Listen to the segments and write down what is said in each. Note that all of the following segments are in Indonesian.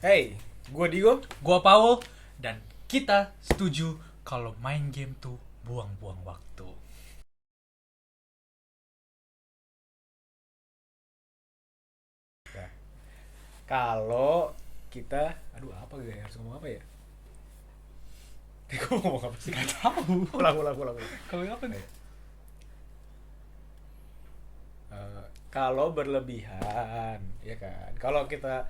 Hey, gue Digo. Gua Paul, dan kita setuju kalau main game tuh buang-buang waktu. Nah, kalau kita, apa gue harus ngomong apa ya? Gue ngomong apa sih? Gak tahu. Ulang. Kalau apa nih? Kalau berlebihan, ya kan. Kalau kita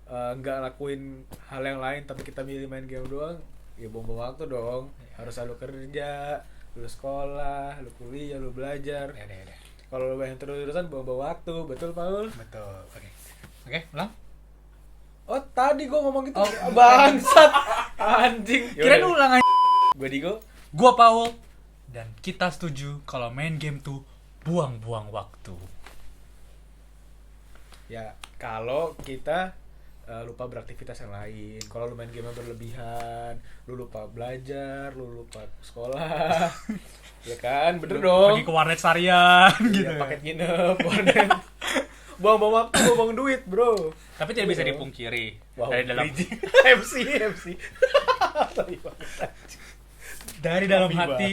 nggak lakuin hal yang lain, tapi kita milih main game doang, ya buang-buang waktu dong. Harus lu kerja, lu sekolah, lu kuliah, lu belajar. Ya. Kalau lu main terus-terusan buang-buang waktu, betul Paul? Betul. Oke, ulang. Oh tadi gue ngomong gitu. Oh, bangsat, anjing. Kirain lu ulang aja. Gue Digo. Gua Paul, dan kita setuju kalau main game tuh buang-buang waktu. Ya kalau kita lupa beraktivitas yang lain. Kalau lu main game yang berlebihan, lu lupa belajar, lu lupa sekolah. Ya kan, bener dong. Pergi ke warnet seharian gitu. Iya, paket nginep, warnet. Buang-buang waktu, buang duit, bro. Tapi tidak bisa Iya. dipungkiri Wow, dari dalam bridging. MC. Sorry banget. dari dalam Tapi, hati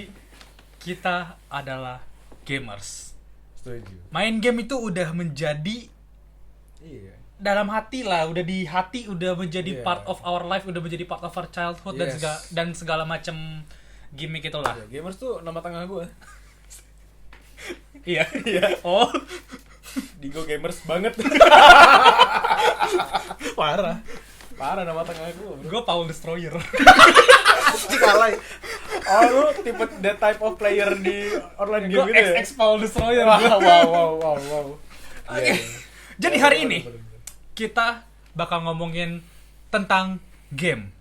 kita adalah gamers. Setuju. Main game itu udah menjadi Iya. dalam hati lah, udah di hati, udah menjadi Iya. part of our life, udah menjadi part of our childhood. Yes. dan segala macam gimmick itulah. Ya, gamers tuh nama tengah gue. Iya. Iya. Oh, Digo gamers banget. Parah nama tengah gue, bro. gue Paul Destroyer. Kalah. Oh, lu tipe that type of player di online game Gue gitu ya? XX Paul Destroyer. Wow. Oke. Iya. Jadi hari ini kita bakal ngomongin tentang game.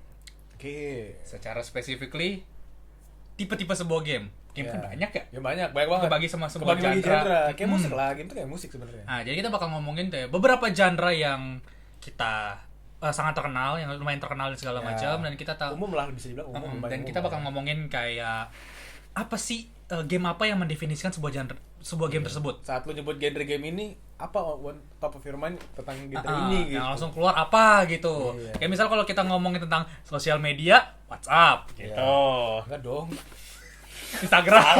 Oke. Secara specifically tipe-tipe sebuah game. Game Ya. kan banyak ya? Ya banyak banget. Kebagi sama sebuah Kebagi-bagi genre. genre. Kayak Hmm. musik lah, game tuh kayak musik sebenarnya. Nah, jadi kita bakal ngomongin deh beberapa genre yang kita sangat terkenal, yang lumayan terkenal dan segala Ya. macam, dan kita tahu Umum lah bisa dibilang umum. lumayan dan umum kita bakal lah. ngomongin kayak apa sih game apa yang mendefinisikan sebuah genre, sebuah game tersebut. Saat lu nyebut genre game ini, apa one top of your mind tentang genre Ah, ini gitu. yang langsung keluar apa gitu. Iya. Kayak misal kalau kita ngomongin tentang sosial media, WhatsApp Iya. gitu. Enggak dong. Instagram.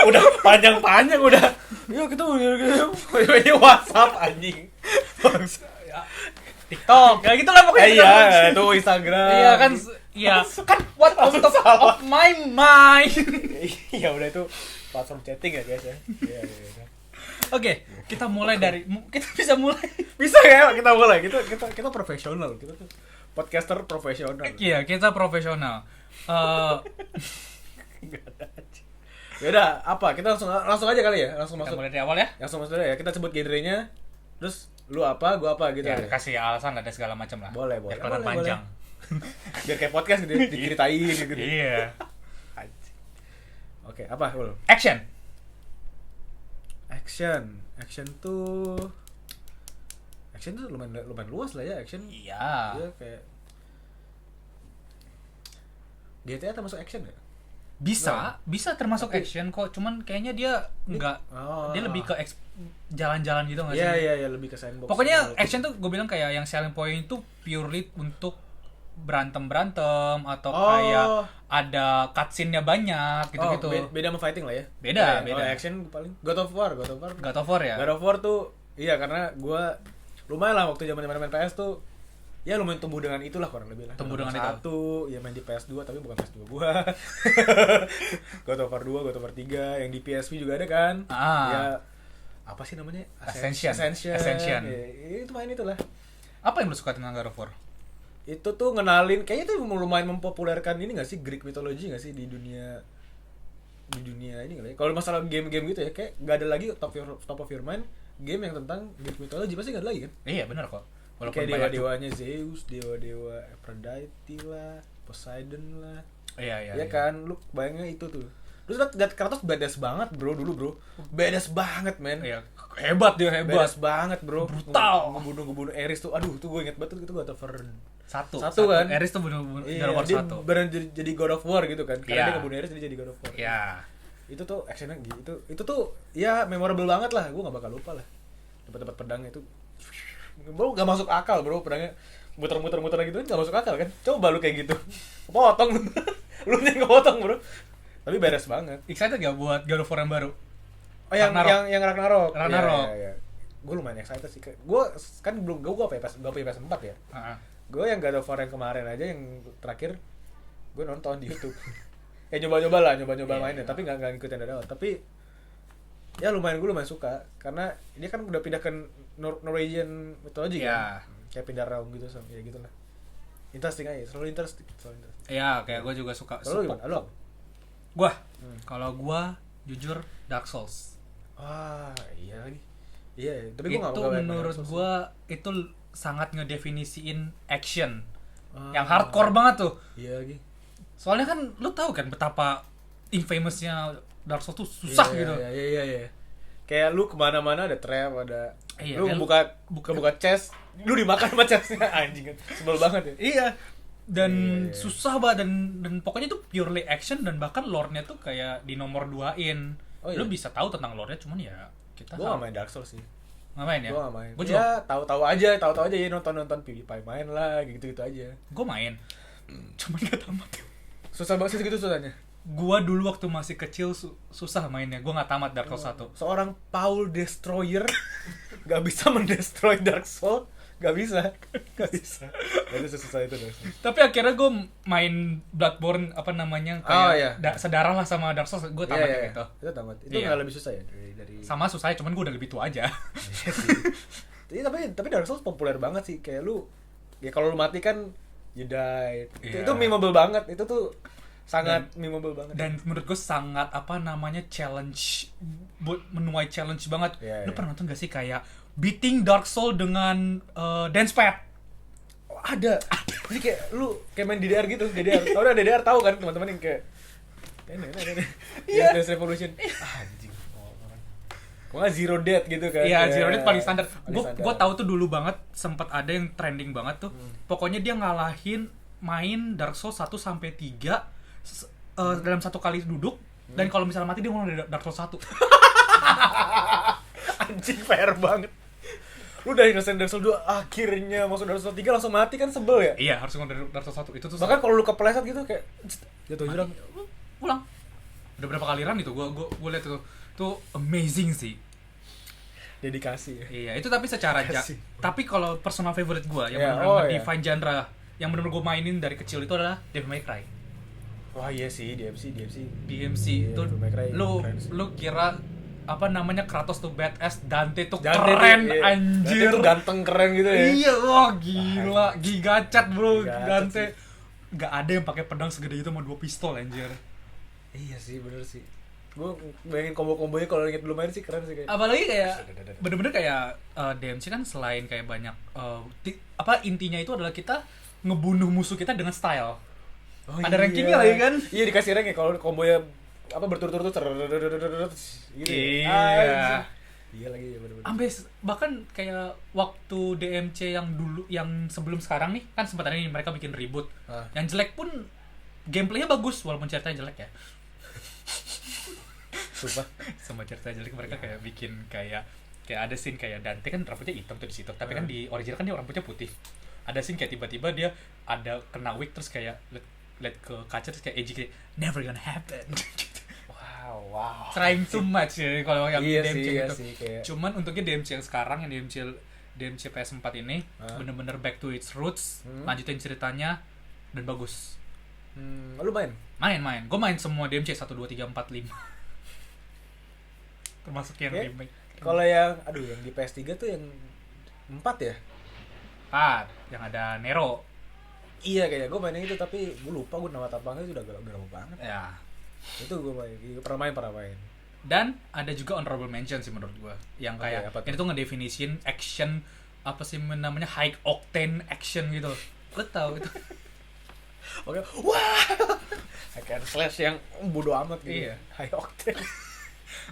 Udah panjang-panjang udah. Yuk kita ini WhatsApp anjing. TikTok. Ya gitu lah pokoknya. Iya, itu Instagram. Iya kan, iya kan what on top of my mind. Iya udah itu platform chatting ya guys ya. Iya. Oke, kita mulai dari kita bisa mulai. Bisa ya kita mulai. Kita profesional. Kita tuh podcaster profesional. Iya, kita profesional. Yaudah, apa? Kita langsung aja kali ya. Langsung Kita masuk. mulai dari awal ya. Langsung masuk aja ya. Kita sebut genrenya. Terus lu apa, gua apa gitu. Ya, ya. kasih alasan ada segala macam lah. Boleh. Biar kelihatan panjang. Biar kayak podcast gitu, diceritain gitu. Iya. Anjing. Oke, apa, Ul? Action. Action tuh lumayan luas lah ya action. Iya. Dia kayak GTA termasuk action ya? Bisa termasuk Tapi- action kok. Cuman kayaknya dia enggak. Oh. Dia lebih ke jalan-jalan gitu nggak sih? Iya, lebih ke sandbox. Pokoknya action tuh gue bilang kayak yang selling point itu purely untuk berantem atau Oh. kayak ada cutscene-nya banyak gitu-gitu. Beda sama fighting lah ya. Beda. Kalau action paling God of War. God of War ya. God of War tuh iya karena gua lumayan lah waktu zaman main PS tuh ya lumayan tumbuh dengan itulah kurang lebih lah. Tumbuh God of dengan War 1 ya main di PS2 tapi bukan PS2 gua. God of War 2, God of War 3 yang di PSP juga ada kan. Ya apa sih namanya? Ascension. Ya, itu main itulah. Apa yang lu suka tentang God of War? Itu tuh ngenalin kayaknya tuh lumayan mempopulerkan ini nggak sih Greek mythology nggak sih di dunia ini kali ya. Kalau masalah game-game gitu ya kayak nggak ada lagi top of your mind game yang tentang Greek mythology pasti nggak ada lagi kan. Iya benar kok. Walaupun Kayak banyak dewa-dewanya Zeus, dewa-dewa Aphrodite lah, Poseidon lah. Iya. Ya kan, lu bayangnya itu tuh. Terus liat Kratos badass banget bro dulu bro. Badass banget men. Iya, hebat Badass banget bro. Brutal. Ngebunuh Ares tuh. Aduh, tuh gue inget banget itu God of War. Satu kan? Ares tuh bunuh Iya, God of War dia 1. beneran jadi God of War gitu kan. Karena Iya. dia ngebunuh Ares jadi God of War. Iya. Itu tuh actionnya gitu. Itu tuh ya memorable banget lah. Gue gak bakal lupa lah. Tempat-tempat pedangnya itu bro gak masuk akal bro pedangnya. muter-muter gitu nggak masuk akal kan. Coba lu kayak gitu, potong lu, lu yang kepotong bro. Tapi beres banget. Excited gak buat God of War yang baru? Oh yang Ragnarok. yang Ragnarok. Ragnarok. Ya. Gue lumayan excited sih. Gue kan belum gue punya PS4 ya. Heeh. Gue yang God of War yang kemarin aja yang terakhir gue nonton di YouTube. Ya nyoba-nyoba mainnya, tapi nggak ngikutin dari awal. Tapi ya gue lumayan suka karena dia kan udah pindah ke Norwegian mythology kan. Kayak pindah realm gitu ya gitulah. Interesting aja, selalu interesting. Iya, kayak gue juga suka. Kalau lu gimana? Lu? Gua, kalau gua jujur Dark Souls. Ah, iya lagi. Iya, tapi Itu gue nggak menurut gua itu sangat ngedefinisiin action yang Ah. hardcore banget tuh. Iya lagi. Soalnya kan lu tahu kan betapa infamousnya Dark Souls tuh susah gitu. Iya. Kayak lu kemana-mana ada trap, ada Iya, lu kayak buka chest, lu dimakan sama chestnya anjing kan. Sebel banget ya. Iya. Dan Iya. susah banget dan pokoknya itu purely action dan bahkan lore-nya tuh kayak di nomor 2-in. Oh, iya? Lu bisa tahu tentang lore-nya cuman ya kita Gue gak main Dark Souls sih. ngapain ya? Gue gak main. Gua juga Ya tahu-tahu aja ya nonton PewDiePie main lah gitu-gitu aja. gua main. Cuman gak tamat. Susah banget sih gitu susahnya. Gua dulu waktu masih kecil susah mainnya. Gua gak tamat Dark Souls 1. Seorang Paul Destroyer gak bisa mendestroy Dark Souls. Gak bisa. Gak itu susah itu Dark Souls. Tapi akhirnya gue main Bloodborne apa namanya kayak Oh, iya. sedarah lah sama Dark Souls, gue tamat Iya. gitu. Itu tamat. Itu Iya. nggak lebih susah ya dari Sama susahnya cuman gue udah lebih tua aja. Iya sih. tapi Dark Souls populer banget sih, kayak lu ya kalau lu mati kan you die. Iya. Itu memeable banget. Itu tuh sangat memeable banget. Dan menurut gue sangat apa namanya challenge, menuai challenge banget. Iya, Lu iya. pernah nonton gak sih kayak beating Dark Souls dengan dance pad? Oh, ada. Jadi kayak lu kayak main DDR gitu, DDR. Tahu udah DDR tahu kan teman-teman yang kayak ini. Iya. Dance Revolution. Anjing. Kok nggak Zero Death gitu kan? Iya, Kayak- Zero Death paling standar. paling standar. Gue tahu tuh dulu banget sempat ada yang trending banget tuh. Pokoknya dia ngalahin main Dark Souls 1 sampai 3 dalam satu kali duduk dan kalau misalnya mati dia ngomong Dark Souls 1. Anjing fair banget. Lu udah ngerasain Dark Souls 2 akhirnya masuk Dark Souls 3 langsung mati kan sebel ya? Iya, harus ngomong Dark Souls 1. Itu tuh Bahkan kalau lu kepleset gitu kayak jatuh jurang. pulang. Udah berapa kali run itu gua lihat itu. Tuh amazing sih. Dedikasi ya. Iya, itu tapi secara Kasih. tapi kalau personal favorite gua yang Iya, benar-benar iya. define genre yang benar-benar gua mainin dari kecil itu adalah Devil May Cry. Wah iya sih, DMC. DMC Iya, itu Devil May Cry keren sih. lu kira apa namanya Kratos tuh badass, Dante tuh Dante keren tuh, iya. anjir. Dante tuh ganteng keren gitu ya. Iya, wah gila, gigacat bro, Gigacat Dante. sih. Gak ada yang pakai pedang segede itu sama 2 pistol anjir. Iya sih, bener sih. Gue bayangin combo-combonya kalau inget belum main sih keren sih kayak. Apalagi kayak bener-bener kayak DMC kan selain kayak banyak intinya itu adalah kita ngebunuh musuh kita dengan style. Oh, Ada iya. rankingnya lagi kan? Iya dikasih rank ya kalau kombonya apa berturut-turut gitu. Iya. Anjing. Iya lagi ya bener-bener. Bahkan kayak waktu DMC yang dulu yang sebelum sekarang nih kan sempat ada nih mereka bikin reboot. Ah. Yang jelek pun gameplaynya bagus walaupun ceritanya jelek ya. Sumpah. Sama cerita jelek mereka kayak bikin kayak ada scene kayak Dante kan rambutnya hitam tuh di situ, tapi kan di original kan dia rambutnya putih. Ada scene kayak tiba-tiba dia ada kena wig terus kayak liat ke kaca terus kayak edgy kayak never gonna happen. Wow. Trying too much ya kalau yang Iya DMC sih, iya gitu. sih, kayak- Cuman untungnya DMC yang sekarang yang DMC PS4 ini bener-bener back to its roots, lanjutin ceritanya dan bagus. Lu main? Main. Gue main semua DMC 1 2 3 4 5. Termasuk yang Kayak- remake. Kalau yang yang di PS3 tuh yang 4 ya? Yang ada Nero. Iya kayaknya gue mainnya itu tapi gue lupa gue nama tapangnya itu udah lama banget. Ya. Itu gue pernah main. Dan ada juga honorable mention sih menurut gua yang Oke, kayak apa tuh? ini tuh ngedefinisin action apa sih namanya high octane action gitu. Lo tau itu? Oke. Wah. Hack and slash yang bodo amat gitu. Iya. High octane.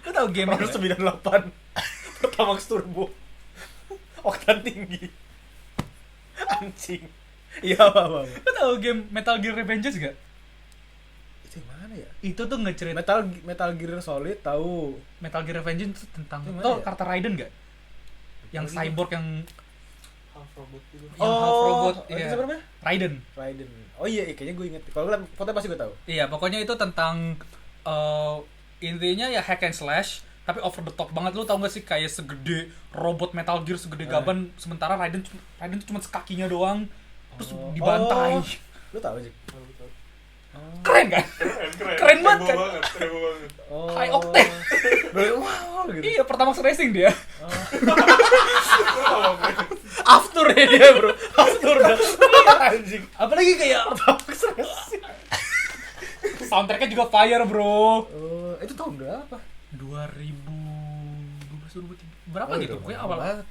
Lo tau game Terus 98 Pertamax Turbo. Oktan tinggi. Anjing. Iya apa. Lo tau game Metal Gear Revengeance gak? Itu yang mana ya? Itu tuh ngecerit Metal Gear Solid tahu. Metal Gear Revengeance tuh tentang Yang mana tau ya? Carter Raiden gak? Yang Metal Gear. cyborg yang half robot gitu. Yang half robot, itu iya. siapa namanya? Raiden. Raiden. Oh iya, kayaknya gue inget. Kalau gue liat fotonya pasti gue tahu. Iya, pokoknya itu tentang intinya ya hack and slash, tapi over the top banget. Lu tau gak sih kayak segede robot Metal Gear, segede gaban, sementara Raiden cuma sekakinya doang, terus dibantai. Lu tahu sih? Tahu. Keren kan? Keren banget kan? Keren banget. Oh. High octane. Wow gitu. Iya, Pertamax Racing dia. Oh. After ya dia, bro. After dah. Anjing. Apalagi kayak soundtracknya juga fire, bro. Oh, itu tahun berapa? 2012 berapa Oh, gitu? udah Pokoknya lama awal banget.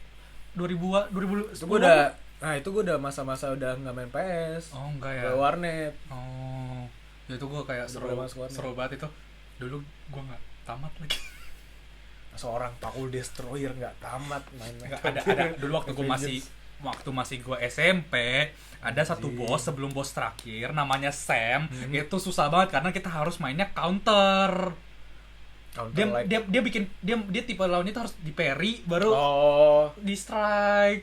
2000 Itu gue udah, nah itu gue udah masa-masa udah nggak main PS. Oh, enggak ya. Udah warnet. Oh, ya itu gue kayak Udah mulai masuk warnet. seru banget itu. Dulu gue nggak tamat lagi. Seorang Pakul Destroyer nggak tamat main Nggak, ada dulu waktu masih gue SMP, ada satu bos sebelum bos terakhir namanya Sam. Itu susah banget karena kita harus mainnya counter. Dia bikin dia tipe lawannya itu harus di parry baru di strike.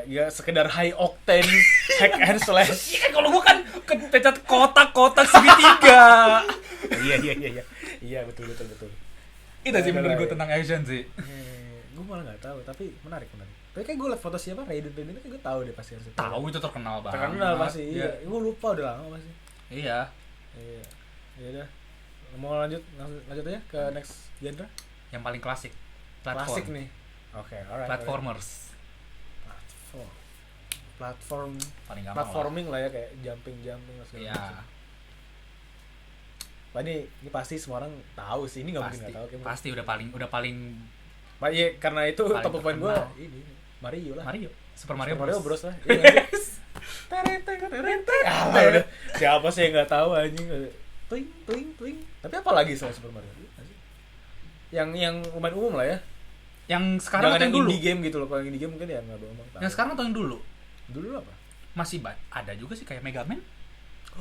Ya sekedar high octane hack and slash. Iya, kalau gua kan kepencet kotak-kotak segitiga. Iya betul. Itu sih menurut gua tentang action sih. Gue malah nggak tahu, tapi menarik. Tapi kayak gue liat foto siapa Raiden kayak gue tahu deh pasti harus. Tahu itu terkenal banget. Terkenal pasti. Iya. Gue lupa udah lama pasti. Iya. Iya dah. Mau lanjut aja ke next genre? Yang paling klasik. Klasik nih. Oke, alright. Platformers. Platform Paling gampang. platforming lah ya, kayak jumping lah segala Iya. macam. Wah, ini pasti semua orang tahu sih, ini nggak mungkin nggak tahu kayak Pasti udah paling iya, karena itu paling top point gue terkenal. ini Mario lah. Super Mario Bros lah. Iya nggak sih? Ah, udah. Siapa sih yang nggak tahu anjing? Twing. Tapi apa lagi selain Super Mario? Yang lumayan umum lah ya. Yang sekarang atau yang dulu? Indie game gitu loh. Kalau yang indie game mungkin ya nggak bohong. Yang sekarang atau yang dulu? Dulu apa? Masih ada juga sih kayak Mega Man.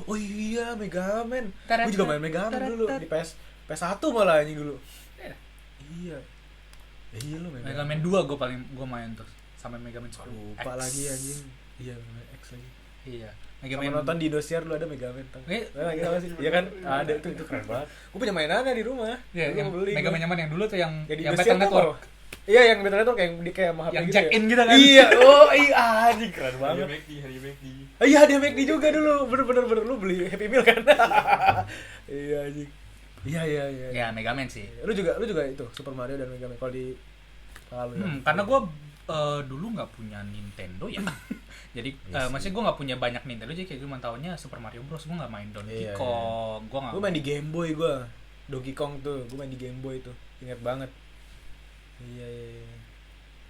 Oh iya, Mega Man. Tarat, Gue juga main Mega Man dulu di PS1 malah anjing dulu. Iya. Iya lu Mega Man 2 gue main tuh sampai Mega Man 10. Lupa X. lagi anjing. Iya, Mega Man X lagi. Iya. Mega Sama Man nonton di Indosiar lu ada Mega Man tau. Eh, Lagi apa sih? Iya kan? Ada itu keren banget. Gue punya mainannya di rumah. Iya, Dulu yang gua beli. Mega Man yang mana yang dulu tuh yang Ya, di yang Indosiar Battle tuh Network. apa? Iya, yang Battle Network yang di kayak sama HP Yang gitu. jack in gitu kan. Iya. Oh, iya anjing keren Hadiah banget. McD. Iya, dia McD juga dulu. Bener lu beli Happy Meal kan. Iya anjing. Iya. Ya Mega Man sih. Lu juga itu Super Mario dan Mega Man kalau di kalau Karena gue dulu nggak punya Nintendo ya. Jadi Yes. maksudnya gue nggak punya banyak Nintendo, jadi kayak cuma taunya Super Mario Bros. Gue nggak main Donkey Iya, Kong. Gue nggak. Gue main di Game Boy gue. Donkey Kong tuh, gue main di Game Boy tuh. Ingat banget. Iya.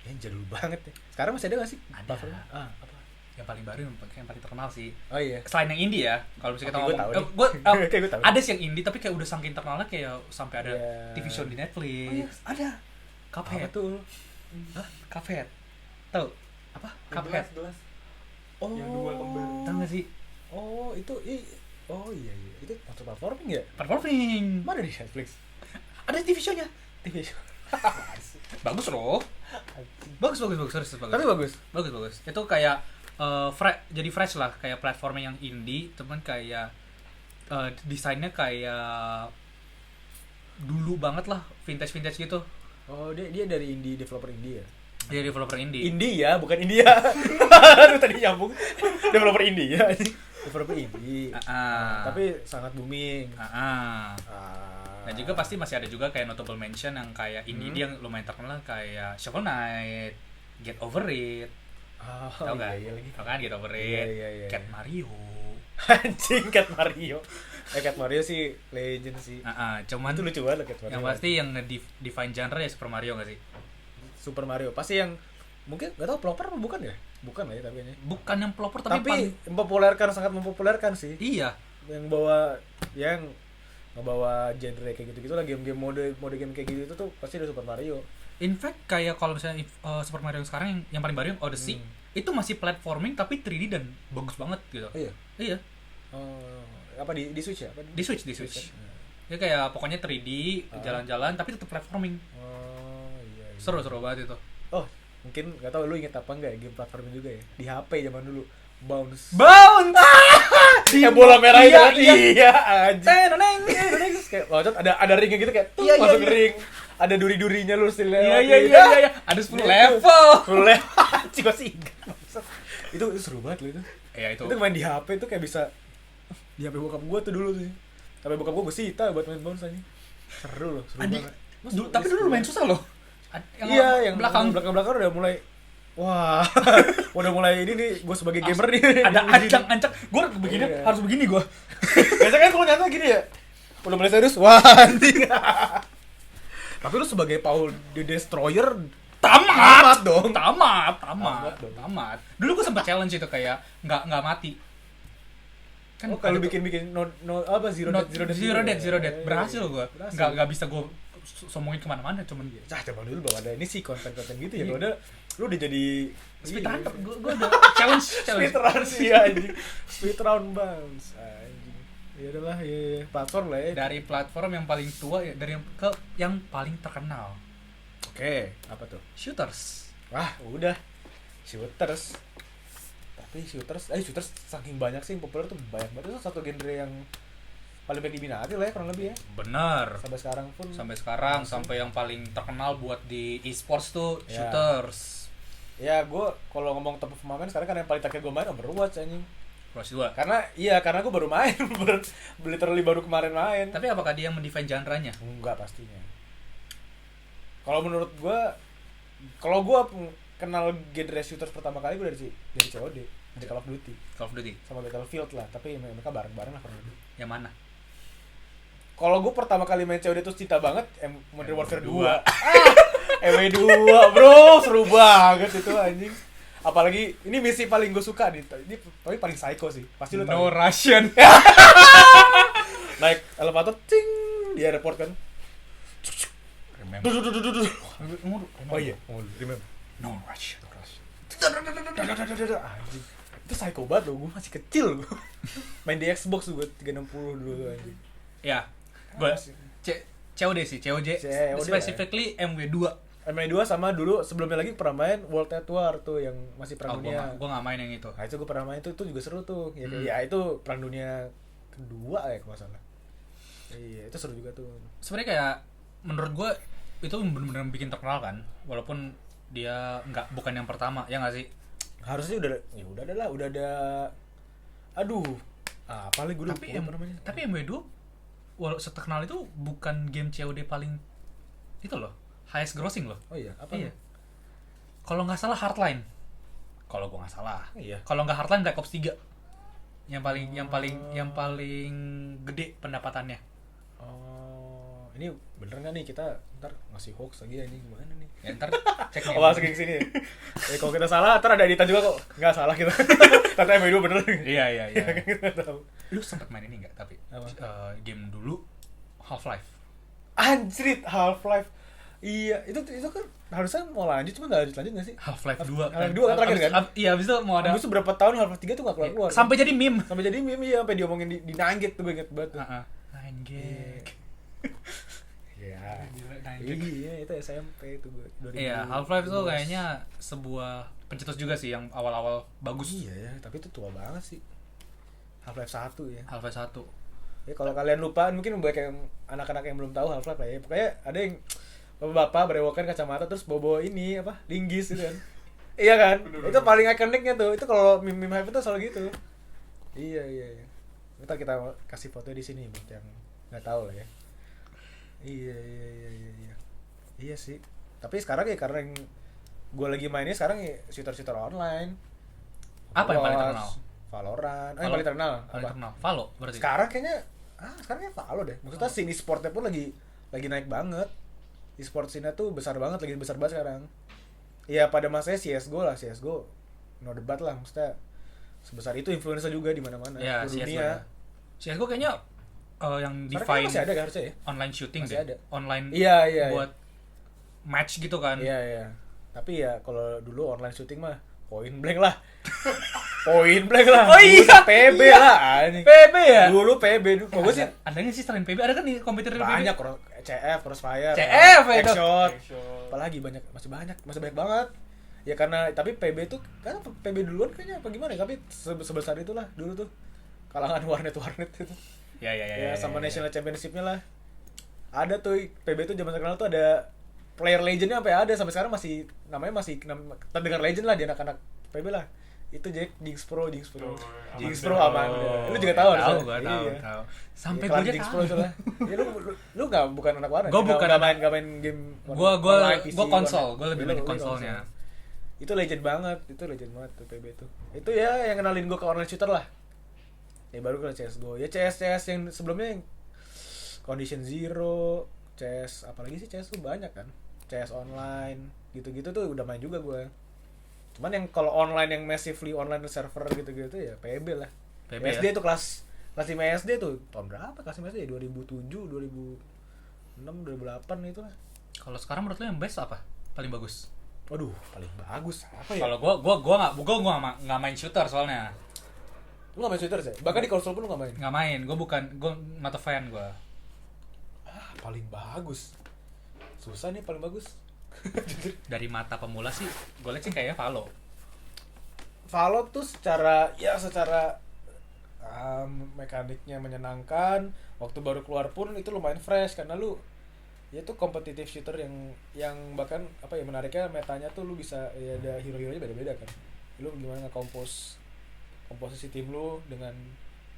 Yang jadul banget ya. Sekarang masih ada gak sih? Ada. Platformnya? Apa? Yang paling baru yang paling terkenal sih. Oh iya. Selain yang indie ya, kalau misalnya kita Oke, gua tahu ngomong, nih. Kayak gua tahu. ada sih yang indie tapi kayak udah saking terkenalnya kayak sampai ada Iya. TV show di Netflix. Oh iya, ada. Cuphead. Apa tuh? Hah? Cuphead. Tahu? Apa? Cuphead. Gelas. Oh. Yang dua kembar. Tahu nggak sih? Oh, itu oh iya. Itu motor platforming ya? Platforming. Mana di Netflix? Ada TV show-nya. TV show. Bagus loh. Bagus. Serius, Tapi bagus. Bagus. Itu kayak jadi fresh lah, kayak platformnya yang indie, cuman kayak desainnya kayak dulu banget lah, vintage gitu. Oh, dia dari developer indie ya? Dia developer indie. Indie ya, bukan India. Aduh, tadi nyambung. Developer indie ya. Developer indie. Tapi sangat booming. Dan juga pasti masih ada juga kayak notable mention yang kayak indie yang lumayan terkenal kayak Shovel Knight, Get Over It. Tahu nggak? Iya lagi. Tahu kan Get Over It? Iya. Cat Mario. Anjing Cat Mario. Cat Mario sih legend sih. Cuman Itu lucu banget Cat Mario. yang pasti yang nge-define genre ya Super Mario nggak sih? Super Mario pasti yang mungkin nggak tahu pelopor apa bukan ya? Bukan lah ya tapi ini. Bukan yang pelopor tapi sangat mempopulerkan sih. iya. Yang ngebawa genre kayak gitu-gitu lah, game-game mode game kayak gitu itu tuh pasti ada Super Mario. In fact kayak kalau misalnya Super Mario yang sekarang yang paling baru yang Odyssey itu masih platforming tapi 3D dan bagus banget gitu. Iya. Apa di Switch ya? Apa Di Switch. Ya kayak pokoknya 3D jalan-jalan tapi tetap platforming. Oh iya. Seru banget itu. Oh, Mungkin nggak tahu lu inget apa enggak ya, game platform juga ya di HP zaman dulu. Bounce. Bola merah itu kan. Iya anjing. Kayak loncat ada ringnya gitu kayak tuh Iya, masuk iya. ring. Ada duri-durinya lu still lewat. Iya. Ada 10 level. Full level. Anjing masih ingat. Bangsat. Itu seru banget loh itu. Ya itu. Itu main di HP itu kayak bisa di HP bokap gua tuh dulu tuh. Tapi bokap gua sita buat main bounce anjing. Seru loh, seru Anjing. banget. Tapi dulu lumayan susah loh. Iya, yang belakang belakang udah mulai wah, udah mulai ini nih gue sebagai gamer nih. ada ancang-ancang. Gue begini Iya. harus begini gue. Biasanya kan kalau nyata gini ya. Udah mulai serius, wah anjing. Tapi lu sebagai Paul the Destroyer Tamat dong. Tamat dong. tamat. Dulu gue sempet challenge itu kayak nggak mati. Kan kalau ada tuh- bikin apa Zero Zero Dead berhasil gue. Berhasil. Nggak bisa gue sombongin kemana-mana, cuman Cah, coba dulu belum ada ini sih konten-konten gitu ya. Kalau ada lu udah jadi speedrun. Gue udah challenge. speedrun sih anjing. Speedrun bounce anjing. Ya udahlah ya platform lah ya. Dari platform yang paling tua ya, dari yang ke yang paling terkenal. Oke, apa tuh? Shooters. Wah, udah. Shooters. Tapi shooters saking banyak sih yang populer tuh banyak banget. Itu satu genre yang paling banyak diminati lah ya kurang lebih ya. Bener. Sampai sekarang pun. Sampai sekarang, masih. sampai yang paling terkenal buat di e-sports tuh Ya. shooters. Ya, gue kalau ngomong top of mind sekarang kan yang paling terakhir gue main Overwatch anjing. Plus 2. Karena gue baru main, literally baru kemarin main. Tapi apakah dia mendefine genre-nya? Enggak pastinya. Kalau menurut gue, kalau gue kenal genre shooters pertama kali gue dari COD, dari Call of Duty. Call of Duty. Sama Battlefield lah, tapi mereka bareng-bareng lah kurang lebih. Yang mana? Kalau gue pertama kali main COD itu cinta banget Modern Warfare 2. MW2. MW2 bro, seru banget itu anjing. Apalagi ini misi paling gue suka nih. Ini paling psycho sih. Pasti lu No tahu. Russian. Naik elevator ting di airport kan. Remember. Duh. Remember. Oh iya, remember. No Russian. Anjing. Itu psycho banget loh, gue masih kecil gue. Main di Xbox gue 360 dulu tuh anjing. Ya. COD sih, COD. COD Specifically MW2. MW2 sama dulu sebelumnya lagi pernah main World at War tuh yang masih perang dunia. Gua nggak main yang itu. Nah itu gue pernah main itu juga seru tuh. Ya itu perang dunia kedua ya kalau nggak salah. Iya itu seru juga tuh. Sebenarnya kayak menurut gua itu benar-benar bikin terkenal kan, walaupun dia bukan yang pertama, ya nggak sih? Harusnya udah ada. Aduh, apa lagi gue lupa namanya. Tapi MW2 seterkenal itu bukan game COD paling itu loh, highest grossing loh. Oh iya, apa? Iya. Kalau nggak salah Hardline. Kalau gua nggak salah. Iya. Kalau nggak Hardline Black Ops 3. Yang paling gede pendapatannya. Oh, ini bener nggak nih kita ntar ngasih hoax lagi anjing gimana nih? Ya ntar cek nih. Oh, langsung ke sini. Kalau kita salah, ntar ada editan juga kok. Nggak salah kita. Kata MW2 bener. Iya. Kita tahu. Lu sempet main ini nggak tapi game dulu Half-Life. Anjrit, Half-Life. Iya, itu kan harusnya mau lanjut cuma nggak lanjut nggak sih? Half-Life 2. Half-Life 2 kan terakhir kan? Iya, abis itu mau ada Habis itu berapa tahun Half-Life 3 tuh nggak keluar. sampai jadi meme. Sampai jadi meme ya, sampai diomongin di Nangget tuh gue inget banget. Heeh. 9gag. Iya. Gila, 9gag. Iya, itu SMP itu gue. 2012. Iya, Half-Life tuh kayaknya sebuah pencetus juga sih yang awal-awal bagus. Iya ya, tapi itu tua banget sih. Half-Life 1 ya. Half-Life 1. Ya kalau kalian lupa mungkin banyak yang anak-anak yang belum tahu Half-Life lah ya. Pokoknya ada yang bapak-bapak berewokan kacamata terus bawa ini apa? Linggis gitu kan. Iya kan? Itu paling ikoniknya tuh. Itu kalau meme hype itu selalu gitu. Iya. Ntar kita kasih foto di sini buat yang nggak tahu lah ya. Iya. Iya sih. Tapi sekarang ya karena yang gue lagi mainnya sekarang ya shooter online. Apa yang paling terkenal? Valorant. Yang paling terkenal. Paling Apa? terkenal. Valo berarti. Sekarang kayaknya Valo deh. Maksudnya scene e-sportnya pun lagi naik banget. E-sport scene-nya tuh besar banget sekarang. Iya pada masanya CS:GO no debat lah, maksudnya sebesar itu influencer juga di mana-mana Ya, di dunia. CS:GO kayaknya yang Sekarang define masih ada kan harusnya ya? online shooting Masih deh. ada. Online Iya. buat match gitu kan. Iya. Tapi ya kalau dulu online shooting mah point blank lah. Point blank lah. Oh iya. PB lah anjing. PB ya? Dulu PB dulu. Kalau gue sih Ada nggak sih selain PB? Ada kan di komputer banyak PB? CF, Crossfire, CF itu. Headshot. Apalagi masih banyak banget. Ya karena tapi PB tuh kan PB duluan kayaknya apa gimana ya, tapi sebesar itulah dulu tuh kalangan warnet itu. Ya sama national championship-nya lah. Ada tuh PB tuh zaman terkenal tuh ada player legendnya sampai ada sampai sekarang masih namanya masih terdengar legend lah di anak-anak PB lah. Itu Jack Jinx Pro Amanda. Lu juga tahu tahu harusnya. tahu sampai Iklan gue Jinx tahu. Pro itu lah. Ya lu enggak bukan anak warnet. Gua bukan enggak main game Gua online, PC, konsol, warnet. gue lebih Lu main konsolnya. Itu legend banget tuh PB tuh. Itu ya yang kenalin gue ke online shooter lah. Ya baru ke CS:GO. Ya CS yang sebelumnya yang Condition Zero, CS apalagi sih CS tuh banyak kan. CS online gitu-gitu tuh udah main juga gue. Cuman yang kalau online yang massively online server gitu-gitu ya PB lah. PB SD ya? tuh kelas 5 SD tuh tahun berapa kelas 5 SD ya? 2007, 2006, 2008 itu lah. Kalau sekarang menurut lo yang best apa? Paling bagus? Waduh, paling bagus apa ya? Kalau gua nggak main shooter soalnya. Lu gak main shooter sih? Bahkan di konsol pun lu gak main? Nggak main, gue not a fan gue. Paling bagus. Susah nih paling bagus. Dari mata pemula sih, gue liat sih kayaknya Valo. Valo tuh secara mekaniknya menyenangkan. Waktu baru keluar pun itu lumayan fresh karena lu ya tuh competitive shooter yang bahkan apa ya menariknya metanya tuh lu bisa ya ada hero-heronya beda-beda kan. Lu gimana komposisi tim lu dengan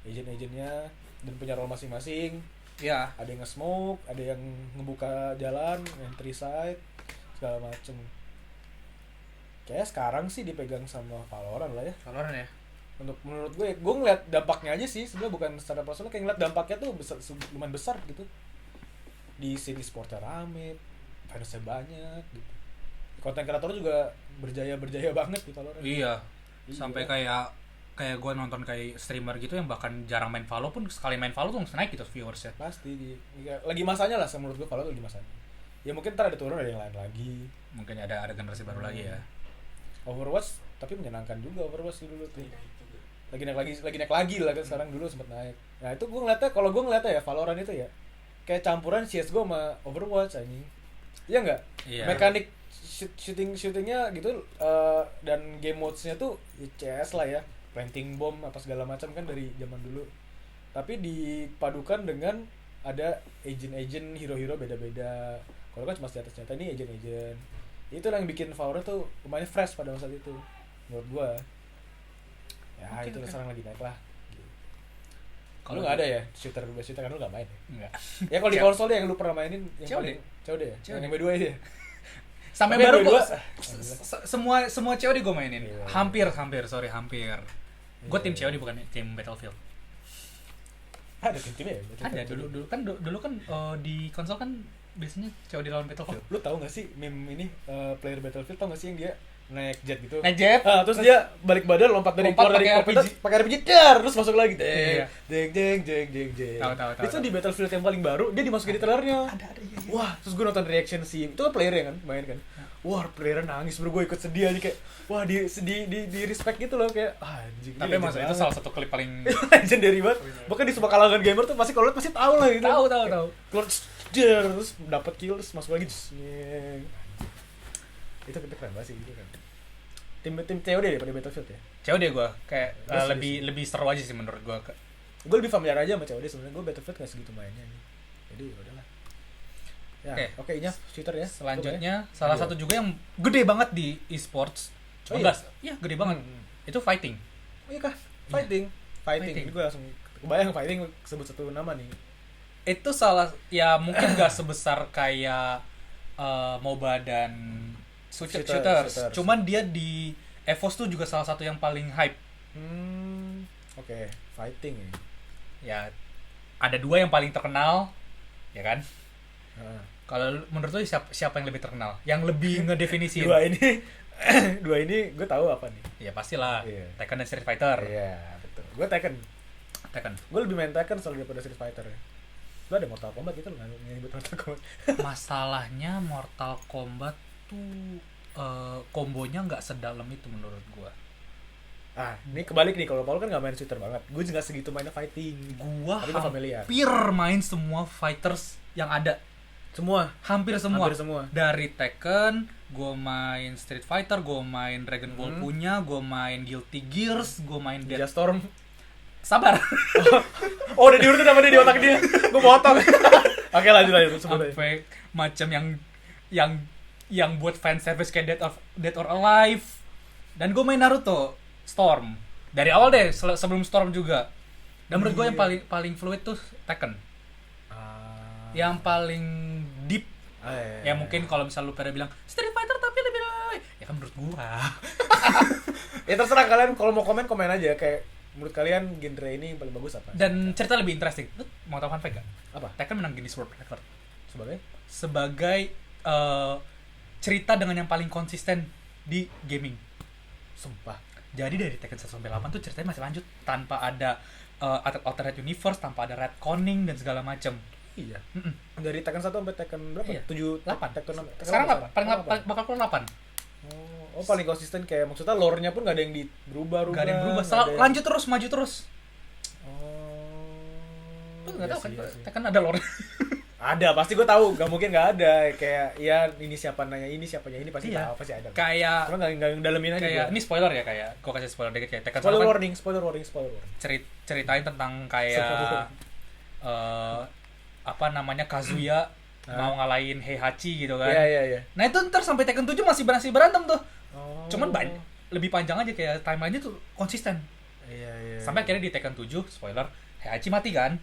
agent-agentnya dan punya role masing-masing. Iya. Ada yang nge-smoke, ada yang ngebuka jalan, entry side, segala macem. Kayak sekarang sih dipegang sama Valorant lah ya. Valorant ya. Menurut gue ngeliat dampaknya aja sih, sebenarnya bukan secara personal, kayak ngeliat dampaknya tuh lumayan besar gitu. Di sini sportnya rame, fansnya banyak gitu. Konten kreator juga berjaya banget di Valorant. Iya. Sampai kayak gue nonton kayak streamer gitu yang bahkan jarang main Valo pun sekali main Valo tuh langsung naik gitu viewersnya. Pasti lagi masanya lah, menurut gue Valorant lagi masanya. Ya mungkin ntar ada turun, ada yang lain lagi. Mungkin ada generasi baru lagi ya. Overwatch tapi menyenangkan juga Overwatch dulu tuh. Lagi naik lagi lah kan sekarang, dulu sempet naik. Nah itu gue ngeliatnya, kalau gue ngeliatnya ya Valorant itu ya kayak campuran CS:GO sama Overwatch anjing. Iya enggak? Iya. Mekanik shootingnya gitu dan game modes-nya tuh ya CS lah ya. Planting bomb apa segala macam kan dari zaman dulu. Tapi dipadukan dengan ada agent hero-hero beda-beda. Kalau kan cuma status nyata, ini agent. Itu yang bikin Valorant tuh lumayan fresh pada masa itu menurut gua. Ya okay, itu sekarang lagi naik lah. Kalau nggak ada ya shooter kan lu nggak main ya? Enggak. Ya kalau di konsol deh yang lu pernah mainin yang COD ya? Yang B2 aja. Sampai baru semua COD gue mainin. Iya. Hampir. Gue tim COD bukan tim Battlefield. Ada tim-timnya ya? Ada dulu kan di konsol kan biasanya COD lawan Battlefield. Lu tahu nggak sih meme ini player Battlefield, tahu nggak sih yang dia naik jet gitu? Naik jet. Terus dia balik badan lompat dari kokpit pakai RPG terus masuk lagi. Jeng. Tahu. Itu di Battlefield yang paling baru dia dimasukin di trailernya. Ada. Wah, terus gue nonton reaction sih. Itu kan player kan main kan. Wah, player nangis, bro, gue ikut sedih aja kayak wah di respect gitu loh kayak anjing. Tapi masa itu salah satu klip paling legendary banget. Bahkan di semua kalangan gamer tuh pasti kalau lihat pasti tahu lah gitu. Tahu. Keluar terus dapat kill terus masuk lagi. Itu keren banget sih gitu kan. Tim COD daripada Battlefield ya. COD gue kayak lebih seru aja sih menurut gue. Gue lebih familiar aja sama COD sebenarnya. Gue Battlefield nggak segitu mainnya nih. Jadi udahlah. Ya, oke, shooter ya. Selanjutnya salah satu juga yang gede banget di e-sports. Iya, gede banget. Itu fighting. Oh iya kah? Fighting. Ini gue langsung kebayang fighting sebut satu nama nih. Itu ya mungkin gak sebesar kayak MOBA dan shooters. Cuman dia di EVOS tuh juga salah satu yang paling hype. Oke, fighting ya. Ya, ada dua yang paling terkenal, ya kan? Kalau menurut lu siapa yang lebih terkenal? Yang lebih ngedefinisiin? Dua ini gue tahu apa nih. Ya pastilah. Iya. Tekken dan Street Fighter. Iya, betul. Gue Tekken. Gue lebih main Tekken soal daripada Street Fighter ya. Lu ada Mortal Kombat gitu, lu nggak nyebut Mortal Kombat. Masalahnya Mortal Kombat tuh kombonya nggak sedalam itu menurut gue. Ini kebalik nih, kalau Paul kan nggak main shooter banget. Gue juga segitu mainnya fighting. Gua tapi gue familiar. Hampir main semua fighters yang ada. Hampir semua. Hampir semua. Dari Tekken, gue main Street Fighter, gue main Dragon Ball punya, gue main Guilty Gears, gue main Ninja Storm. Sabar. Oh, udah diurutin sama dia di otak dia. Gue potong. Oke, lanjut sebut aja. Sampai macam yang buat fan service kayak Dead or Alive. Dan gue main Naruto Storm. Dari awal deh, sebelum Storm juga. Dan menurut gue yang paling fluid tuh Tekken. Yang paling deep. Ya mungkin kalau misalnya lu pada bilang Street Fighter tapi lebih ya kan menurut gua. Ya terserah kalian, kalau mau komen aja kayak menurut kalian genre ini yang paling bagus apa? Dan cerita lebih interesting. Lu mau tahu fun fact gak? Apa? Tekken menang Guinness World Record Sebagai cerita dengan yang paling konsisten di gaming. sumpah. Jadi dari Tekken 1 sampai 8 tuh ceritanya masih lanjut tanpa ada alternate universe, tanpa ada retconning dan segala macam. Iya. Dari Tekken 1 sampai Tekken berapa? Iya. 7, 8. Tekken 6. Sekarang bakal keluar 8. Oh, paling konsisten kayak maksudnya lore-nya pun gak ada yang berubah. Gak ada yang berubah. Lanjut terus, maju terus. Oh. Lu gak tahu kan? Iya. Tekken ada lore. Ada, pasti gue tahu. Gak mungkin gak ada. Kayak ya ini siapa nanya ini, siapanya ini pasti Iya. tahu, pasti ada. Kayak cuma gak dalemin aja. Kayak gua. ini spoiler ya, kayak gua kasih spoiler dikit kayak Tekken spoiler 1 kan warning. ceritain tentang kayak apa namanya Kazuya mau ngalahin Heihachi gitu kan. Iya. Nah itu ntar sampai Tekken 7 masih berantem tuh. Oh. Cuman lebih panjang aja kayak timeline-nya tuh konsisten. Iya. Sampai akhirnya di Tekken 7, spoiler, Heihachi mati kan?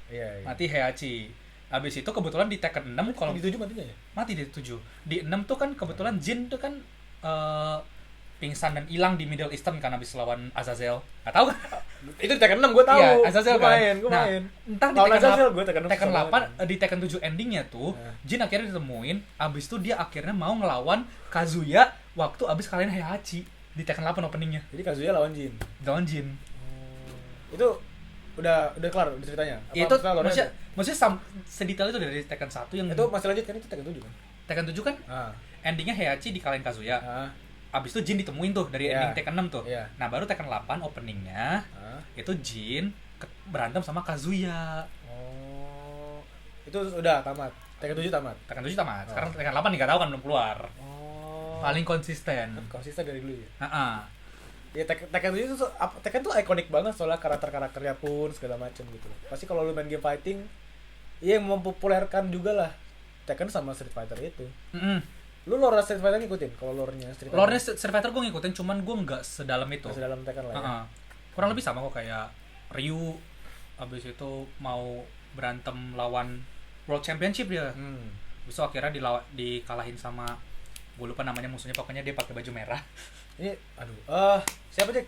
Iya. Mati Heihachi. Habis itu kebetulan di Tekken 6 kalau di 7 matinya ya? mati di 7. Di 6 tuh kan kebetulan Jin tuh kan pingsan dan hilang di Middle Eastern kan habis lawan Azazel. Gak tahu kan? Itu di Tekken 6 gue tahu. Iya, Azazel Gua kan. Gue Nah, main. Entar di Lawan Tekken Azazel 8, gue Tekken 6. Tekken 8 di Tekken 7 endingnya tuh, Jin akhirnya ditemuin, abis itu dia akhirnya mau ngelawan Kazuya waktu abis kalian Heihachi di Tekken 8 openingnya. Jadi Kazuya lawan Jin. Lawan Jin. Itu udah kelar udah ceritanya. Itu maksudnya sedetail itu dari Tekken 1 yang itu masih lanjut kan, itu Tekken 7 kan? Tekken 7 kan endingnya Heihachi dikalahin Kazuya. Abis itu Jin ditemuin tuh dari ending Tekken 6 tuh. Nah baru Tekken 8 openingnya itu Jin berantem sama Kazuya. Oh, itu udah tamat. Tekken 7 tamat. Tekken 7 tamat. Sekarang Tekken 8 nih gak tahu kan belum keluar. Paling konsisten. Konsisten dari dulu ya. Ya Tekken 7 itu Tekken tuh ikonik banget soalnya karakternya pun segala macam gitu. Pasti kalau lu main game fighting, iya yang mempopulerkan juga lah Tekken sama Street Fighter itu. Lu lore Street Fighter ngikutin? Kalau lore-nya Street Fighter? Lore-nya Street Fighter gue ngikutin, cuman gue nggak sedalam itu. Sedalam Tekken lah ya. Kurang lebih sama kok kayak Ryu, abis itu mau berantem lawan World Championship dia. Terus akhirnya dikalahin sama, gue lupa namanya musuhnya, pokoknya dia pakai baju merah. Ini siapa sih?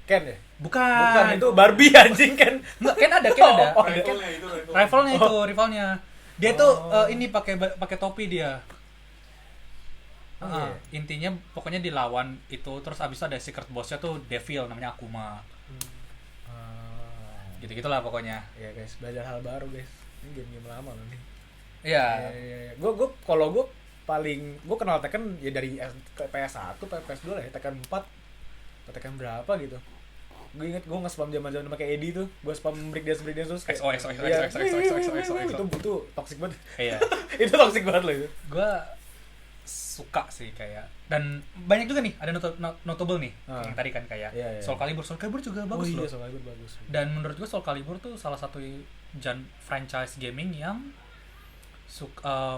Ken ya? Bukan, itu Barbie anjing kan. Enggak, Ken ada. Rivalnya. Dia tuh ini pakai topi dia. Intinya pokoknya dilawan itu, terus abis itu ada secret bossnya tuh Devil namanya Akuma. Gitu-gitulah pokoknya. Ya guys, belajar hal baru guys. Ini game-game lama loh nih. Iya. Gue kalau gue kenal Tekken ya dari PS1, PS2 lah ya, Tekken 4 atau Tekken berapa gitu. Gue inget gue nge-spam zaman-zaman pakai Eddie tuh, gue spam breakdance terus kayak itu toxic banget. Iya. Itu toxic banget loh itu. Gue suka sih kayak, dan banyak juga nih ada notable nih yang tadi kan kayak Soul Calibur juga bagus loh. Soul Calibur bagus. Dan menurut gue Soul Calibur tuh salah satu franchise gaming yang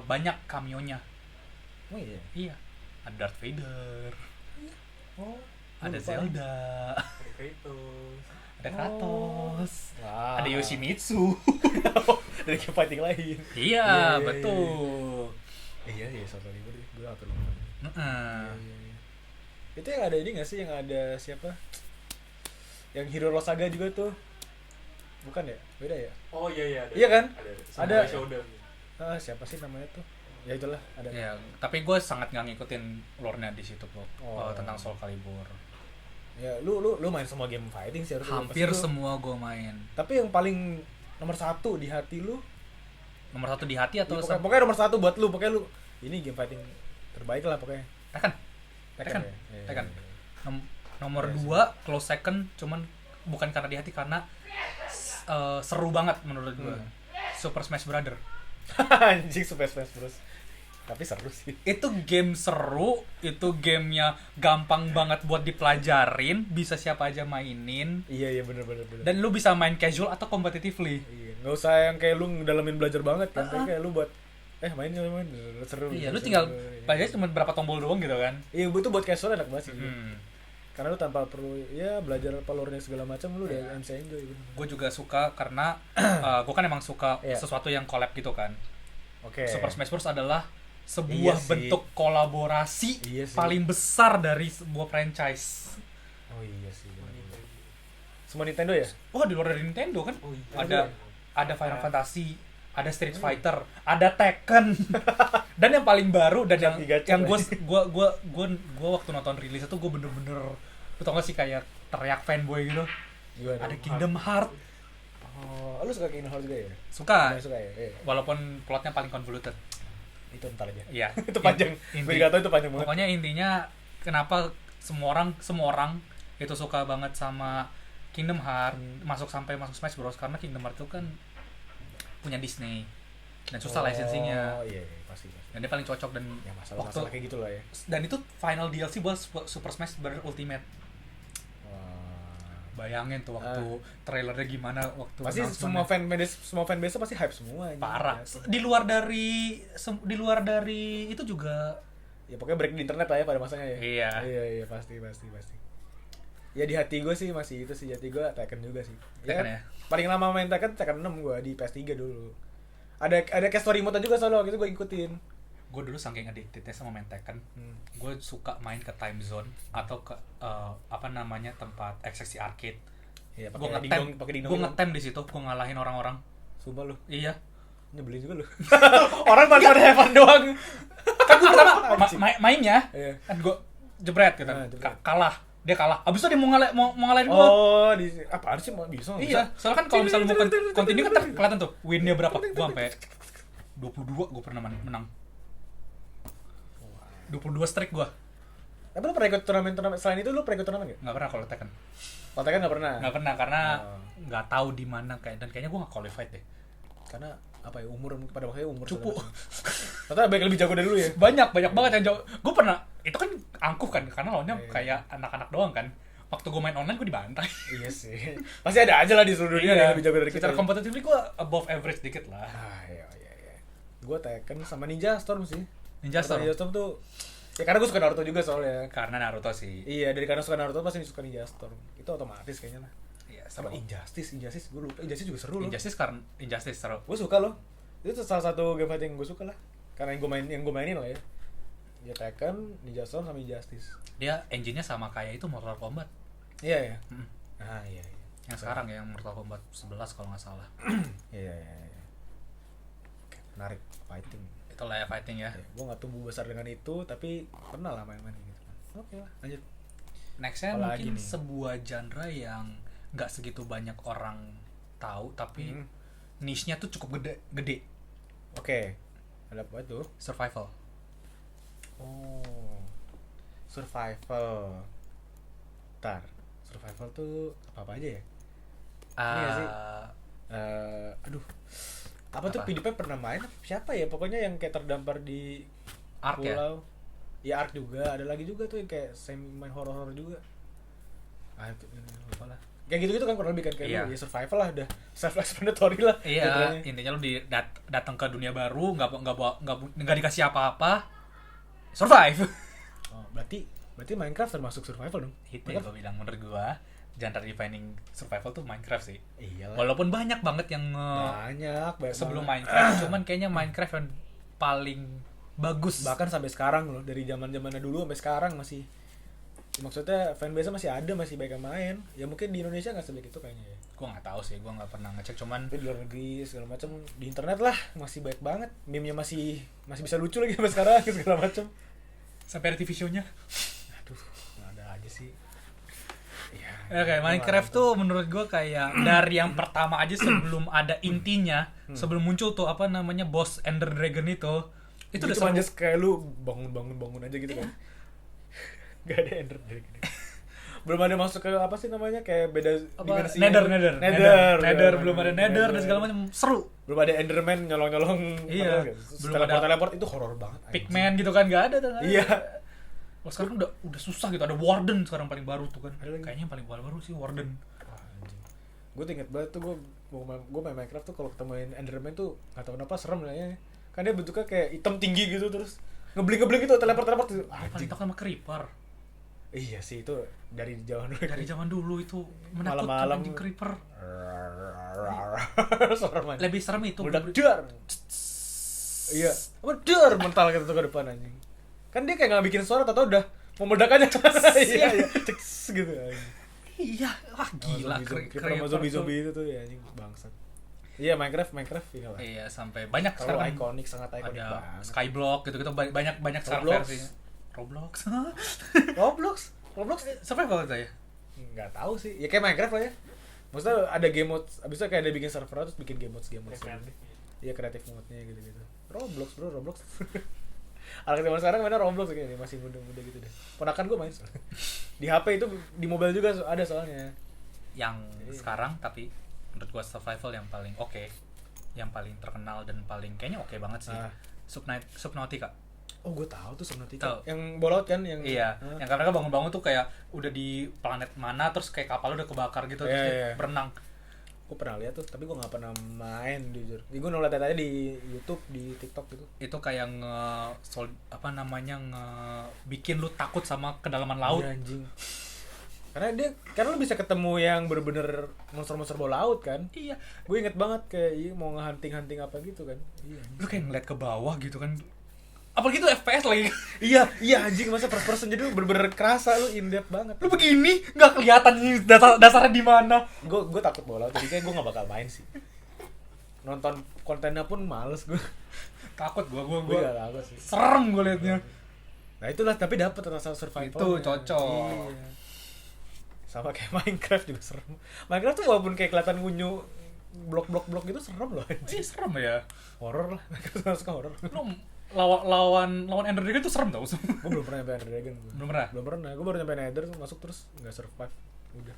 banyak cameo-nya. Oh iya. Iya. Ada Darth Vader. Ada lupa. Zelda. Ada Kratos. Wah. Ada Yoshimitsu. Dari game fighting lain. Iya, betul. Iya, Soul Calibur gue hampir lupa. Itu yang ada ini nggak sih, yang ada siapa? Yang Hiro Saga juga tuh. Bukan ya? Beda ya? Oh iya ada. Iya kan? Ada. Siapa sih namanya tuh? Ya itulah, ada. Ya, tapi gue sangat nggak ngikutin lore-nya di situ kok. Tentang Soul Calibur. Ya, lu main semua game fighting sih harusnya. Hampir semua gue main. Tapi yang paling nomor 1 di hati lu? Nomor 1 di hati atau Ya, pokoknya nomor 1 buat lu, pokoknya lu ini game fighting terbaik lah pokoknya. Tekken. Nomor 2 close second, cuman bukan karena di hati, karena seru banget menurut gue. Super Smash Brother. Anjing Smash Bros. Tapi seru sih. Itu game seru, itu gamenya gampang banget buat dipelajarin, bisa siapa aja mainin. Iya bener. Dan lu bisa main casual atau competitively. Iya, nggak usah yang kayak lu ngedalamin belajar banget kan, kayak lu buat main seru. Iya, lu seru. tinggal pelajari cuma berapa tombol doang gitu kan. Iya, itu buat casual enak banget sih. Karena lu tanpa perlu belajar pelurnya segala macam, lu udah bisa enjoy gitu. Gue juga suka karena gue kan emang suka sesuatu yang collab gitu kan. Oke. Super Smash Bros adalah sebuah bentuk kolaborasi paling besar dari sebuah franchise. Oh iya sih. Semua Nintendo ya? Wah, di luar dari Nintendo kan. Oh, iya. Ada Final Fantasy, ada Street Fighter, ada Tekken. Dan yang paling baru dan yang gue waktu nonton rilis itu gue bener-bener, lu tau gak sih kayak teriak fanboy gitu. Ada Kingdom Hearts. Oh, lu suka Kingdom Hearts juga ya? Suka ya? Iya. Walaupun plotnya paling convoluted. Itu ntar aja. Iya. Itu panjang. Gue gak tau itu panjang banget. Pokoknya intinya kenapa semua orang itu suka banget sama Kingdom Hearts, masuk Smash Bros, karena Kingdom Hearts itu kan punya Disney dan susah licensingnya. Oh iya, pasti. Dan dia paling cocok dan ya masalah kayak gitu lah ya. Dan itu final DLC buat Super Smash Bros Ultimate. Bayangin tuh waktu trailernya gimana waktu pasti semua fanbase pasti hype semua aja. Parah. Di luar dari itu juga ya pokoknya break di internet lah ya pada masanya ya. Iya pasti. Ya di hati gue sih masih itu sih, hati gue Tekken juga sih. Tekken ya. Paling lama main Tekken 6 gue di PS3 dulu. Ada kayak story mode juga soalnya gitu gue ikutin. Gue dulu saking addictednya sama main Tekken, gue suka main ke time zone atau ke tempat eksekusi arcade. Iya, gue ngetem di situ, gue ngalahin orang-orang. Sumpah lu? Iya. Nyebelin juga lu. Orang pada heaven doang. Kan gue pertama mainnya, kan gue jebret gitu, kalah. Dia kalah. Abis itu dia mau ngalahin gue. Oh, apaan sih bisa? Iya, soalnya kan kalau misalnya mau continue kan kelihatan tuh win-nya berapa. Gue sampai 22 gue pernah menang. 22 streak gua. Tapi lu pernah ikut turnamen selain itu lu pernah ikut turnamen enggak? Enggak pernah kalau Tekken. Kalau Tekken enggak pernah. Enggak pernah karena enggak tahu di mana kayaknya gua enggak qualified deh. Karena apa ya, pada waktu umur cupu. Ternyata banyak lebih jago dari lu ya. Banyak banget yang jago. Gua pernah itu kan angkuh kan karena lawannya kayak anak-anak doang kan. Waktu gua main online gua dibantai. Iya sih. Pasti ada aja lah di seluruh dunia yang lebih jago dari kita. Secara kompetitifly gua above average dikit lah. Iya. Gua Tekken sama Ninja Storm sih. Ninja Storm tuh ya karena gue suka Naruto juga soalnya. Karena Naruto sih. Iya, karena suka Naruto pasti suka Ninja Storm. Itu otomatis kayaknya lah. Iya, sama Injustice gue lupa. Injustice juga seru loh. Injustice seru. Gue suka loh. Itu salah satu game fighting yang gue suka lah. Karena yang gue mainin lah ya. Ya Tekken, Ninja Storm sama Injustice. Dia engine-nya sama kayak itu Mortal Kombat. Iya. Iya. Yang sekarang ya, yang Mortal Kombat 11 kalau nggak salah. Iya. Oke, menarik fighting. Itulah ya fighting ya. Gue nggak tumbuh besar dengan itu, tapi pernah lah main-main gitu. Oke lah, lanjut. Nextnya mungkin sebuah genre yang nggak segitu banyak orang tahu, tapi niche-nya tuh cukup gede. Oke. Ada apa tuh? Survival. Oh, survival. Survival tuh apa aja ya? Iya sih. Apa tuh PewDiePie pernah main? Siapa ya? Pokoknya yang kayak terdampar di Ark pulau. Ya Ark juga. Ada lagi juga tuh yang kayak semi main horor juga. Itu lupa lah. Kayak gitu-gitu kan kurang lebih kan kayak ya survival lah, udah self-explanatory lah. Iya, intinya lu datang ke dunia baru, nggak dikasih apa-apa, survive. Oh, berarti Minecraft termasuk survival dong? Itu yang gue bilang, menurut gue genre defining survival tuh Minecraft sih. Iyalah. Walaupun banyak banget yang banyak sebelum Minecraft, cuman kayaknya Minecraft yang paling bagus. Bahkan sampai sekarang loh, dari zaman-zamannya dulu sampai sekarang masih, maksudnya fanbase masih ada, masih banyak yang main. Ya mungkin di Indonesia nggak sebaik itu kayaknya ya. Gue nggak tahu sih, gue nggak pernah ngecek, cuman tapi di luar negeri segala macam, di internet lah masih banyak banget, meme-nya masih bisa lucu lagi sampai sekarang segala macam. Sampai ada TV show-nya. Aduh, nggak ada aja sih. Ya kayak Minecraft tuh menurut gue kayak dari yang pertama aja sebelum ada intinya, sebelum muncul tuh apa namanya boss Ender Dragon itu udah cuma just kayak lu bangun aja gitu kan. Gak ada Ender Dragon. belum ada masuk ke apa sih namanya kayak beda apa dimensi. nether belum ada nether dan Nether. segala macam, seru. Belum ada Enderman nyolong-nyolong. Iya. Belum Belum ada teleport itu horor banget. anjing. Pigman gitu kan nggak ada tuh. Iya. Oh, sekarang udah susah gitu, ada Warden sekarang paling baru tuh kan. Ada lagi. Kayaknya yang paling baru sih Warden. Wah, anjing. Gue tuh inget banget tuh gue main Minecraft tuh kalau ketemuin Enderman tuh nggak tahu kenapa serem kayaknya. Kan dia bentuknya kayak hitam tinggi gitu terus ngebling gitu teleport tuh. Paling Anjing. takut sama Creeper. Iya sih itu dari zaman dulu. Dari zaman dulu itu menakutkan Malam-malam. anjing Creeper. Serem anjing. Lebih serem itu Meledak dar. Iya, apa dar mental gitu tuh ke depan anjing. Kan dia kayak nggak bikin suara atau udah mau meledak aja. Iya, iya. Ceks gitu anjing. Iya, wah gila Sama zombie itu tuh ya anjing bangsat. Iya, Minecraft ini lah. Iya, sampai banyak Kalau sekarang ikonik sangat ikonik ada banget. Skyblock gitu-gitu, banyak sekarang Roblox. versinya. Roblox. Roblox Survival itu ya? nggak tahu sih. Ya kayak Minecraft lah ya. Maksudnya ada game mode, abisnya kayak ada bikin server terus bikin game modes. Iya, kreatif mode-nya gitu-gitu. Roblox. Anak zaman sekarang mainnya Roblox kayaknya masih muda-muda gitu deh. Ponakan gue main soalnya. Di HP itu di mobile juga ada soalnya. Yang Iya. sekarang tapi menurut gua survival yang paling oke, yang paling terkenal dan paling kayaknya oke banget sih. Ah. Subnautica. Oh, gue tahu tuh Subnautica. Tahu. Yang bolot kan yang Iya, Ah. yang mereka bangun-bangun tuh kayak udah di planet mana terus kayak kapal udah kebakar gitu terus Iya, dia iya. berenang. Gue pernah lihat tuh, tapi gue nggak pernah main jujur. Jadi gue nolak aja di YouTube, di TikTok gitu. Itu kayak bikin lu takut sama kedalaman laut. Iya, anjing. Karena lu bisa ketemu yang bener-bener monster-monster bawah laut kan. Iya, Gue inget banget kayak mau nge-hunting apa gitu kan. Iya. lu kayak ngeliat ke bawah gitu kan. Apalagi itu FPS lagi. Iya anjing, masa first person jadi lu bener-bener kerasa lu in depth banget. Lu begini nggak kelihatan ini dasarnya di mana. Gue takut bawah laut, jadi kayak gue gak bakal main sih. Nonton kontennya pun males gue. Takut gua Gue gak takut sih. serem gua liatnya. Nah itulah, tapi dapet rasa survival. Itu cocok. Iya. Sama kayak Minecraft juga serem. Minecraft tuh walaupun kayak kelihatan ngunyu blok gitu serem loh anjing. Serem ya. Horor lah. Minecraft suka horor. Lu lawan Ender Dragon tuh serem tau. Gue belum pernah nyampe Ender Dragon gue. Belum pernah? Belum pernah. Gue baru nyampe Nether masuk terus nggak survive. Udah.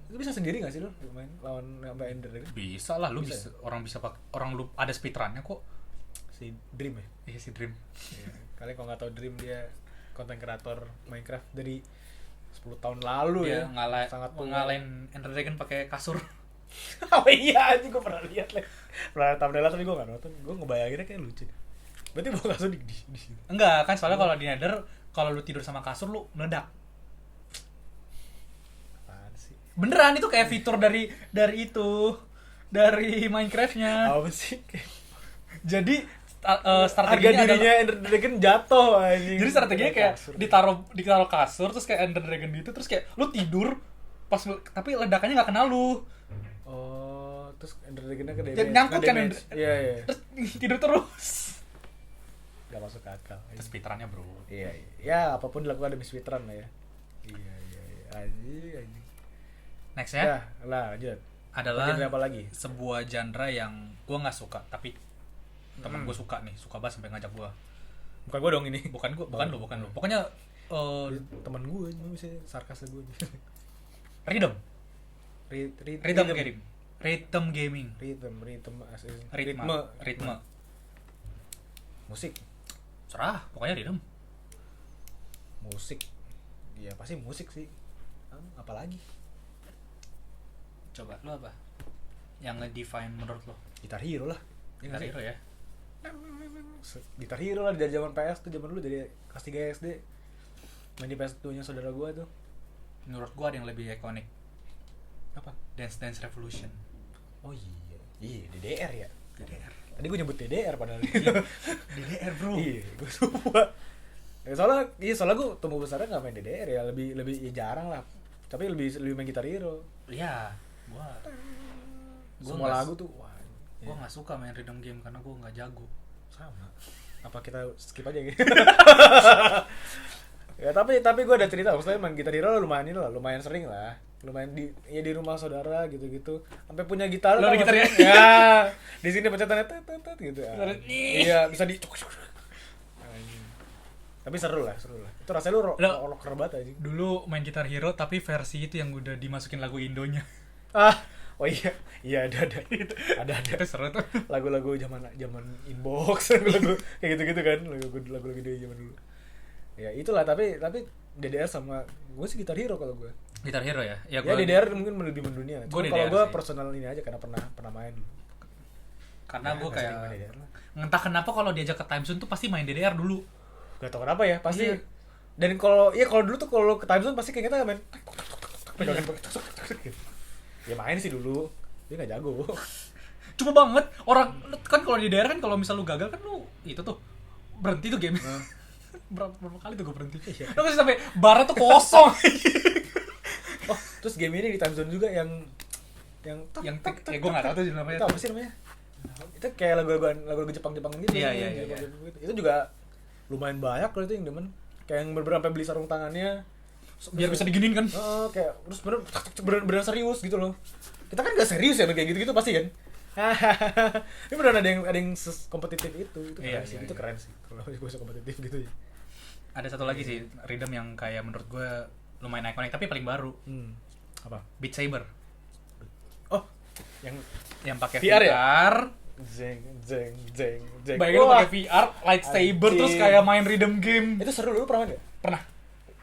Lu bisa sendiri nggak sih lu main lawan nyampe Ender Dragon? Bisa lah, lu Bisa bisa orang lu ada speedrunnya kok. Si Dream ya. Iya si Dream. Iya. Kalian kalau nggak tahu Dream, dia konten kreator Minecraft dari 10 tahun lalu Dia ya. Sangat tua. ngalahin Ender Dragon pakai kasur. Oh iya, anjing gue pernah lihat lah. Pernah thumbnail tapi gue nggak nonton. Gue ngebayanginnya kayak lucu. Berarti bawa kasur di situ. Enggak, kan soalnya kalau di Nether kalau lu tidur sama kasur lu meledak. Apaan sih? Beneran itu kayak fitur dari Minecraft-nya. Apa sih? Jadi Harga strateginya dirinya adalah, Ender Dragon jatuh anjing. jadi strateginya kayak Kasur. ditaruh kasur terus kayak Ender Dragon gitu terus kayak lu tidur tapi ledakannya nggak kena lu. Oh, terus Ender Dragon-nya ke damage. Jadi nyangkut kan Nge-damage. Iya. Terus tidur terus. Gak masuk akal. Terus speedrunnya bro. Iya. Ya, apapun dilakukan demi speedrun lah ya. Iya. Anjing. Next Ya, ya lah lanjut. adalah Genre apa lagi? sebuah genre yang gua nggak suka tapi temen gue suka banget sampai ngajak gua. Bukan gue dong ini. Bukan lu pokoknya Temen gue bisa sarkas gue. Rhythm Rhythm gaming ritme musik. cerah pokoknya rhythm. Musik. Iya, pasti musik sih. Apalagi Coba lo apa yang nge-define menurut lo? Guitar Hero lah. Guitar Hero ya. Guitar Hero lah dari zaman PS tuh, zaman dulu dari kelas 3 SD. Main di PS2 nya saudara gua tuh. Menurut gua ada yang lebih ikonik. Apa? Dance Revolution. Oh iya. Iya, DDR ya. DDR. Tadi gua nyebut DDR padahal. DDR bro. Iya, gua lupa. Soalnya gua tumbuh besarnya nggak main DDR ya, lebih ya jarang lah. Tapi lebih main Guitar Hero. Iya. Gua Semua nggak- lagu tuh wah. Gua nggak suka main rhythm game karena gua nggak jago. Sama. Apa kita skip aja gitu? Ya tapi gue ada cerita, maksudnya main Guitar Hero lumayan sering lah. Lumayan di rumah saudara gitu-gitu. Sampai punya gitar. Lu ada gitar ya? Ya. Di sini pencetannya tet gitu. Gitar- Iya, bisa di. Anjing. Tapi seru lah. Itu rasanya lu rocker banget aja. Dulu main Guitar Hero tapi versi itu yang udah dimasukin lagu Indonya. Oh iya ada. Itu seru tuh. Lagu-lagu zaman inbox, lagu kayak gitu-gitu kan, lagu-lagu dia zaman dulu. Ya itulah, tapi DDR sama gue sih Guitar Hero kalau gue. Gitar Hero ya? Ya DDR mungkin lebih mendunia. Cuma kalau gue sih. personal ini aja karena pernah main dulu. Karena gue kayak DDR lah. entah kenapa kalau diajak ke Time Zone tuh pasti main DDR dulu. Gak tau kenapa ya, pasti. Iya. Dan kalau dulu tuh kalau ke Time Zone pasti kayak kita main pegangan ya main sih dulu. Dia gak jago. Cuma banget orang kan kalau di daerah kan kalau misal lu gagal kan lu itu tuh berhenti tuh game. Berapa kali tuh gue berhenti. Lu kan sampai barnya tuh kosong. Oh, terus game ini di Time Zone juga yang gue nggak tahu tuh namanya. Itu apa sih namanya? Itu kayak lagu-lagu Jepang gitu. Iya. Itu juga lumayan banyak kalau itu yang demen. Kayak yang bener-bener sampai beli sarung tangannya. Biar bisa diginiin kan? Kayak terus bener serius gitu loh. Kita kan gak serius ya kayak gitu pasti kan. Ini beneran ada yang kompetitif itu keren sih. Itu keren sih kalau gue suka kompetitif gitu ya. Ada satu lagi sih rhythm yang kayak menurut gue lumayan ikonik tapi paling baru. Apa? Beat Saber. Oh, yang pakai VR ya? Zeng. Bayangin lu pakai VR, lightsaber terus kayak main rhythm game. Itu seru, lu pernah main gak? Pernah.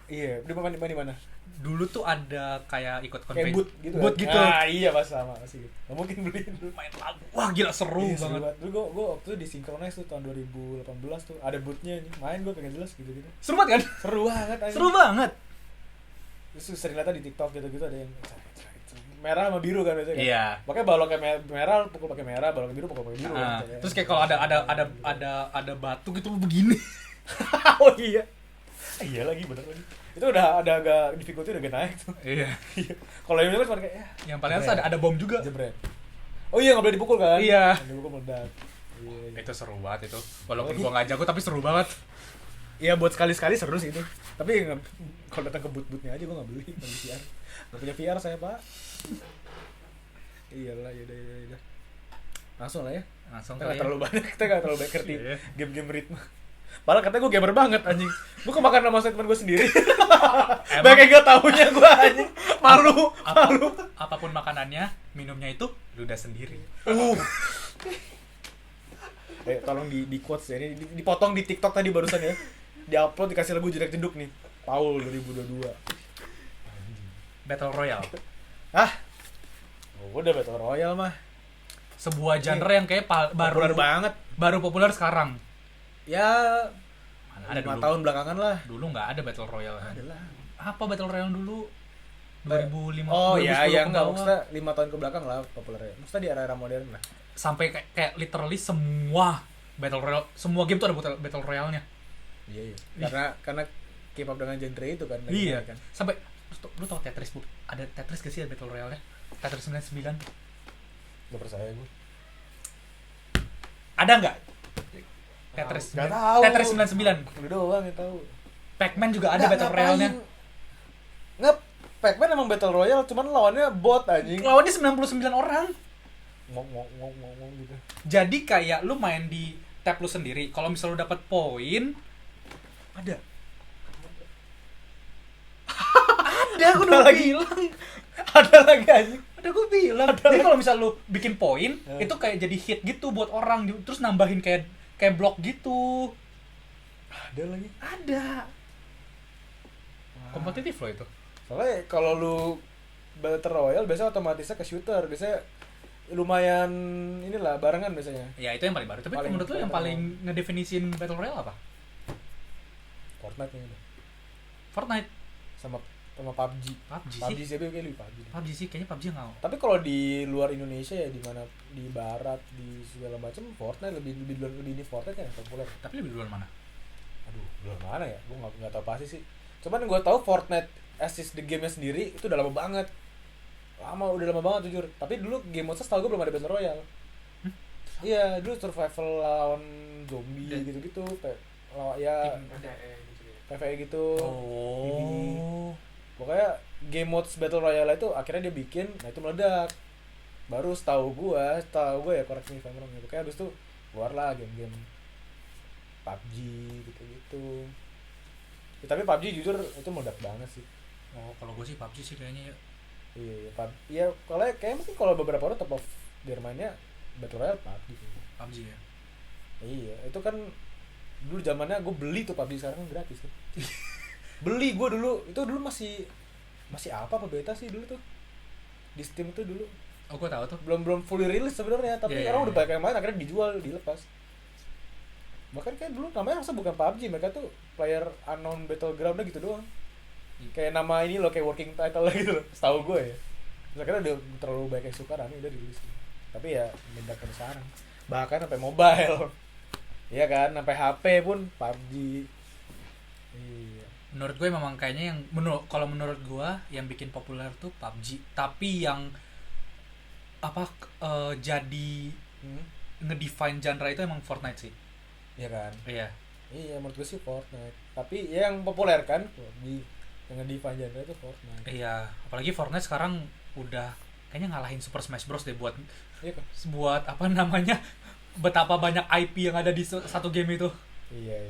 Iya, di mana? Dulu tuh ada kayak ikut Kayak konvensi. boot gitu. Ah, Iya pas sama sih. Gak mungkin beli dulu. main lagu. Wah, gila seru banget. Dulu gue waktu itu di Synchronize tuh tahun 2018 tuh ada bootnya nih. Main gue pengen jelas gitu. Seru banget kan? Seru banget aja. Seru banget. Terus sering lihat di TikTok gitu ada yang merah sama biru kan biasanya kan? Iya. Makanya baloknya merah pukul pakai merah, baloknya biru pukul pakai biru kan. Terus kayak kalau ada batu gitu begini. Oh iya. Iya lagi bener lagi. Itu udah ada agak difficulty udah agak naik tuh. Iya. Kalau yang itu cuma kayak ya. Yang paling atas ada bom juga. Jebret. Oh iya nggak boleh dipukul kan? Iya. Dipukul meledak. Iya. Itu seru banget itu. Walaupun gua nggak jago tapi seru banget. Iya buat sekali-sekali seru sih itu. Tapi kalau datang ke boot-bootnya aja gua nggak beli VR. Nggak punya VR saya pak. Iyalah yaudah. Langsung lah ya. Langsung Kita nggak kali ya. terlalu banyak, ngerti Iya. game-game ritme. Padahal katanya gue gamer banget anjing. Gue kemakan nama statement gue sendiri. Banyak yang gak taunya gue anjing. Malu. Apapun makanannya, minumnya itu ludah sendiri. Tolong di quotes ya. Ini dipotong di TikTok tadi barusan ya. Di-upload dikasih lagu Jedek Jeduk nih. Paul 2022. Battle Royale. Udah Battle Royale mah. Sebuah genre yang kayak Populer banget. Baru populer sekarang. Ya Mana ada 5 dulu. tahun belakangan lah. Dulu nggak ada Battle Royale kan? Adalah. Apa Battle Royale dulu? 2005. Oh iya, 2010 ya ke enggak, bawah. maksudnya 5 tahun ke belakang lah populernya. Maksudnya di era-era modern lah. Sampai kayak literally semua Battle Royale, semua game tuh ada Battle Royale-nya. Iya. Karena keep up dengan genre itu kan. Iya. Kan. Sampai lu tau Tetris, Bu? Ada Tetris gak sih ada Battle Royale-nya? Tetris 99. Gak percaya gue. Ada nggak? Tetris. Nggak tahu. Tetris 99. Lu doang yang tahu. Pac-Man juga ada Battle Royale-nya. Nggak, Pac-Man emang Battle Royale, cuman lawannya bot anjing. Lawannya 99 orang. Ngomong gitu. Jadi kayak lu main di tab lu sendiri. Kalau misal lu dapat poin, ada. Ada, aku udah bilang. Ada lagi anjing. Ada gue bilang. Jadi kalau misal lu bikin poin, itu kayak jadi hit gitu buat orang, terus nambahin kayak blok gitu. Ada lagi. Ada. Kompetitif loh itu. Soalnya kalau lu Battle Royale biasanya otomatisnya ke shooter, biasanya lumayan inilah barengan biasanya. Ya itu yang paling baru. Tapi Paling menurut lu yang paling ngedefinisin Battle Royale apa? Fortnite nya udah. Fortnite. Sama PUBG. PUBG sih. sih lebih PUBG. PUBG sih kayaknya PUBG nggak. Tapi kalau di luar Indonesia ya, di mana di barat di segala macam, Fortnite lebih ini Fortnite kan yang populer. Tapi lebih duluan mana? Aduh, luar mana ya? Gue nggak tahu pasti sih. Cuman gue tahu Fortnite assist the game-nya sendiri itu udah lama banget. Udah lama banget jujur. Tapi dulu game mode setahu gue belum ada Battle Royale. Iya, dulu survival lawan zombie gitu-gitu. Ya PvE gitu. Oh. Pokoknya game mode Battle Royale itu akhirnya dia bikin, nah itu meledak. Baru setahu gue ya, koreksi me if I'm wrong ya. Pokoknya abis itu keluar lah game-game PUBG gitu-gitu. Ya, tapi PUBG jujur itu meledak banget sih. Oh, kalau gue sih PUBG sih kayaknya ya. Iya, ya kalau kayak mungkin kalau beberapa orang top of their mainnya Battle Royale PUBG. PUBG ya. Iya, itu kan dulu zamannya gue beli tuh PUBG, sekarang kan gratis kan. Beli gue dulu, itu dulu masih apa beta sih dulu tuh. Di Steam tuh dulu. Oh, gue tahu tuh. Belum fully rilis sebenarnya, tapi Iya, orang iya, udah iya. banyak yang main, akhirnya dijual, dilepas. Bahkan kayak dulu namanya harusnya bukan PUBG, mereka tuh Player Unknown Battleground gitu doang. Kayak nama ini loh, kayak working title gitu loh, setahu gue ya. Terus akhirnya udah terlalu banyak yang suka, udah dirilis. Tapi ya meledak ke sekarang. Bahkan sampai mobile. Iya kan, sampai HP pun PUBG. Iya. Menurut gue memang kayaknya yang kalau menurut gue yang bikin populer tuh PUBG, tapi yang jadi ngedefine genre itu emang Fortnite sih. Iya kan? Iya. Iya, menurut gue sih Fortnite. Tapi ya yang populer kan di yang nge-define genre itu Fortnite. Iya, apalagi Fortnite sekarang udah kayaknya ngalahin Super Smash Bros deh buat Iya kan? apa namanya, betapa banyak IP yang ada di satu game itu. Iya.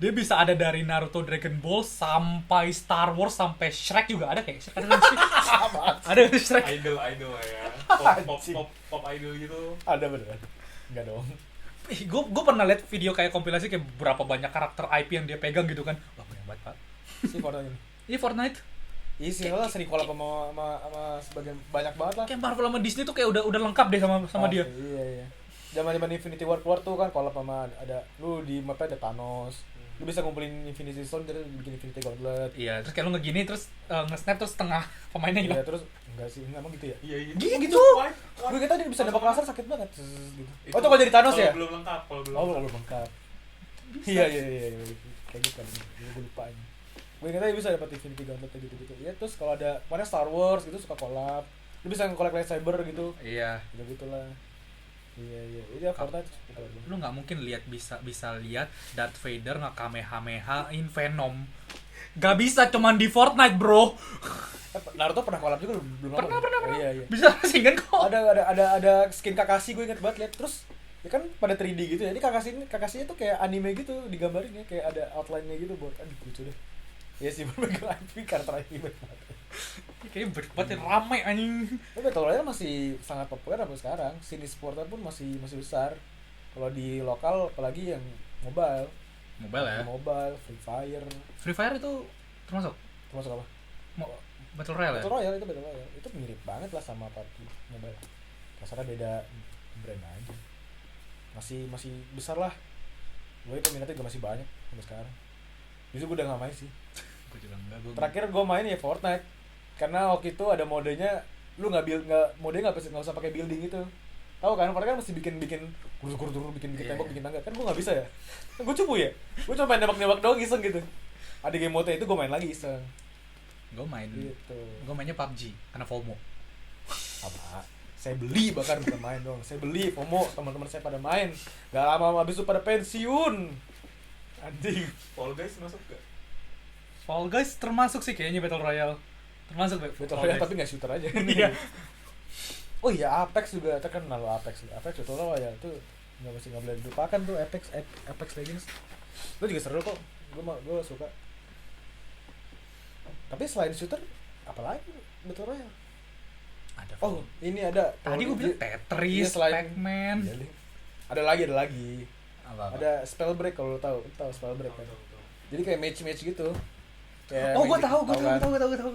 Dia bisa ada dari Naruto, Dragon Ball sampai Star Wars sampai Shrek juga ada kayak Shrek ada nggak sih? Ada nggak sih Shrek? Idol ya. Pop idol gitu. Ada beneran? Enggak dong. Gue pernah lihat video kayak kompilasi kayak berapa banyak karakter IP yang dia pegang gitu kan. Wah, banyak banget, Pak. Si Fortnite ini. Ini Fortnite Iya sih, lah sering collab sama sebagian banyak banget lah. kayak Marvel sama Disney tuh kayak udah lengkap deh sama dia. Iya. Zaman Infinity War keluar tuh kan collab sama ada lu di mapnya ada Thanos. Lu bisa ngumpulin Infinity Stone terus bikin Infinity Gauntlet. Iya, terus kayak lu ngegini terus nge-snap terus setengah pemainnya hilang. Iya, terus enggak sih, emang gitu ya? Iya. Gitu. Gue kata dia bisa nembak laser sakit banget. Gitu. Oh, itu kalau jadi Thanos ya? Belum lengkap, kalau belum. Oh, belum lengkap. Iya. Kayak gitu kan. Gue lupa ini. Gue kata dia bisa dapat Infinity Gauntlet gitu. Iya, terus kalau ada mana Star Wars gitu suka collab. Lu bisa nge-collect lightsaber gitu. Iya. Gitu-gitulah. Iya. Iya, Fortnite. Lu nggak mungkin bisa lihat Darth Vader nge-kamehamehain Venom. Gak bisa cuman di Fortnite, bro. Naruto pernah collab juga belum lama. Pernah. Iya. Bisa sih kan kok. Ada skin Kakashi, gue inget banget lihat. Terus ya kan pada 3D gitu ya. Ini Kakashinya tuh kayak anime gitu digambarin ya, kayak ada outline-nya gitu buat lucu deh. Ya sih berbagai IP karakter IP banget. Kayaknya berdebatnya rame anjing. Tapi Battle Royale masih sangat populer sampai sekarang. Scene e-sportnya pun masih besar. Kalau di lokal apalagi yang mobile. Mobile ya. Mobile, Free Fire. Free Fire itu termasuk Apa? Battle Royale ya? Battle Royale. Itu mirip banget lah sama PUBG mobile. Kasarnya beda brand aja. Masih besar lah. Gue peminatnya juga masih banyak sampai sekarang. Justru gue udah gak main sih. Gue juga enggak. Terakhir gue main ya Fortnite. Karena waktu itu ada modenya, lu modenya nggak usah pakai building itu. Tahu kan? Fortnite kan mesti bikin gur bikin tembok, bikin tangga. Kan gue nggak bisa ya. Kan gue cupu ya. Gue cuma main nembak doang iseng gitu. Ada game mode itu gue main lagi iseng. Gue Gitu. mainnya PUBG karena FOMO. Apa? Saya beli bahkan bukan main dong. Saya beli FOMO, teman-teman saya pada main. Gak lama habis itu pada pensiun. Anjing. Fall Guys masuk gak? Fall Guys termasuk sih kayaknya Battle Royale. Termasuk Battle Royale tapi nggak shooter aja. Iya. Oh iya, Apex juga terkenal loh. Apex Battle Royale tuh nggak boleh dilupakan tuh. Apex Legends. Itu juga seru kok. Gue suka. Tapi selain shooter, apalagi Battle Royale? Ada. Oh, ini ada. Tadi gue bilang Tetris, Pac-Man. Iya, ada lagi. Apa? Ada Spellbreak kalau lo tahu Spellbreak kan. Jadi kayak match gitu. Kayak Oh, gue Magic, tahu. kan?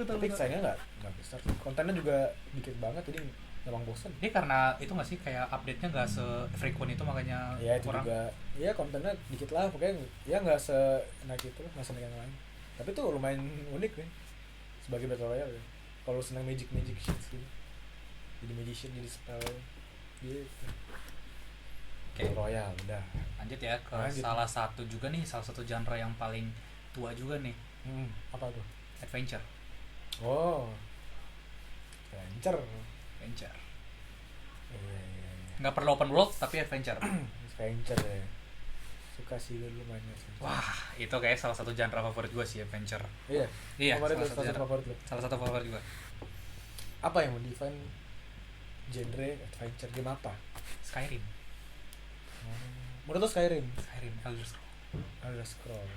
Tapi sayangnya nggak besar. Kontennya juga dikit banget, jadi memang bosen. Dia karena itu nggak sih kayak update-nya nggak se-frequent itu makanya Ya itu kurang. juga. Ya kontennya dikit lah, pokoknya ya nggak se-naik itu, nggak se-naik yang lain. Tapi tuh lumayan unik nih sebagai Battle Royale ya. Kalau senang magic shit sih. Jadi magician, jadi spell gitu. Oke. Battle Royale udah. Lanjut ya ke Lanjut. salah satu genre yang paling tua juga nih, Apa tuh? adventure. Oh. Adventure. Iya. Nggak perlu open world tapi adventure. Adventure ya. Suka sih dulu mainnya adventure. Wah, itu kayak salah satu genre favorit gue sih, adventure. Iya. Iya, Favorit salah lu, satu genre. favorit lu. Salah satu favorit juga. Apa yang mendefine genre adventure game apa? Skyrim. Menurut lu Skyrim? Elder Scrolls. Elder Scroll.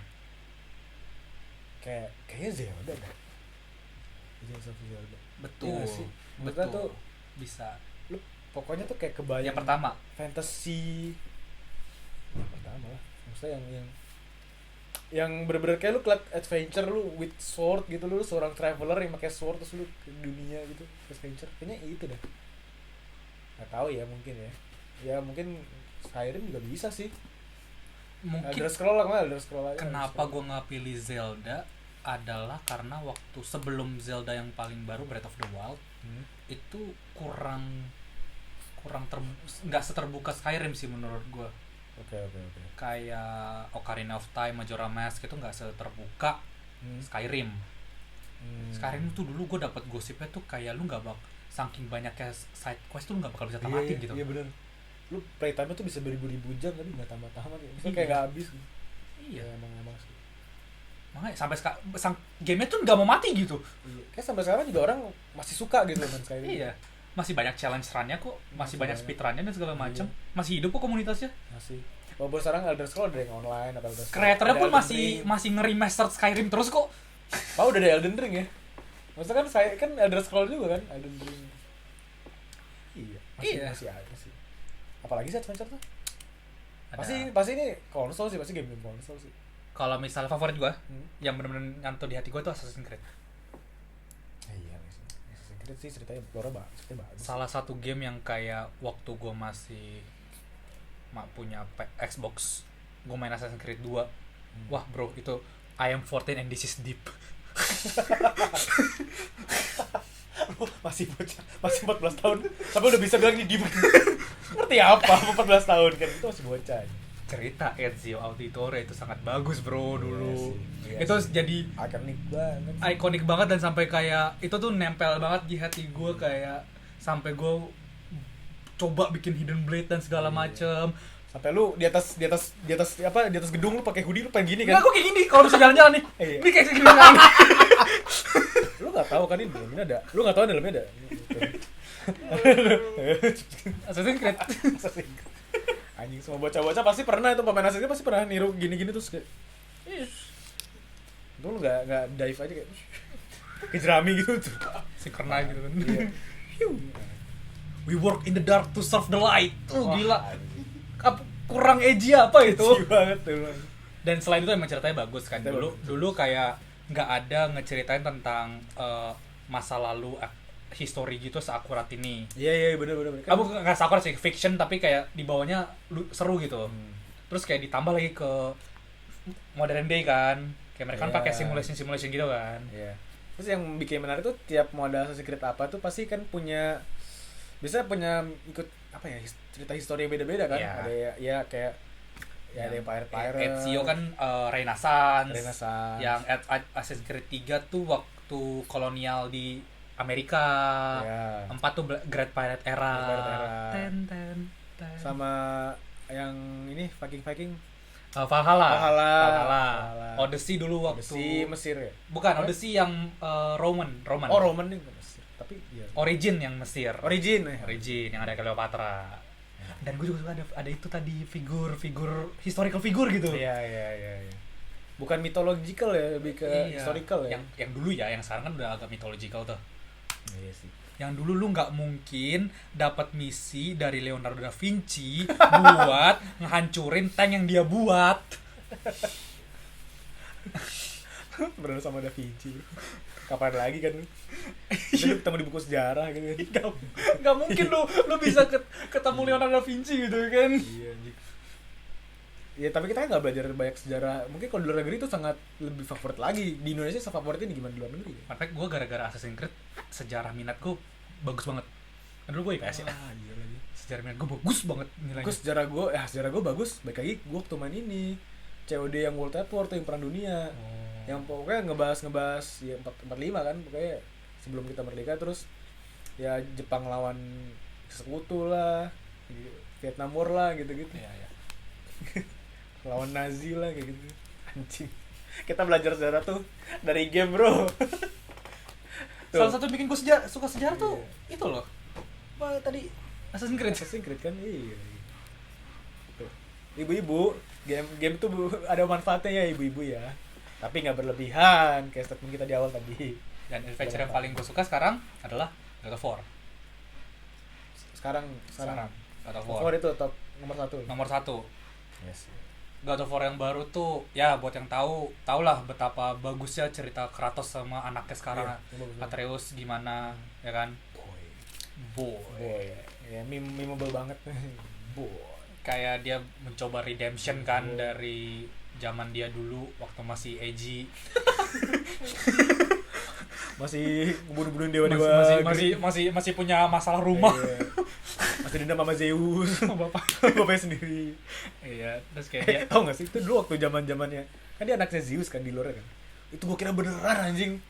kayaknya Zelda dah. Legend of Zelda. Betul. Iya nggak sih? Mereka Betul. tuh Bisa. lu pokoknya tuh kayak kebayang Yang pertama, fantasy. Yang pertama lah. Maksudnya yang bener-bener kayak lu kelihatan adventure lu with sword gitu, lu seorang traveler yang pakai sword terus lu ke dunia gitu, adventure. Kayaknya itu dah. Nggak tahu ya, mungkin ya. Ya mungkin Skyrim juga bisa sih. mungkin Elder Scroll lah, Elder Scroll aja. kenapa gue nggak pilih Zelda adalah karena waktu sebelum Zelda yang paling baru Breath of the Wild itu kurang nggak seterbuka Skyrim sih menurut gue. Oke. Kayak Ocarina of Time, Majora Mask itu nggak seterbuka Skyrim. Skyrim tuh dulu gue dapet gosipnya tuh kayak lu nggak saking banyaknya side quest tuh lu nggak bakal bisa tamatin gitu. Iya bener. Lu playtime tuh bisa beribu-ribu jam tapi nggak tamat-tamat ya. Maksudnya Iya. kayak nggak habis. Iya. Ya, emang sih. Makanya sampai gamenya tuh nggak mau mati gitu. Iya. Kayak sampai sekarang juga orang masih suka gitu main Skyrim. Iya. Masih banyak challenge run-nya kok, masih banyak banyak. speedrun-nya dan segala macam. Iya. Masih hidup kok komunitasnya. Masih. Walaupun sekarang Elder Scrolls ada yang online atau Elder Scrolls. Kreatornya ada pun Elden Ring. masih nge-remaster Skyrim terus kok. Udah ada Elden Ring ya. Maksudnya kan saya kan Elder Scrolls juga kan, Elden Ring. Iya. Masih ada sih. Apalagi sih adventure tuh? Pasti ini konsol sih, pasti game konsol sih. Kalau misalnya favorit gua, Hmm. yang benar-benar nyantu di hati gua tuh Assassin's Creed. Iya sih. Assassin's Creed sih ceritanya ceritanya bagus. Salah satu game yang kayak waktu gua masih punya Xbox, gua main Assassin's Creed 2. Wah, bro, itu I am 14 and this is deep. Masih bocah, masih 14 tahun, tapi udah bisa bilang ini deep. Ngerti apa 14 tahun kan, itu masih bocah. Cerita Ezio Auditore itu sangat bagus, bro, dulu. Iya Itu sih. jadi Ikonik banget. ikonik banget dan sampai kayak itu tuh nempel banget di hati gue, kayak sampai gue coba bikin hidden blade dan segala Iya. macem. Sampai lu di atas apa, di atas gedung lu pakai hoodie lu pengen gini Enggak, kan? gue kayak gini kalau bisa jalan-jalan nih. Iya. Ini kayak segini kan. Lu enggak tahu kan ini dalamnya ada. Lu enggak tahu dalamnya ada. Assassin's Creed. Anjing, semua bocah-bocah pasti pernah itu pemain Assassin's Creed pasti pernah niru gini-gini terus kayak itu lu enggak dive aja kayak ke jerami gitu tuh. Si kena gitu kan. Iya. We work in the dark to serve the light. Wah, Gila. anjing. Kurang edgy apa itu? Edgy banget tuh. Dan selain itu emang ceritanya bagus kan. Ceritanya Dulu kayak nggak ada ngeceritain tentang masa lalu history gitu seakurat ini. Iya bener. Bukan nggak seakurat sih, fiction, tapi kayak di bawahnya seru gitu. Terus kayak ditambah lagi ke modern day kan. Kayak mereka kan Iya. pakai simulation gitu kan. Iya. Terus yang bikin menarik tuh tiap modal Assassin's Creed apa tuh pasti kan biasanya punya ikut apa ya, cerita histori yang beda-beda kan. Iya. Ada ya kayak ya ada yang pirate. Ezio kan Renaissance. Yang Assassin's Creed 3 tuh waktu kolonial di Amerika. Iya. 4 tuh Great Pirate Era. Great Pirate Era. Ten. Sama yang ini Viking Valhalla. Valhalla. Odyssey dulu waktu si Mesir ya. bukan Odyssey yang Roman. Oh, Roman nih Mesir. Tapi ya. Origin yang Mesir. Origin Yang ada Cleopatra. Dan gue juga suka ada itu tadi figur historical figure gitu. Iya. Bukan mythological ya, lebih ke Iya. historical ya. Yang dulu ya, yang sekarang kan udah agak mythological tuh. Iya sih. Yang dulu lu nggak mungkin dapat misi dari Leonardo da Vinci buat ngehancurin tank yang dia buat. Bener sama Da Vinci. Kapan lagi kan? Lu ketemu di buku sejarah gitu kan. Nggak mungkin lu bisa ketemu Leonardo da Vinci gitu kan. Iya anjing. Ya tapi kita kan nggak belajar banyak sejarah. Mungkin kalau di luar negeri itu sangat lebih favorit lagi. Di Indonesia favoritnya di gimana di luar negeri? Makanya gue gara-gara Assassin's Creed sejarah minat gue bagus banget. Kan dulu gue IPS ya. Iya lagi. Sejarah minat gue bagus banget nilainya. Gue sejarah gue bagus. Baik lagi gue waktu main ini COD yang World at War tuh yang Perang Dunia. Yang pokoknya ngebahas ya 45 kan, pokoknya sebelum kita merdeka. Terus ya Jepang lawan sekutu lah, Vietnam War lah gitu-gitu. Iya. Lawan Nazi lah kayak gitu. Anjing. Kita belajar sejarah tuh dari game, bro. Salah satu yang bikin gue suka sejarah tuh itu loh. Apa tadi Assassin's Creed. Assassin's Creed kan iya. Tuh. Ibu-ibu, game tuh ada manfaatnya ya ibu-ibu ya. Tapi nggak berlebihan kayak statement kita di awal tadi. Dan adventure yang paling gue suka sekarang adalah God of War. Sekarang God of War War itu top nomor 1. nomor 1. Yes. God of War yang baru tuh ya buat yang tahulah betapa bagusnya cerita Kratos sama anaknya sekarang. Iya, bagus banget. Atreus gimana ya kan? Boy. Ya memorable banget. Boy. Kayak dia mencoba redemption kan dari zaman dia dulu waktu masih edgy. Masih bunuh-bunuhin dewa-dewa. masih punya masalah rumah. Iya. Masih dendam sama Zeus. Bapaknya sendiri. Iya, terus kayak dia Tau gak sih itu dulu waktu zaman-zamannya kan dia anaknya Zeus kan di luar kan. Itu gue kira beneran anjing.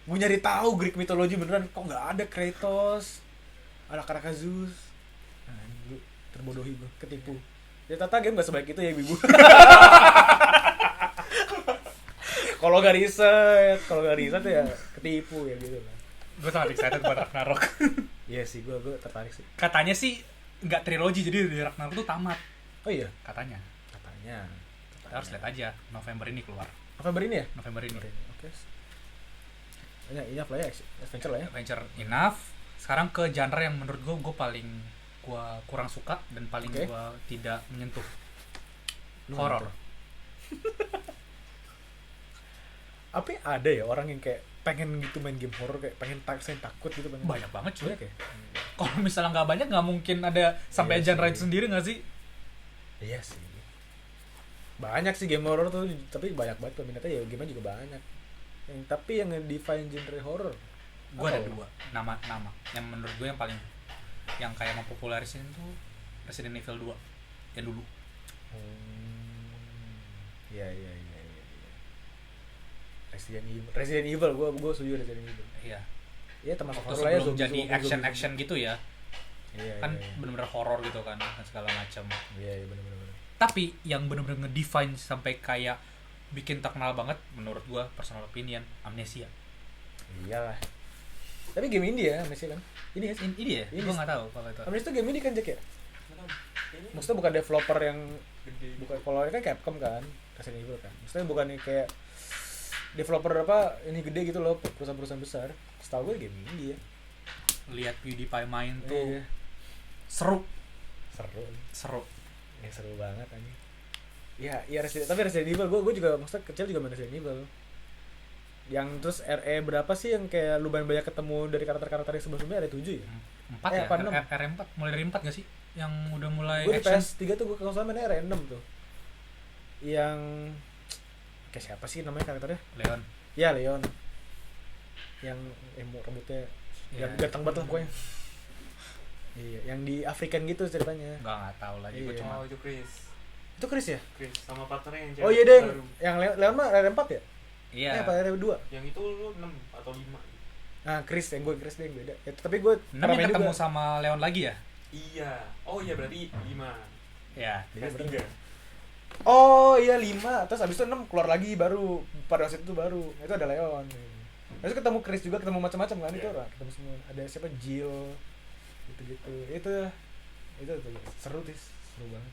Gue nyari tahu Greek mitologi beneran kok nggak ada Kratos. Anak-anak Zeus. Nah, gue terbodohi gue, ketipu. Ya tata game gak sebaik itu ya ibu. Kalau gak riset ya ketipu ya gitu lah. gue sangat excited buat Ragnarok. Iya sih, gue tertarik sih. Katanya sih nggak trilogi, jadi di Ragnarok tuh tamat. Oh iya, Katanya. Kita harus lihat aja November ini keluar. November ini ya? November ini. Oke. Ini apa lah ya? Adventure lah ya. Adventure enough. Sekarang ke genre yang menurut gue kurang suka dan paling Oke. gue tidak menyentuh. Lu Horor. nonton. Apa ya ada ya orang yang kayak pengen gitu main game horror kayak pengen takut gitu pengen. Banyak banget cuy. Banyak ya? Kalau misalnya nggak banyak, nggak mungkin ada sampai Iya genre sih. itu sendiri nggak sih? Iya sih. Banyak sih game horror tuh, tapi banyak banget peminatnya ya game juga banyak. Tapi yang nge-define genre horror Gue ada apa? 2 nama yang menurut gue yang kayak mempopularisin tuh Resident Evil 2 yang dulu. Iya. Resident Evil, gue setuju Resident Evil. Iya. Iya termasuk Waktu horror lah ya, sebelum jadi zombie. action gitu ya. Iya, Kan iya. bener-bener horor gitu kan dan segala macam. Iya benar. Tapi yang bener-bener ngedefine sampai kayak bikin terkenal banget menurut gua personal opinion, Amnesia. Iyalah. Tapi game indie ya, Amnesia kan. Ini ya. Ini ya? Ini. Gua nggak tahu kalau itu. Amnesia tuh game indie kan Jack ya? Ini Maksudnya bukan developer yang gede. bukan, kalau ini kan Capcom kan, Resident Evil kan. Maksudnya bukan nih kayak developer apa ini gede gitu loh, perusahaan-perusahaan besar. Setahu gue game indie ya. Lihat PewDiePie main tuh Iya. seru. Ya seru banget anjing. Ya tapi Resident Evil gue juga maksudnya kecil juga main Resident Evil. Yang terus RE berapa sih yang kayak lumayan banyak ketemu dari karakter-karakter yang sebelumnya ada 7 ya? 4 ya? apa, 6? R4 mulai dari 4 gak sih? Yang udah mulai Gue di action. PS3 tuh gue kalau salah mainnya RE6 tuh. Yang kayak siapa sih namanya karakternya? Leon. Ya Leon. Yang rambutnya Iya. yang ganteng banget lah pokoknya. Iya, yang di African gitu ceritanya. Nggak tahu lagi gua Iya. cuma. Oh itu Chris Itu Chris ya? sama partnernya yang Oh cewek iya deh, baru. yang Leon mah RE4 ya? Iya. Apa RE2? Yang itu lu 6 atau 5 Nah, Chris yang Chris deh yang beda. Ya, tapi gue Enam yang ketemu sama Leon lagi ya? Iya. Oh iya berarti 5. Ya. Iya, PS3. bener. Oh iya 5, terus abis itu 6 keluar lagi baru pada saat itu baru itu ada Leon. Terus ketemu Chris juga, ketemu macam-macam kan itu Iya. lah, ketemu semua. Ada siapa Jill gitu-gitu. Itu seru banget.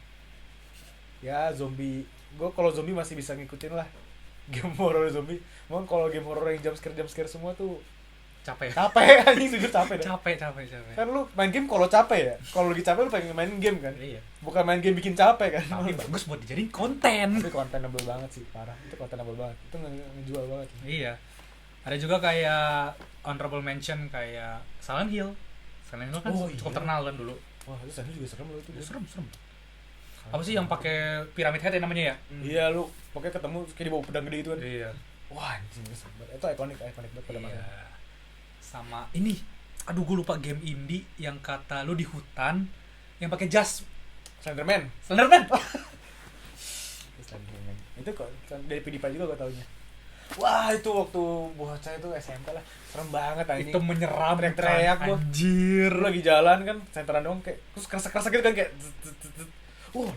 Ya zombie, gue kalau zombie masih bisa ngikutin lah. Game horror zombie. Emang kalau game horror yang jump scare semua tuh Capek. capek anjing, jujur capek dah. Capek. Kan lu main game kalau capek ya. Kalau lagi capek lu pengen main game kan. Iya. Bukan main game bikin capek kan. Tapi bagus buat dijadiin konten. Tapi containable banget sih, parah. Itu containable banget. Itu ngejual banget. Iya. Ada juga kayak honorable mention kayak Silent Hill. Silent Hill kan Oh, cukup iya. terkenal kan dulu. Wah, itu sana juga serem loh itu. Ya, serem. Apa sih yang pakai piramid head ya namanya ya? Iya, lu pokoknya ketemu kayak di bawah pedang gede gitu kan. Iya. Wah, anjing itu serem banget. Itu ikonik banget pada masa. Iya. Sama ini, aduh gue lupa game indie yang kata lu di hutan yang pakai jas. Slenderman. Slenderman. Slenderman. Itu kok dari PewDiePie juga gue taunya. Wah, itu waktu bocah itu SMP lah. Serem banget anjing. Itu menyeramkan. Teriak-teriak gua. Anjir. Lu lagi jalan kan, senteran dong kayak terus kerasa gitu kan kayak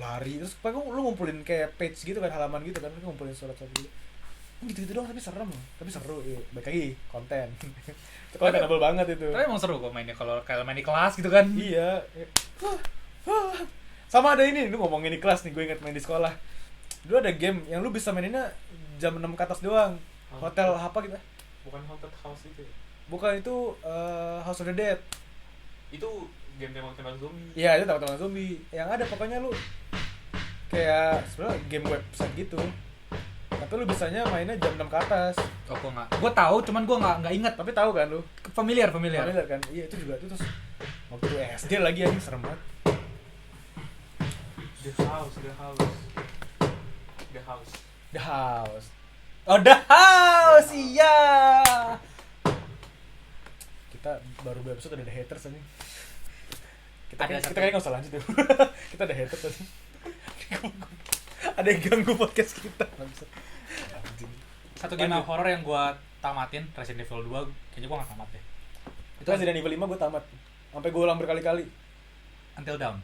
lari terus pakai lu ngumpulin kayak page gitu kan, halaman gitu kan, lu ngumpulin surat-surat gitu. Gitu doang tapi serem, tapi seru. Iya, baik lagi konten. Itu kontenable banget itu. Tapi emang seru kok mainnya kalau kayak main di kelas gitu kan. Iya. Sama ada ini, lu ngomongin di kelas nih, gue inget main di sekolah. Dulu ada game yang lu bisa maininnya jam 6 ke atas doang. Hotel apa gitu? Bukan Haunted House itu ya? Bukan, itu House of the Dead. Itu game tembak-tembak zombie. Iya, itu tembak-tembak zombie. Yang ada pokoknya lu kayak sebenarnya game website gitu. Tapi lu bisanya mainnya jam 6 ke atas. Oh, gue tahu, cuman gue nggak inget. Tapi tahu kan lu? Familiar. Familiar kan? Iya, itu juga itu terus waktu SD lagi anjing serem banget. The House. The House. Oh, The House. Iya. Kita baru episode ada haters anjing. Kita kayaknya nggak usah lanjut deh. Kita ada haters anjing. Ada yang ganggu podcast kita. Anjing. Satu game horror yang gue tamatin, Resident Evil 2, kayaknya gue nggak tamat deh. Itu Resident Evil 5 gue tamat. Sampai gue ulang berkali-kali. Until Dawn.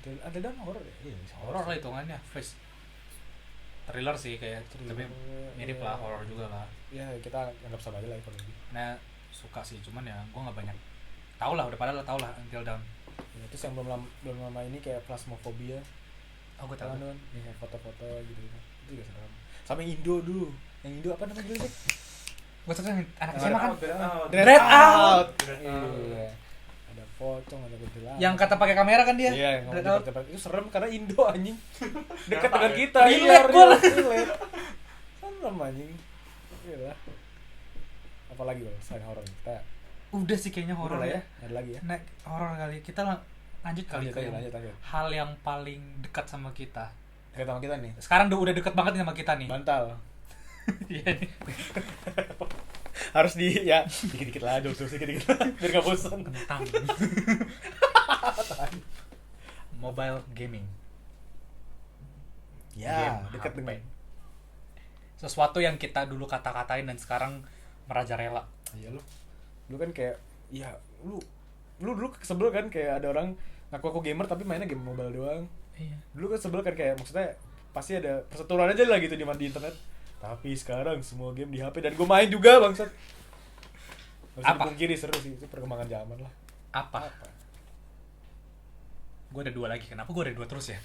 Until Dawn horror ya? Iya, Horror lah hitungannya, face thriller sih kayak, tapi mirip lah, horror juga lah. Ya kita anggap sama aja lah kalau lebih. Nah, suka sih, cuman ya gue nggak banyak tahu lah, udah pada lo tau lah Until Dawn. Ya, terus yang belum lama ini kayak Plasmophobia. Oh, gue tahu. Kan yang foto-foto gitu. Itu juga serem. Sama yang Indo dulu. Yang Indo apa namanya dulu sih? Gue suka yang anak SMA kan. Dread Out. Dread Out. Iya. Ada pocong, ada kuntilanak. Yang kata pakai kamera kan dia. Iya, yang Dread ngomong Out. cepat-cepat. Itu serem karena Indo anjing. Dekat dengan kita. Relate gua lah. Relate. Serem anjing. Iya. Apalagi loh selain horor kita. Udah sih kayaknya horor Udah lah ya. Ada lagi ya. Nah, horor kali. Kita lanjut kali ke Lanjut. hal yang paling dekat sama kita. Dekat sama kita nih. Sekarang udah deket banget nih sama kita nih. Bantal. Iya nih. Harus ya dikit-dikit lah, terus dikit-dikit lah biar gak bosan. Kentang. Mobile gaming. Ya, Game dekat HP. dengan. Sesuatu yang kita dulu kata-katain dan sekarang merajalela. Iya lu kan kayak ya lu dulu sebel kan kayak ada orang ngaku gamer tapi mainnya game mobile doang. Iya. Dulu kan sebel kan kayak maksudnya pasti ada perseteruan aja lah gitu di internet. Tapi sekarang semua game di HP dan gue main juga bangsat. Gak bisa Apa? dipungkiri, seru sih, itu perkembangan zaman lah. Apa? Gue ada 2 lagi. Kenapa gue ada 2 terus ya?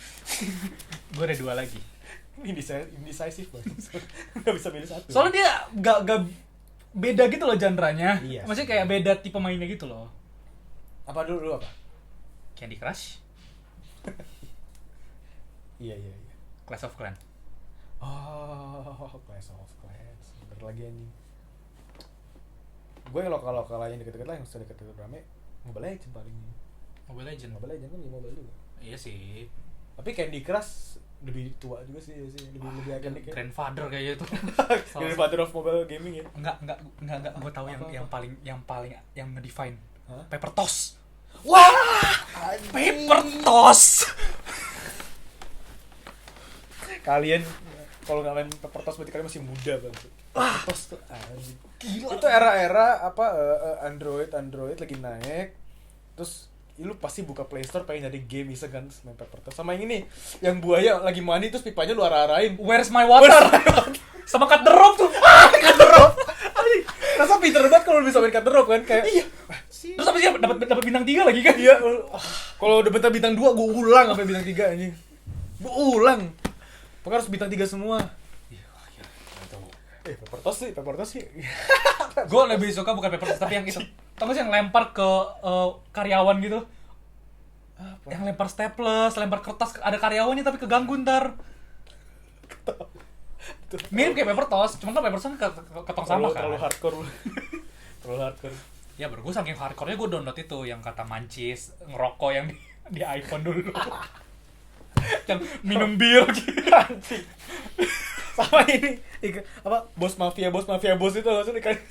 Gue ada 2 lagi. Indecisive banget. Gak bisa milih satu. Soalnya dia gak beda gitu loh genre-nya. Iya. Maksudnya kayak beda tipe mainnya gitu loh. Apa dulu apa? Candy Crush, Iya. Clash of Clans. Oh, Clash of Clans. Bentar lagi anjing. Gue yang lokal aja yang deket-deket lah, yang sudah deket-deket rame. Mobile Legends paling. Mobile Legends. Mobile Legends kan di mobile juga. Iya sih. Tapi Candy Crush lebih tua juga sih, lebih ikonik ya. Grandfather kayaknya itu. Grandfather of mobile gaming ya. Enggak. Gue tahu yang paling yang ngedefine. Hah? Paper Toss. Wah, Paper Toss. Kalian kalau nggak main Paper Toss berarti kalian masih muda banget. Paper Toss tuh anjing. Gila. Itu era-era apa Android lagi naik. Terus lu pasti buka Play Store pengen nyari game iseng kan main Paper Toss. Sama yang ini, yang buaya lagi mandi terus pipanya lu arah-arahin. Where's my water? Sama cut the rope tuh. Cut the rope. Rasa pinter banget kalau lu bisa main cut the rope kan kayak. Iya. Terus apa sih dapat bintang 3 lagi kan? Iya. Kalau udah bintang 2 gue ulang sampai bintang 3 anjing. Gue ulang. Pokoknya harus bintang 3 semua. Paper Toss sih. Gue lebih suka bukan Paper Toss tapi yang itu. Tau gak sih yang lempar ke karyawan gitu? Apa? Yang lempar staples, lempar kertas, ada karyawannya tapi keganggu ntar. Mirip kayak Paper Toss, cuman kan Paper Toss kan ke tong sampah kan. Terlalu hardcore. Terlalu hardcore. Ya gue saking hardcore-nya gue download itu yang kata mancis, ngerokok yang di iPhone dulu. Yang minum bir gitu. Sama ini apa bos mafia itu langsung dikasih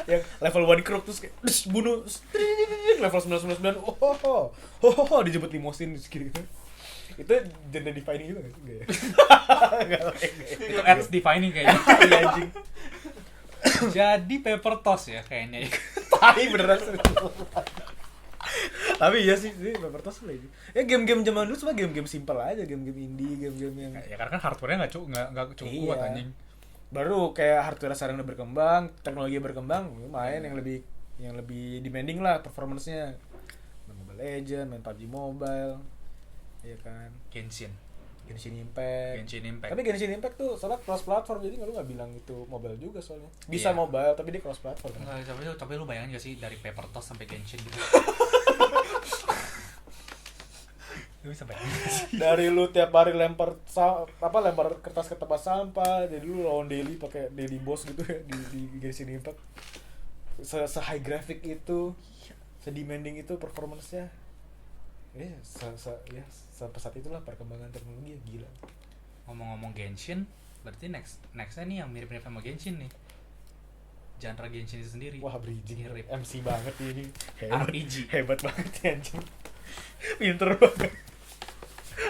yang level 1 crook terus kayak bunuh level 999 oh dijemput limosin gitu. Itu genre defining juga enggak sih? Enggak ya. Itu ads defining kayaknya. Iya anjing. Jadi Paper Toss ya kayaknya. Tai beneran. Tapi iya sih Paper Toss lagi. Ya game-game zaman dulu cuma game-game simpel aja, game-game indie, game-game yang Ya karena kan hardware-nya nggak cukup kuat anjing. Baru kayak hardware sekarang udah berkembang, teknologi berkembang, main yang lebih demanding lah performance-nya. Main Mobile Legends, main PUBG Mobile. Iya kan. Genshin. Genshin Impact. Genshin Impact. Tapi Genshin Impact tuh soalnya cross platform, jadi lu nggak bilang itu mobile juga soalnya. Bisa Iya. mobile tapi dia cross platform. Enggak, tapi lu bayangin gak sih dari Paper Toss sampai Genshin gitu. Lu bisa bayangin gak sih? Dari lu tiap hari lempar kertas ke tempat sampah, jadi lu lawan daily pakai daily boss gitu ya di Genshin Impact. Se high graphic itu, se demanding itu performance-nya. Sepesat itulah perkembangan teknologi, gila. Ngomong-ngomong Genshin, berarti nextnya nih yang mirip-mirip sama Genshin nih. Genre Genshin itu sendiri. Wah, bridging Mirip. MC banget ini. RPG. Hebat banget ya anjing. Pinter banget.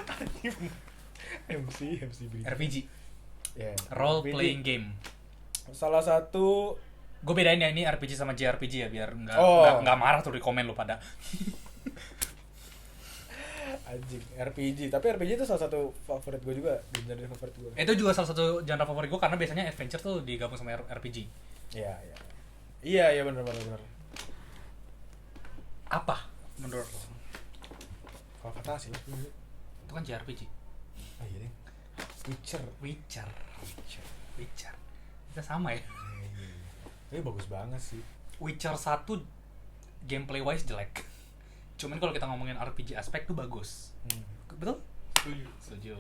Anjing. MC bridging. RPG. Ya, Role RPG. playing game. Salah satu Gue bedain ya ini RPG sama JRPG ya biar Oh. nggak marah tuh di komen lu pada. anjing RPG, tapi RPG itu salah satu favorit gue juga, genre favorit gue. Itu juga salah satu genre favorit gue karena biasanya adventure tuh digabung sama RPG. Iya, benar. Apa menurut lo? Kalau kata sih lah. Itu kan JRPG. Oh iya deh. Witcher. Kita sama ya. Tapi bagus banget sih. Witcher 1 gameplay wise jelek. Cuman kalau kita ngomongin RPG aspek tuh bagus. Betul? Setuju.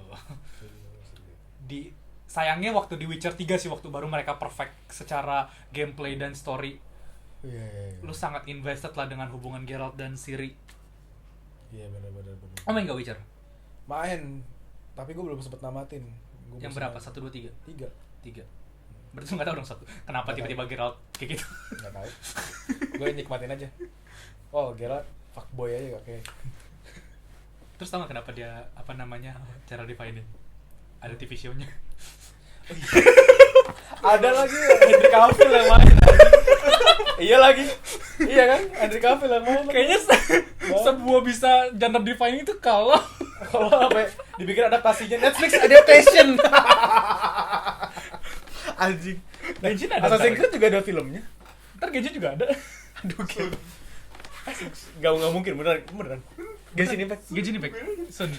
Sayangnya waktu di Witcher 3 sih waktu baru mereka perfect secara gameplay dan story. Iya. Lu sangat invested lah dengan hubungan Geralt dan Ciri. Iya benar. Oh main gak Witcher? Main, tapi gue belum sempet namatin. Yang berapa? 1, 2, 3? 3. Berarti lu gak tau dong satu. Kenapa Nggak tiba-tiba Geralt kayak gitu? Gak tau. Gue nikmatin aja. Oh, Geralt fuckboy aja oke. Terus tau gak kenapa dia, apa namanya, cara define-nya? Ada TV show-nya. Ada lagi Henry Cavill yang main. Iya lagi. Iya kan? Henry Cavill yang main. Kayaknya sebuah bisa genre define itu kalau apa ya? Dibikin adaptasinya Netflix adaptation. Anjing. Genshin ada. Assassin's Creed juga ada filmnya. Ntar Genshin juga ada. Aduh, gak mungkin beneran. Genshin Impact. Genshin Impact. Sun.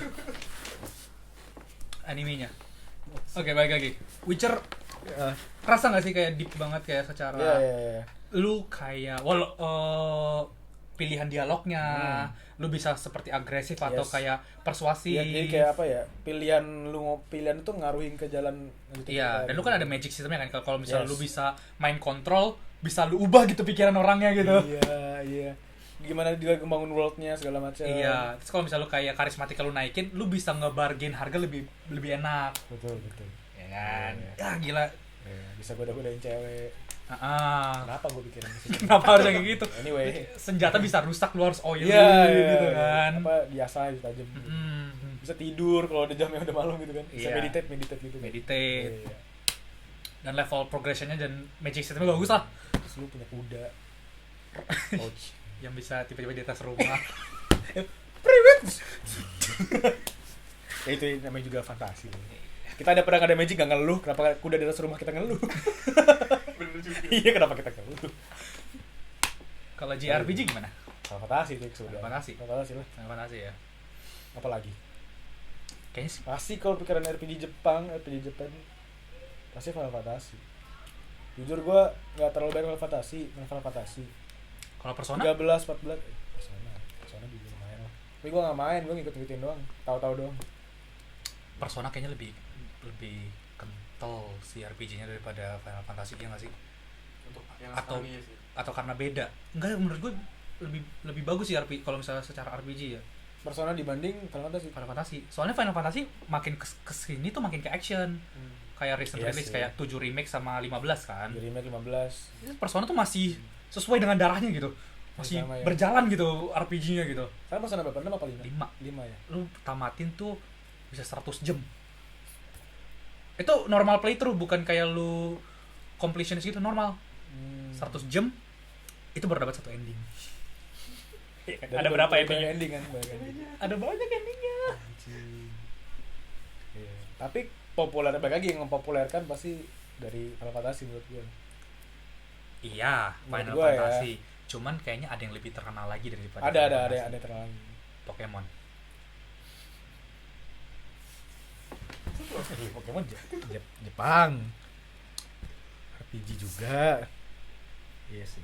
Animenya. Oke, balik lagi. Witcher rasa gak sih kayak deep banget kayak secara Iya. lu kayak pilihan dialognya, lu bisa seperti agresif atau Yes. kayak persuasif. Iya, jadi kayak apa ya? Pilihan itu ngaruhin ke jalan Iya, dan lu kan ada magic sistemnya kan. Kalau misalnya Yes. lu bisa main kontrol, bisa lu ubah gitu pikiran orangnya gitu. Iya. Gimana dia membangun world-nya segala macam. Iya, terus kalau misalnya lu kayak karismatik lu naikin, lu bisa ngebargain harga lebih enak. Betul. Ya kan? Iya. Ya gila. Iya, bisa goda-godain cewek. Kenapa gue pikirin ke situ? Kenapa harus kayak gitu? Anyway. Senjata bisa rusak, lu harus oil Iya, gitu kan. Apa biasa ditajam. Mm, Bisa tidur kalau udah jamnya udah malam gitu kan. Bisa Iya. meditate gitu. meditate. Iya. Dan level progressionnya dan magic systemnya bagus lah. Terus lu punya kuda. Ouch. Yang bisa tiba-tiba di atas rumah. Ya itu namanya juga fantasi. Kita pernah ada magic gak ngeluh, kenapa kuda di atas rumah kita ngeluh? Bener juga. Iya, kenapa kita ngeluh? Kalau JRPG gimana? Kalau fantasi itu sudah. Fantasi. Fantasi lah. Fantasi ya. Apalagi? Kayaknya sih. Pasti kalau pikiran RPG Jepang pasti Final Fantasy. Jujur gua nggak terlalu banyak Final Fantasy. Kalau Persona? 13, 14. Persona juga lumayan lah. Tapi gua nggak main, gua ngikut-ngikutin doang. Tahu-tahu doang. Persona kayaknya lebih kental si RPG-nya daripada Final Fantasy ya nggak sih? Untuk yang Atau- sekarang iya sih. Atau karena beda? Enggak, menurut gue lebih bagus sih RPG kalau misalnya secara RPG ya. Persona dibanding Final Fantasy. Final Fantasy. Soalnya Final Fantasy makin kesini tuh makin ke action. Kayak recent Iya release sih. kayak 7 remake sama 15 kan. Di remake 15. Persona tuh masih sesuai dengan darahnya gitu. Masih Sama ya. berjalan gitu RPG-nya gitu. Sekarang Persona berapa? 6 apa 5? 5. 5 ya. Lu tamatin tuh bisa 100 jam. Itu normal playthrough, bukan kayak lu completionist gitu, normal. 100 jam itu baru dapat satu ending. Ada berapa endingnya? ending kan? Banyak ending. Ada banyak endingnya. Anjing. Iya. Tapi populer balik lagi yang mempopulerkan pasti dari Final Fantasy menurut gue. Iya, Menurut Final gua ya. Fantasy. Cuman kayaknya ada yang lebih terkenal lagi daripada Ada Final Fantasy. terlalu. Pokemon. Pokemon Jepang. RPG juga. Iya sih.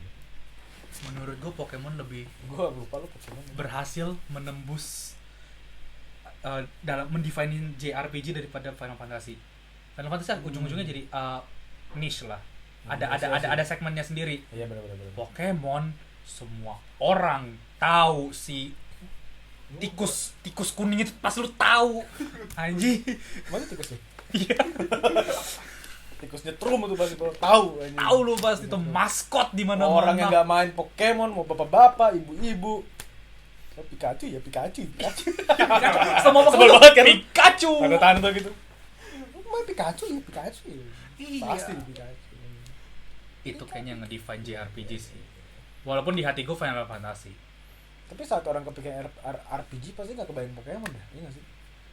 Menurut gue Pokemon lebih Gua lupa lu Pokemon. berhasil menembus dalam mendefine JRPG daripada Final Fantasy. Final Fantasy ujung-ujungnya jadi niche lah. Ada segmennya sendiri. Iya benar. Pokemon semua orang tahu si tikus kuning itu pas lu tahu. Anjing. Mana tikus sih? Iya. Tikusnya Trum itu pasti tahu anjing. Tahu lu pasti itu maskot di mana-mana. Orang yang enggak main Pokemon mau bapak-bapak, ibu-ibu. Oh, Pikachu. Semua Sebel banget kan? Pikachu. Tanda-tanda gitu. Main Pikachu. Iya. Pasti di Pikachu. Itu kayaknya ngedefine JRPG sih. Walaupun di hati gue Final Fantasy. Tapi saat orang kepikiran RPG pasti nggak kebayang Pokemon dah, iya nggak sih?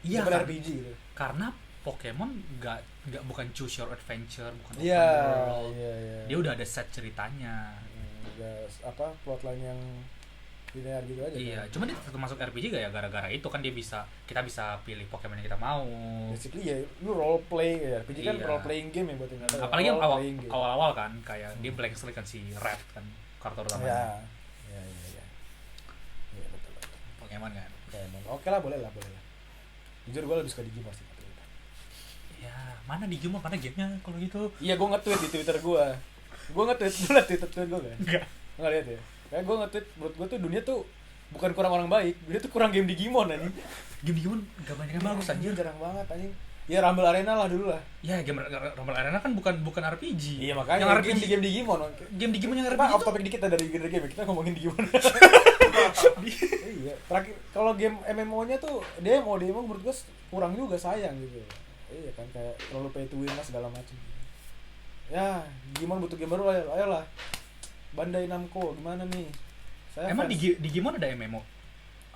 Iya Bukan kan? RPG gitu. Karena Pokemon nggak bukan choose your adventure, bukan Iya. open world. Iya. Dia udah ada set ceritanya. Ya, apa plotline yang linear gitu aja. Iya, kan? cuma dia tetap masuk RPG gak ya gara-gara itu kan kita bisa pilih Pokemon yang kita mau. Basically ya, lu role play ya. RPG kan Iya. role playing game ya buat yang nggak tahu. Apalagi yang Role playing game. awal-awal kan kayak dia blank slate kan si Red kan karakter utamanya. Iya. Iya betul. Pokemon kan. Pokemon. Oke lah, boleh lah. Jujur gue lebih suka Digimon sih. Ya, mana Digimon mana gamenya kalau gitu. Iya, gue nge-tweet di Twitter gue. Gue nge-tweet, lu liat Twitter gue kan? Enggak. Nggak lihat ya? Kayak gue nge-tweet, menurut gue tuh dunia tuh bukan kurang orang baik, dunia tuh kurang game Digimon anjing. Game Digimon gak banyak yang bagus anjir. Jarang banget anjing. Ya Rumble Arena lah dulu lah. Ya, game Rumble Arena kan bukan RPG. Iya makanya yang RPG game Digimon. game Digimon yang Kita RPG off itu topic dikit dari game, kita ngomongin Digimon. Iya, terakhir kalau game MMO-nya tuh demo menurut gue kurang juga, sayang gitu. Iya kan, kayak terlalu pay to win lah segala macam. Ya, Digimon butuh game baru, ayolah. Bandai Namco gimana nih? Saya emang fans. Digimon ada MMO?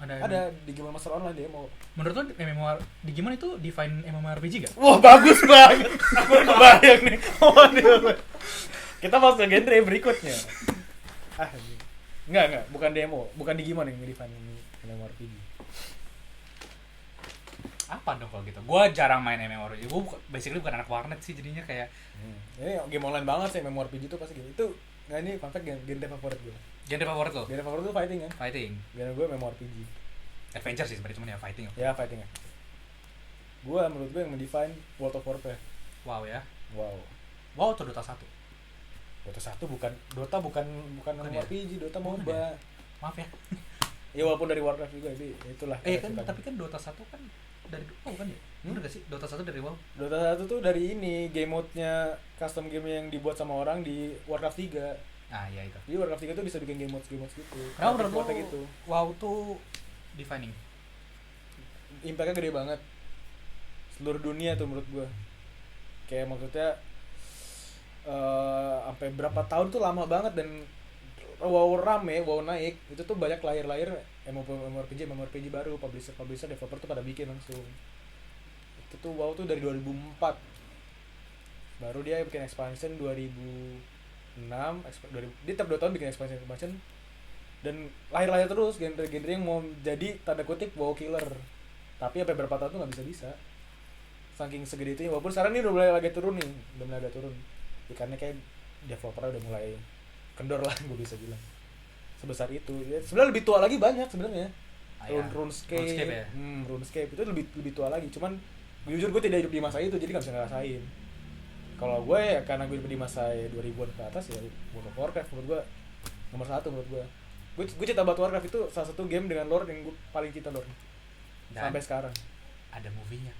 Ada Digimon Master Online demo. Menurut lo MMO Digimon itu define MMORPG gak? Wah, bagus banget. Gue kebayang nih. Waduh. Kita masuk ke genre berikutnya. Enggak, bukan demo, bukan Digimon yang define MMORPG. Apa dong kalau gitu? Gue jarang main MMORPG. Gue basically bukan anak warnet sih, jadinya kayak Ini game online banget sih, MMORPG itu pasti gitu. Itu nggak, ini fun fact genre favorit gue. genre favorit lo? Genre favorit tuh fighting kan? Fighting. Genre gue MMORPG. Adventure sih sebenarnya, cuman ya fighting. Ya fighting ya. Gue menurut gue yang mendefine World of Warcraft. Wow ya. Wow Atau Dota 1. Dota bukan MMORPG, Dota Bukan MOBA. Maaf ya. Ya walaupun dari Warcraft juga, jadi itulah. Kan tapi kan Dota 1 kan dari WoW kan ya? Bener gak sih? Dota 1 dari WoW? Dota 1 tuh dari ini, game mode-nya custom game yang dibuat sama orang di Warcraft 3. Ah iya itu. Jadi Warcraft 3 tuh bisa bikin game modes gitu. Kenapa menurut lo gitu. WoW tuh defining? Impact-nya gede banget. Seluruh dunia tuh menurut gua. Kayak maksudnya sampai berapa tahun tuh lama banget, dan WoW rame, WoW naik, itu tuh banyak lahir MMORPG baru, publisher, developer tuh pada bikin langsung. Itu tuh WoW tuh dari 2004. Baru dia bikin expansion 2006, dia tiap 2 tahun bikin expansion, dan lahir terus genre-genre yang mau jadi tanda kutip WoW killer. Tapi sampai berapa tahun tuh nggak bisa. Saking segede itu, walaupun sekarang ini udah mulai agak turun. Ya, karena kayak developer udah mulai kendor lah, gue bisa bilang. Sebesar itu. Ya, sebenarnya lebih tua lagi banyak sebenarnya. RuneScape ya? RuneScape itu lebih tua lagi. Cuman jujur gue tidak hidup di masa itu, jadi nggak bisa ngerasain. Kalau gue ya karena gue hidup di masa 2000-an ke atas, ya World of Warcraft menurut gue nomor 1 menurut gue. Gue cinta banget Warcraft, itu salah satu game dengan lore yang gue paling cinta lore sampai sekarang. Ada movie-nya.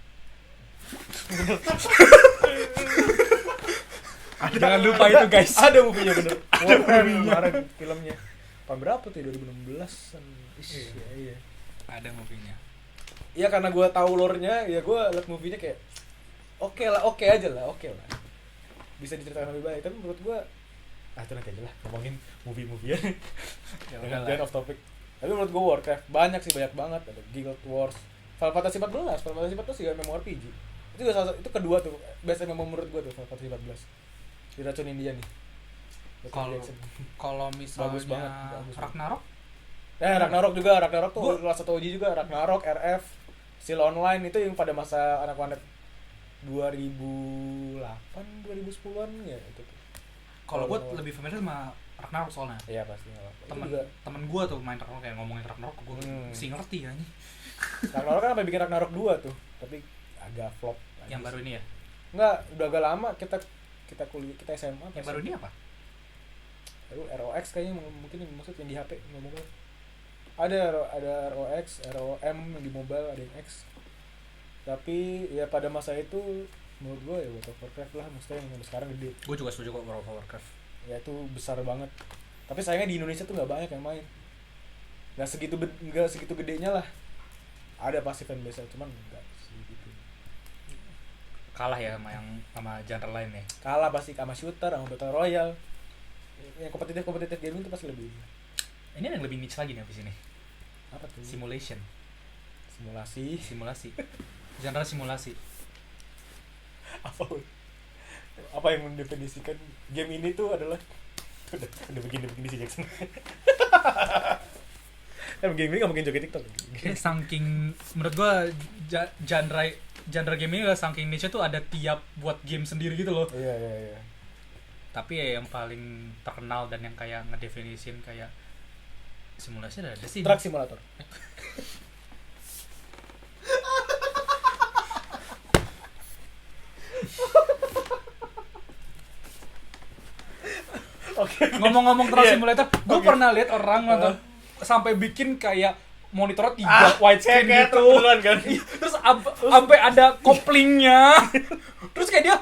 Jangan lupa itu guys. Ada movie-nya bener. Warcraft kemarin filmnya. Tahun berapa tuh? 2016-an. Iya. Ada movie-nya. Iya, karena gue tahu lore-nya, ya gue liat movie-nya kayak oke aja lah. Bisa diceritakan lebih baik, tapi menurut gue itu nanti aja lah, ngomongin movie-movie Ya jangan off topic. Tapi menurut gue Warcraft banyak banget. Ada Guild Wars, Final Fantasy 14 juga MMORPG. Itu juga itu kedua tuh best MMO menurut gue tuh, Final Fantasy 14. Diracunin dia nih. Kalau Bagus misalnya banget. Ragnarok? Ragnarok tuh kelas 1 OG juga. Ragnarok, RF, Seal Online itu yang pada masa anak warnet 2008 2010-an ya itu tuh. Kalau gue lebih familiar sama Ragnarok soalnya. Iya pasti enggak apa-apa. Temen gue tuh main Ragnarok, kayak ngomongin Ragnarok gue mesti ngerti ya nih. Ragnarok kan sampai bikin Ragnarok 2 tuh, tapi agak flop. Yang baru ini ya? Enggak, udah agak lama kita kuliah, kita SMA. Yang baru ini apa? Baru ROX kayaknya mungkin yang maksud yang di HP ngomongnya. Ada ROX, ROM yang di mobile, ada yang X. Tapi ya pada masa itu menurut gue ya World of Warcraft lah, maksudnya yang sampai sekarang gede. Gue juga setuju kok World of Warcraft. Ya itu besar banget. Tapi sayangnya di Indonesia tuh nggak banyak yang main. Nggak segitu gedenya lah. Ada pasti fanbase, cuman nggak segitu. Kalah ya sama genre lain ya. Kalah pasti sama shooter, sama battle royale. Yang kompetitif gaming itu pasti lebih. Ini ada yang lebih niche lagi nih abis ini. Apa tuh? Simulasi. Genre simulasi. Apa yang mendefinisikan game ini tuh adalah udah begini si Jackson. Kan game ini nggak mungkin joget TikTok. Saking menurut gua genre game ini saking niche tuh ada tiap buat game sendiri gitu loh. Iya. Tapi ya yang paling terkenal dan yang kayak ngedefinisin kayak simulasi ada sih. Truck Simulator. Ngomong-ngomong Truck Yeah. Simulator, gue pernah lihat orang nonton sampai bikin kayak monitornya 3 widescreen kayak gitu. kan. Terus sampai ada koplingnya. Terus kayak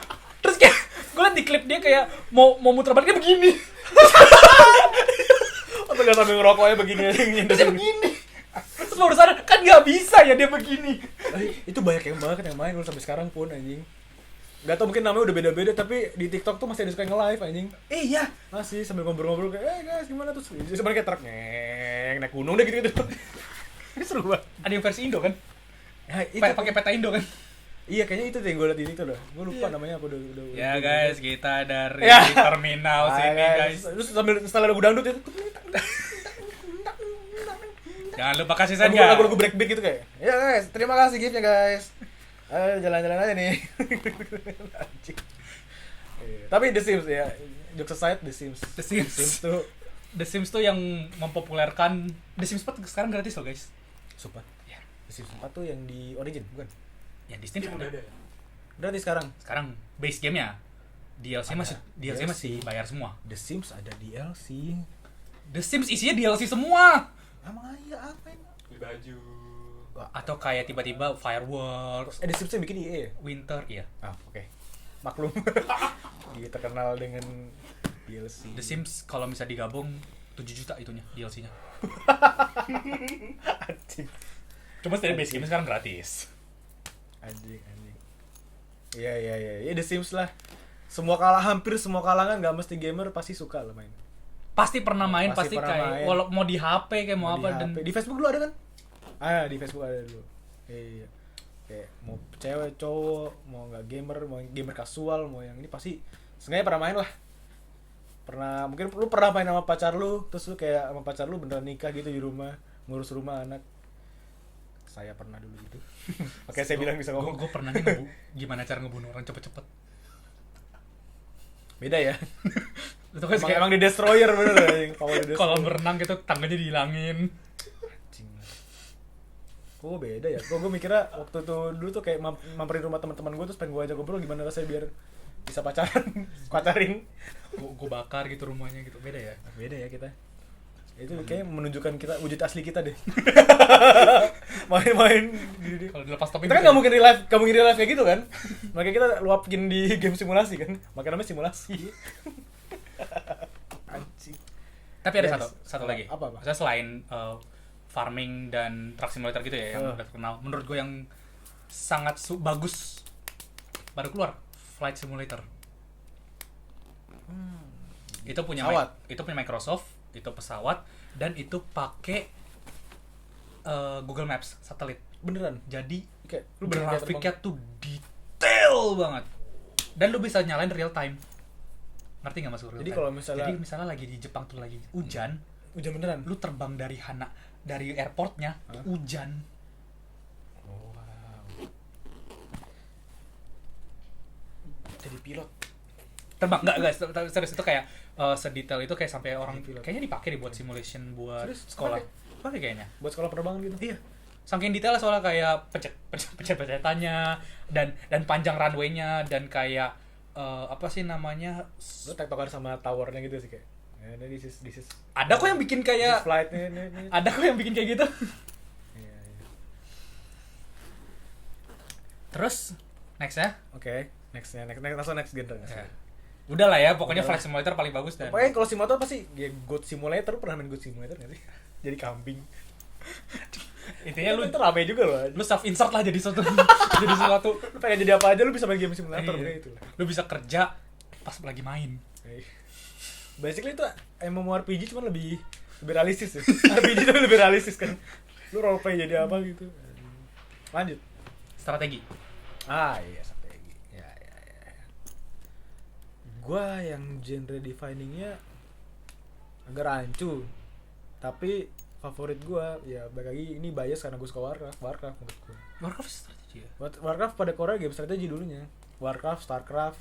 gue liat di klip dia kayak mau muter balik dia begini. Atau nggak sambil ngerokoknya begini. Terus dia begini. Terus baru sadar kan nggak bisa ya dia begini. Itu banyak banget yang main sampai sekarang pun anjing. Gak tau mungkin namanya udah beda-beda, tapi di TikTok tuh masih ada suka nge-live anjing. Iya. Masih sambil ngobrol-ngobrol kayak, guys gimana tuh? Sebenarnya kayak truk naik gunung deh gitu-gitu. Ini seru banget. Ada yang versi Indo kan? Ya, itu Pakai peta Indo kan? Iya kayaknya itu deh gue liat ini tuh dah. Gue lupa namanya apa udah. Ya guys, kita dari Ya. terminal sini guys. Terus sambil setelah lagu dangdut itu Jangan lupa kasih saya enggak. lagu breakbeat gitu kayak. Ya guys, terima kasih giftnya guys. Ayo jalan-jalan aja nih. Anjing. Tapi The Sims ya. Jokes aside The Sims. The Sims tuh yang mempopulerkan The Sims 4 sekarang gratis loh guys. Sumpah. Ya. The Sims 4 tuh yang di Origin bukan? Ya di Steam Udah udah. ada ya? Gratis sekarang. Sekarang base game-nya DLC Ada masih DLC. masih bayar semua. The Sims ada DLC. The Sims isinya DLC semua. Emang iya apa ini? Beli baju. Atau kayak tiba-tiba fireworks, The Sims yang bikin EA ya? winter ya. Oke. Maklum. Dia terkenal dengan DLC. The Sims kalau bisa digabung 7 juta itunya DLC-nya. Anjing. Cuma setelah base game sekarang gratis. Anjing. Iya. Ya The Sims lah. Hampir semua kalangan nggak mesti gamer pasti suka lah main. Pasti pernah main, pasti pernah kayak main. walau mau di HP kayak mau apa Di dan HP. Di Facebook dulu ada kan? Di Facebook ada dulu. Iya. Kayak mau cewek, cowok, mau nggak gamer, mau gamer kasual, mau yang ini pasti sengaja pernah main lah. Mungkin lu pernah main sama pacar lu, terus lu kayak sama pacar lu beneran nikah gitu di rumah, ngurus rumah anak. Saya pernah dulu gitu. Makanya saya bilang bisa ngomong. Gue pernah nih gimana cara ngebunuh orang cepet-cepet. Beda ya. Itu kan kayak Emang di destroyer bener anjing. kalau berenang gitu tangganya dihilangin. Kok beda ya? Kok gue mikirnya waktu itu dulu tuh kayak mamperin rumah teman-teman gue terus pengen gue ajak ngobrol gimana rasanya biar bisa pacaran, pacarin. Gue bakar gitu rumahnya gitu. Beda ya? Beda ya kita. Itu kayak menunjukkan kita wujud asli kita deh. Main-main di Kalau dilepas topi kita kan nggak mungkin real life kayak gitu kan? Makanya kita luapin di game simulasi kan? Makanya namanya simulasi. Anjing. Tapi ada Yes. satu lagi. Apa? Maksudnya selain farming dan truck simulator gitu ya yang udah terkenal. Menurut gue yang sangat bagus baru keluar Flight Simulator. Itu punya Pesawat. itu punya Microsoft, itu pesawat dan itu pakai Google Maps satelit. Beneran. Jadi Kayak lu beneran kayak grafiknya tuh detail banget. Dan lu bisa nyalain real time. Ngerti nggak mas? Jadi kalau misalnya lagi di Jepang tuh lagi hujan, hujan beneran. lu terbang dari airportnya tuh hujan. Oh, wow. jadi pilot. Terbang enggak serius itu kayak sedetail itu kayak sampai orang Pilot. kayaknya dipakai buat simulation buat Serius? sekolah. Pakai kayaknya. Buat sekolah penerbangan gitu. Iya. Saking detail soalnya kayak pencetannya dan panjang runway-nya dan kayak apa sih namanya? Lu tektokan sama towernya gitu sih kayak. Ini this is Ada kok yang bikin kayak flight nih. ada kok yang bikin kayak gitu. Iya, iya. Terus next ya. Oke, next langsung next genre. Ya. Udah lah ya, pokoknya Flight Simulator paling bagus dan Pokoknya kalau simulator pasti ya Goat Simulator, lu pernah main Goat Simulator nggak sih? Jadi kambing. intinya lu itu rame juga loh. lu self insert lah jadi suatu jadi sesuatu. Lu pengen jadi apa aja lu bisa main game simulator Iya. kayak gitu. Lu bisa kerja pas lagi main. Basically itu MMORPG cuma lebih realistis ya. RPG itu lebih realistis kan. Lu roleplay jadi apa gitu. Lanjut. Strategi. Iya strategi. Ya. Gua yang genre definingnya agak rancu. Tapi favorit gua ya balik lagi ini bias karena gua suka Warcraft menurut gua. Warcraft strategi ya. Warcraft pada Korea game strategi dulunya. Warcraft, Starcraft.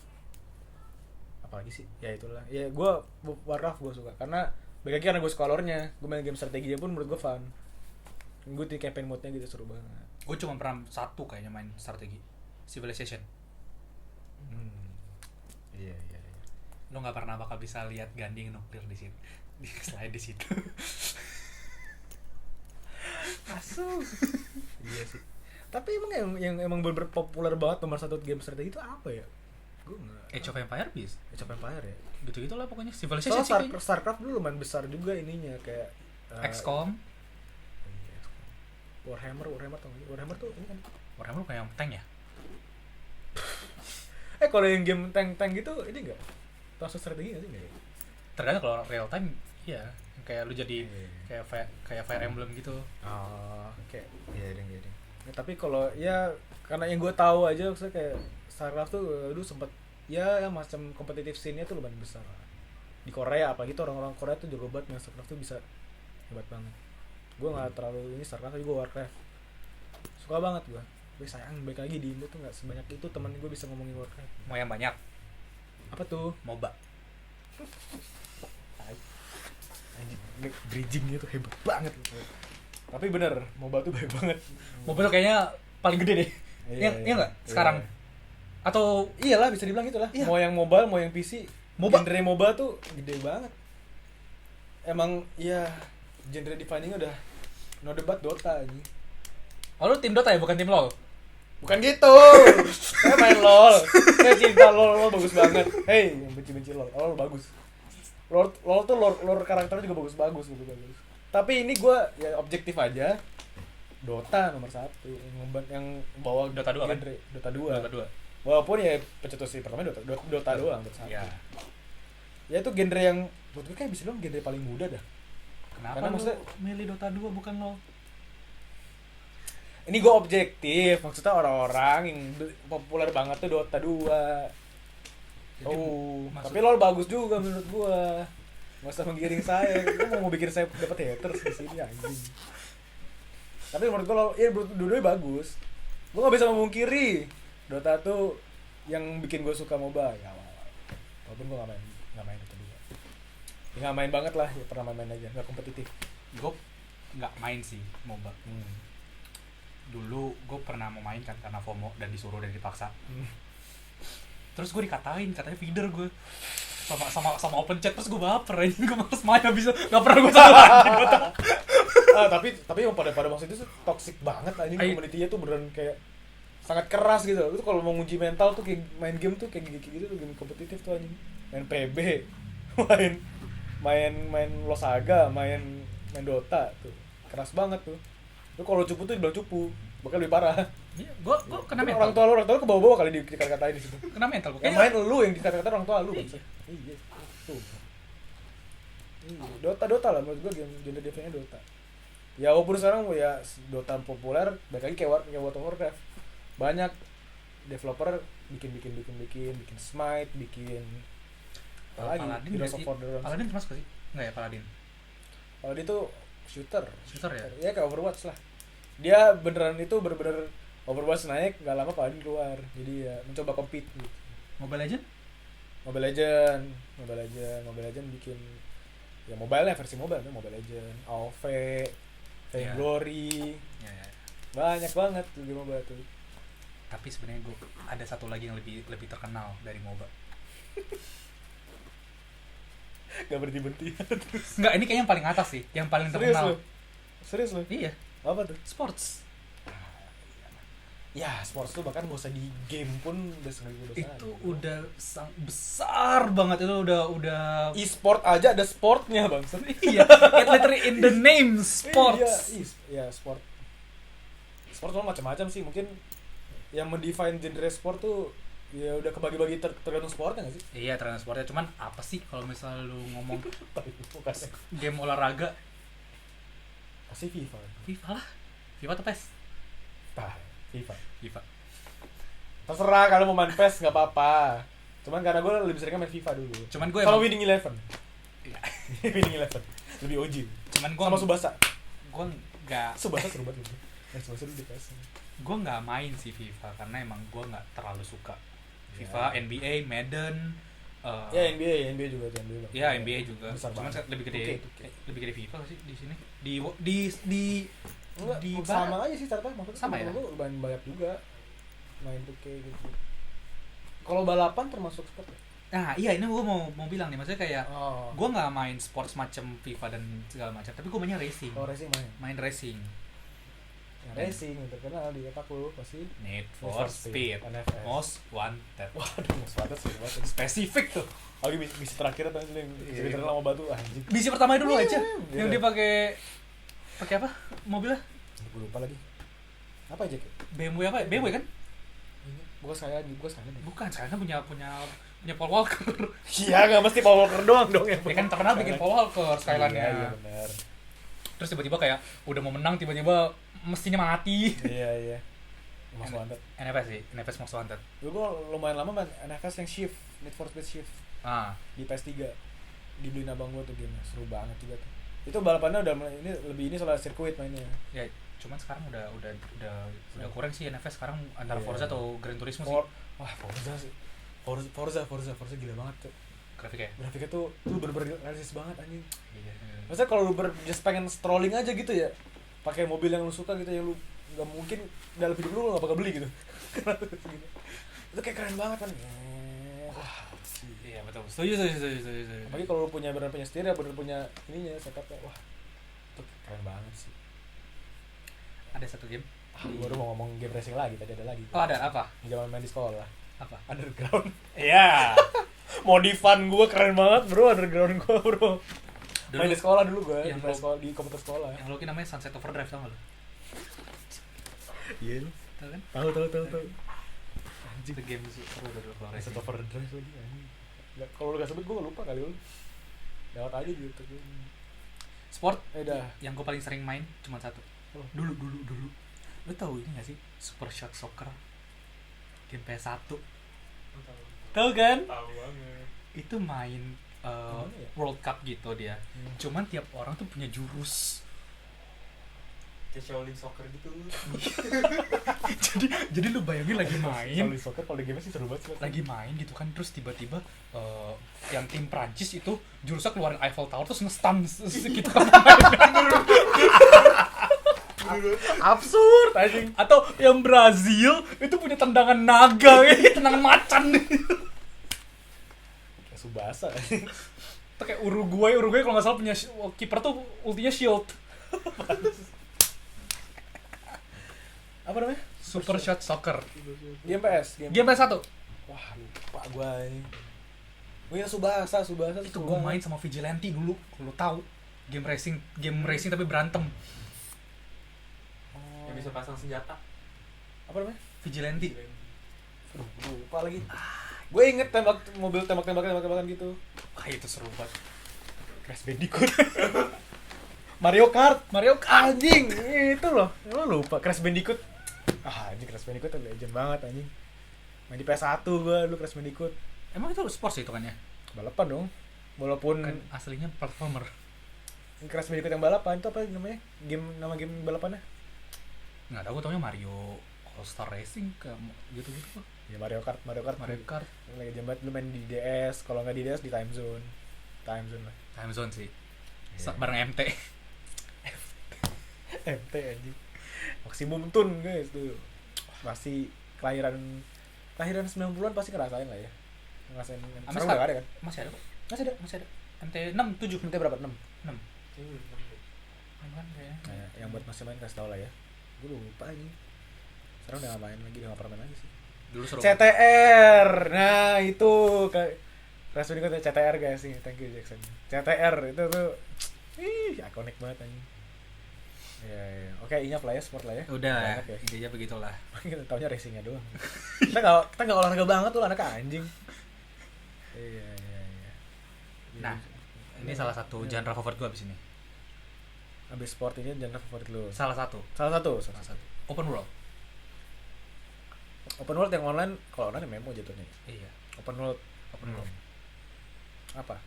Apalagi sih? Ya itulah. Ya gua Warcraft gua suka karena balik lagi karena gua suka lore-nya. Gua main game strategi pun menurut gua fun. Gua di campaign mode-nya gitu seru banget. Gue cuma pernah satu kayaknya main strategi. Civilization. Iya. Lo nggak pernah bakal bisa lihat ganding nuklir di situ. Selain di situ. Masuk. Iya sih. Tapi emang yang emang bener populer banget nomor satu game strategi itu apa ya? Gue nggak. Age of Empire bis. Age of Empire ya. Gitu-gitu lah pokoknya. Civilization sih kayaknya. Starcraft dulu lumayan besar juga ininya kayak XCOM. Warhammer tau gak? Warhammer tuh ini kan. Warhammer kayak yang tank ya. Kalau yang game tank gitu ini enggak? Termasuk strategi enggak sih enggak ya? Tergantung kalau real time iya. Kayak lu jadi Iya. kayak Fire Emblem gitu. Oh, oke. Iya ding. Ya, tapi kalau ya karena yang gue tahu aja maksudnya kayak Starcraft tuh dulu sempet ya yang macam kompetitif scene-nya tuh lumayan besar. Di Korea apalagi tuh orang-orang Korea tuh jago banget main Starcraft tuh bisa hebat banget. Gue nggak terlalu ini Starcraft tapi gue Warcraft suka banget gue sayang baik lagi di Indo tuh nggak sebanyak itu temen gue bisa ngomongin Warcraft. Mau yang banyak. Apa tuh? MOBA. Anjing, bridging itu hebat banget. Tapi bener, MOBA tuh baik banget. MOBA tuh kayaknya paling gede deh. Iya nggak sekarang? Atau Iyalah bisa dibilang itulah. Iya. Mau yang mobile, mau yang PC, MOBA. genre MOBA tuh gede banget. Emang ya genre defining udah no debat Dota aja. Oh, lu tim Dota ya bukan tim LoL? Bukan gitu. Saya main LOL. Saya cinta LOL bagus banget. Hey, yang benci-benci LOL bagus. LOL tuh lore karakternya juga bagus. Tapi ini gue ya objektif aja. Dota nomor 1 yang bawa Dota 2 kan? Dota 2. Dota 2. Walaupun ya pencetus pertama Dota doang Dota 1. Ya. Ya itu genre yang menurut gue kayak bisa bilang genre paling muda dah. Kenapa Karena lu maksudnya- milih Dota 2 bukan LoL? Ini gue objektif, maksudnya orang-orang yang populer banget tuh Dota 2. Jadi, Tapi LOL bagus juga menurut gue. Nggak usah menggiring saya. Gue mau bikin saya dapat haters di sini anjing. Tapi menurut gue LOL, ya dua-duanya bagus. Gue nggak bisa memungkiri Dota tuh yang bikin gue suka MOBA ya awal-awal. Walaupun gue nggak main Dota 2. Ya nggak main banget lah, ya pernah main aja, nggak kompetitif. Gue nggak main sih MOBA. Dulu gue pernah mau main kan karena FOMO dan disuruh dan dipaksa. Terus gue katanya feeder gue sama open chat, terus gue baper aja, gue males main bisa nggak pernah gue salah. Tapi yang pada masa itu tuh toxic banget anjing, Ay. community-nya tuh beneran kayak sangat keras gitu. Lu tuh kalau mau nguji mental tuh kayak main game tuh kayak gitu tuh, game kompetitif tuh anjing. Main PB, main Losaga, main Dota tuh. Keras banget tuh. Lu kalau cupu tuh dibilang cupu, bakal lebih parah. Iya, gue kena Tapi mental. orang tua lu ke bawah-bawah kali dikata-katain di situ. Kena mental gue. Yang main lu yang dikata-kata orang tua lu kan. Iya. Iya. Tuh. Dota lah menurut gua genre definnya Dota. Ya walaupun sekarang ya Dota populer, balik lagi kayak World of Warcraft. Banyak developer bikin Smite, bikin apa lagi? Paladin Heroes of Forge. Paladin termasuk sih? Enggak ya Paladin. Kalau dia tuh shooter Shooter ya? Ya kayak Overwatch lah. Dia beneran itu bener-bener Overwatch naik, gak lama Paladin keluar. Jadi ya mencoba compete gitu. Mobile Legend? Mobile Legend bikin ya mobile versi mobile tuh Mobile Legend, AoV, Iya. Glory, Ya, ya. banyak banget tuh di mobile tuh. Tapi sebenarnya gue ada satu lagi yang lebih terkenal dari MOBA. Gak berhenti terus. Enggak, ini kayaknya yang paling atas sih, yang paling terkenal. Serius lu? Iya, Apa tuh? sports. Ya, sports tuh bahkan gak usah di game pun udah segede besar. Itu udah besar banget, itu udah E-sport aja ada sportnya, Bang. iya, it literally in the name sports. Iya, sport. Sport tuh macam-macam sih, mungkin yang mendefine genre sport tuh ya udah kebagi-bagi tergantung sportnya nggak sih? Iya, terkenal sportnya. Cuman apa sih kalau misalnya lu ngomong Bukan. game olahraga? Pasti FIFA. FIFA lah. FIFA atau PES? Bah, FIFA. FIFA. Terserah kalau mau main PES nggak apa-apa. Cuman karena gue lebih sering main FIFA dulu. Cuman gue Sama emang Winning Eleven. Iya. Winning Eleven. Lebih OG. Cuman gue Sama Subasa. gue nggak Subasa seru banget. Subasa dulu di PES. gue nggak main sih FIFA karena emang gue nggak terlalu suka Ya. FIFA, NBA, Madden, Ya NBA juga tuh NBA. ya NBA juga. Besar Cuman banget. lebih gede, 2K. lebih gede FIFA nggak sih di sini? Di Enggak, di sama aja sih caranya, maksudnya Sama ya? Lu main banyak juga main 2K gitu. Kalau balapan termasuk sport ya? Nah iya, ini gue mau bilang nih, maksudnya kayak Oh. gue nggak main sports macam FIFA dan segala macam, tapi gue mainnya racing, Kalau racing main. racing, Ya, racing yang terkenal di otak lu pasti. Need for Speed, NFS. Most Wanted. Waduh, Most Wanted seru banget. Spesifik tuh. Lagi misi terakhir atau yang Iya. cerita lama batu anjing. Misi pertama dulu aja, Iya. yang dia pakai apa? Mobilnya Gue lupa lagi. Apa aja kayak? BMW apa? BMW kan? Ini gua saya deh. Bukan, saya kan punya Paul Walker. Iya, enggak mesti Paul Walker doang dong yang. Dia kan terkenal bikin Paul Walker Skyline-nya. Iya, benar. Terus tiba-tiba kayak udah mau menang, tiba-tiba mesinnya mati. Iya. Most Wanted. NFS sih, NFS Most Wanted. Dulu gua lumayan lama main NFS yang Shift, Need for Speed Shift Ah, di PS3. Dibeliin abang gua tuh game seru banget juga tuh. Itu balapannya udah ini soal sirkuit mainnya. ya cuman sekarang udah kurang sih NFS sekarang antara Iya. Forza atau Gran Turismo sih. Wah, Forza sih. Forza gila banget tuh. Grafiknya. Grafiknya tuh lu bener-bener realistis banget anjing. Iya. Maksudnya kalau lu just pengen strolling aja gitu ya, pakai mobil yang lu suka gitu yang lu nggak mungkin dalam hidup lu nggak bakal beli gitu. Itu kayak keren banget kan. Wah, sih. Iya betul. Setuju. Apalagi kalau lu punya bener punya setir ya, bener punya ininya setupnya. Wah, itu keren banget sih. Ada satu game. Baru mau ngomong game racing lagi, tadi ada lagi. Oh ada apa? Zaman main di sekolah. Apa? Underground. Iya. Modifan gue keren banget bro, underground gue bro. Dulu Main di sekolah dulu gue, yang di sekolah di komputer sekolah. yang Loki namanya Sunset Overdrive, tau gak lo? Iya lu. Tau kan? Tahu. Itu game seru dulu kalau Set racing. overdrive lagi anjing. Nggak, kalau lu gak sebut gue lupa kali lu. Lewat aja di YouTube. Sport Dah. yang gue paling sering main cuma satu. Oh. Dulu. Lo tau ini gak sih? Super Shot Soccer. Game PS1. Tahu kan? Tahu banget. Itu main Gimana ya? World Cup gitu dia. Hmm. Cuman tiap orang tuh punya jurus. Kayak Shaolin Soccer gitu. jadi lu bayangin lagi main, Shaolin Soccer kalau di game sih seru banget sih. lagi main gitu kan, terus tiba-tiba yang tim Prancis itu jurusnya keluarin Eiffel Tower terus nge-stun gitu kan. Absurd anjing. Atau yang Brazil itu punya tendangan naga, tendangan macan. Kayak Subasa anjing. Itu kayak Uruguay kalau nggak salah punya kiper tuh ultinya shield. Apa namanya? Super Shot Soccer. Game PS. Game PS1. Wah, lupa gue ini. Gue yang Subasa Itu seru gue banget. main sama Vigilante dulu, kalau tahu. Game racing tapi berantem. Oh. Yang bisa pasang senjata. Apa namanya? Vigilante. Aduh, lupa lagi. Gue inget mobil tembak-tembakan gitu. Wah, itu seru banget. Crash Bandicoot. Mario Kart anjing itu loh. Lo lupa Crash Bandicoot. Anjing Crash Bandicoot tuh legend banget anjing. Main di PS1 gue dulu Crash Bandicoot. Emang itu sports itu kan ya? Balapan dong. Walaupun Kan aslinya platformer. Crash Bandicoot yang balapan itu apa namanya? Nama game balapannya? Nggak tahu, gue taunya Mario All Star Racing kayak gitu-gitu kok. Ya Mario Kart Mario Kart lagi jam banget lu main di DS, kalau nggak di DS di Time Zone lah. Time Zone sih. Iya. Bareng MT. MT anjing. Maximum Tune guys tuh. Masih kelahiran 90-an pasti ngerasain lah ya. Ngerasain. Sekarang udah nggak ada kan? Masih ada kok. Masih ada. MT 6 7 MT berapa? 6. 6. Kan kayaknya. Nah, yang buat masih main kasih tau lah ya. Gue lupa anjing. Sekarang udah nggak main lagi, udah nggak pernah main lagi sih. Dulu seru. CTR. Nah, itu Resmi kata CTR guys nih. Thank you Jackson. CTR itu tuh ikonik banget anjing. Ya. Oke, enough lah ya, sport lah ya. Udah ya. Banget ya. Idenya begitulah. Kita taunya racingnya doang. kita nggak olahraga banget tuh anak anjing. Iya. Nah, ini salah satu genre favorit gue abis ini. Abis sport ini genre favorit lu. Salah satu. Open world. Open world yang online, kalau online memo jatuhnya. Iya. Open world. Apa?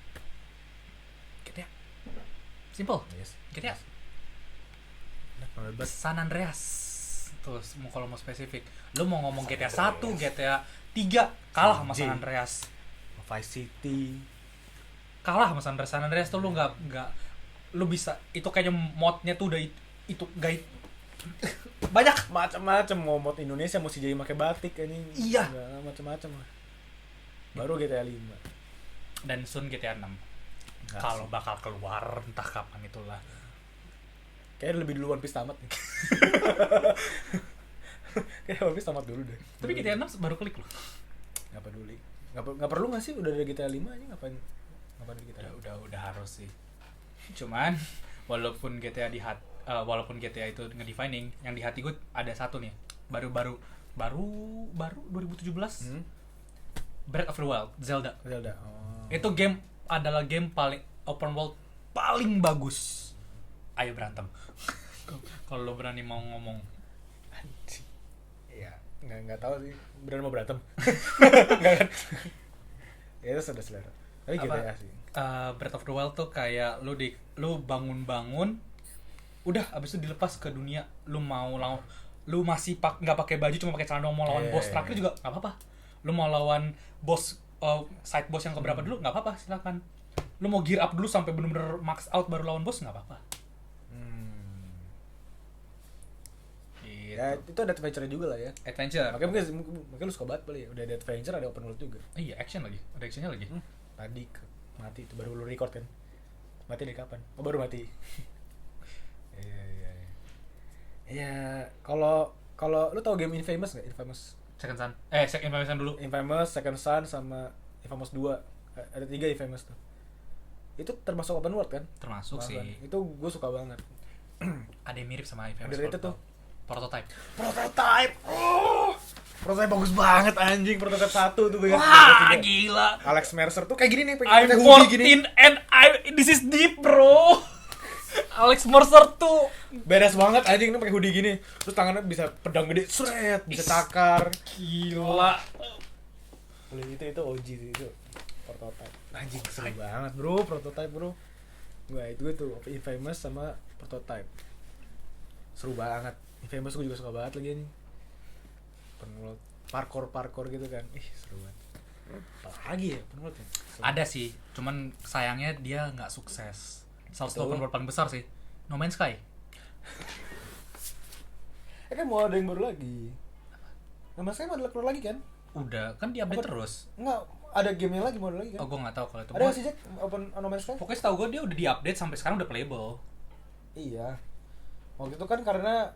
GTA. Simple. Yes. GTA. San Andreas. Tuh, kalau mau spesifik. Lu mau ngomong GTA 1, GTA 3 kalah sama San Andreas. Vice City. Kalah sama San Andreas tuh lu enggak lu bisa itu kayaknya modnya tuh udah itu guide banyak Macam-macam mau mod Indonesia mesti jadi pakai batik anjing. Iya. Macam-macam lah. Baru GTA 5. Dan soon GTA 6. Kalau bakal keluar entah kapan itulah. Kayaknya lebih dulu One Piece tamat nih. Kayaknya One Piece tamat dulu deh. Tapi GTA 6 baru klik loh. Nggak peduli. Nggak perlu nggak sih? Udah ada GTA 5 aja ngapain di GTA? Udah harus sih. Cuman walaupun GTA itu ngedefining, yang di hati gue ada satu nih. Baru 2017. Breath of the Wild, Zelda. Oh. Itu game adalah game paling open world paling bagus. Ayo berantem. Kalau lo berani mau ngomong. Anjing. Iya, nggak tahu sih. Berani mau berantem. Nggak kan? Ya itu sudah selera. Tapi GTA sih. Breath of the Wild tuh kayak lu bangun-bangun, udah abis itu dilepas ke dunia. Lu masih nggak pakai baju, cuma pakai celana, mau lawan boss terakhir juga nggak apa-apa. Lu mau lawan boss side boss yang keberapa dulu nggak apa-apa, silakan. Lu mau gear up dulu sampai bener-bener max out baru lawan boss nggak apa-apa. Gitu. Ya itu ada adventure juga lah ya. Adventure. Makanya lu suka banget kali ya. Udah ada adventure, ada open world juga. Iya, action lagi. Ada actionnya lagi. Tadi mati itu baru lu record kan. Mati dari kapan? Oh baru mati. Iya. Ya kalau lu tahu game Infamous nggak? Infamous Second Son dulu. Infamous, Second Son sama Infamous 2. Ada 3 Infamous tuh. Itu termasuk open world kan? Termasuk sih. Itu gue suka banget. Ada yang mirip sama Infamous. Ada itu tuh. Prototype. Prototype bagus banget anjing. Prototype 1 tuh banget. Wah, gila. Alex Mercer tuh kayak gini nih, I'm 14 and this is deep, bro. Alex Mercer tuh beres banget anjing, pakai hoodie gini. Terus tangannya bisa pedang gede, sret, bisa takar. Gila. Itu OG sih itu. Prototype. Anjing seru banget, bro, Prototype, bro. Gua itu tuh Infamous sama Prototype. Seru banget. Infamous gue juga suka banget lagi anjing. Penworld parkour gitu kan. Seru banget. Apalagi ya penworld ya? Ada sih, cuman sayangnya dia nggak sukses. Salah satu open world paling besar sih, No Man's Sky. Kan mau ada yang baru lagi. No Man's Sky mau keluar lagi kan? Udah, kan di-update terus. Enggak, ada game yang lagi mau lagi kan? Oh, gue nggak tahu kalau itu. Ada sih Jack open No Man's Sky? Pokoknya setahu gue dia udah di-update sampai sekarang udah playable. Iya. Waktu itu kan karena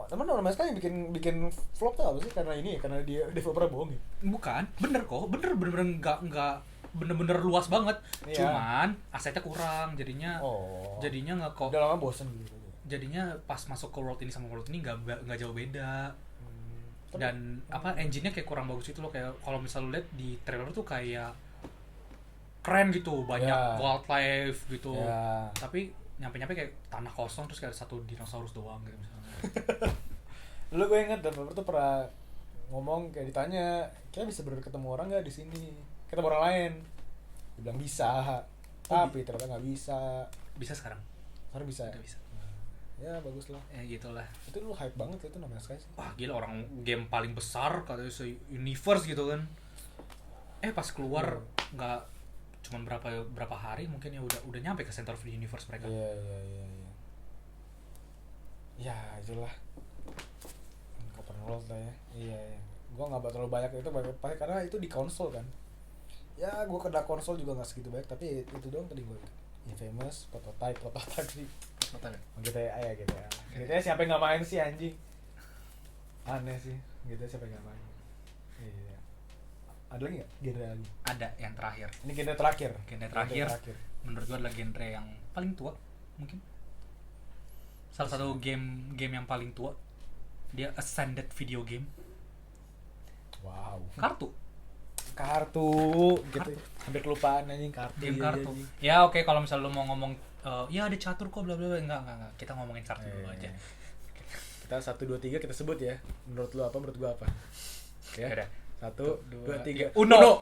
teman No Man's Sky yang bikin flop tuh apa sih? Karena ini ya, karena dia developer bohong ya? Bukan, bener kok, bener nggak bener-bener luas banget. Iya. Cuman asetnya kurang, jadinya nggak kok. Udah lama bosen gitu. Jadinya pas masuk ke world ini sama world ini nggak jauh beda. Dan engine-nya kayak kurang bagus itu loh, kayak kalau misal lu lihat di trailer tuh kayak keren gitu, banyak wildlife gitu. Tapi nyampe kayak tanah kosong terus kayak satu dinosaurus doang gitu misalnya. Dulu gue inget developer tuh pernah ngomong kayak ditanya, kayak bisa ketemu orang nggak di sini? Ketemu orang lain. Dia bilang bisa, tapi ternyata nggak bisa. Bisa sekarang? Sekarang bisa. Nggak bisa. Ya bagus lah. Gitulah. Itu lu hype banget itu namanya Sky sih. Wah gila, orang game paling besar katanya se-universe gitu kan. Pas keluar nggak cuman berapa hari mungkin ya udah nyampe ke center of the universe mereka. Iya. Ya itulah. Open world lah ya. Iya. Gua nggak terlalu banyak itu karena itu di konsol kan. Ya gua kena konsol juga nggak segitu banyak, tapi itu doang tadi gua. Infamous, prototype sih. GTA ya GTA. GTA siapa yang nggak main sih anjing? Aneh sih. GTA siapa yang nggak main? Iya. Ada lagi nggak genre lagi? Ada yang terakhir. Ini genre terakhir. Genre terakhir. Menurut gua adalah genre yang paling tua mungkin. Salah satu game yang paling tua. Dia ascended video game. Wow. Kartu gitu. Hampir kelupaan anjing kartu. Game iya, kartu. anjing. Ya oke, kalau misalnya lu mau ngomong ya ada catur kok bla bla bla, enggak. Kita ngomongin kartu dulu aja. Kita 1 2 3 kita sebut ya. Menurut lu apa? Menurut gua apa? Ya. Udah. 1 2 3. Uno.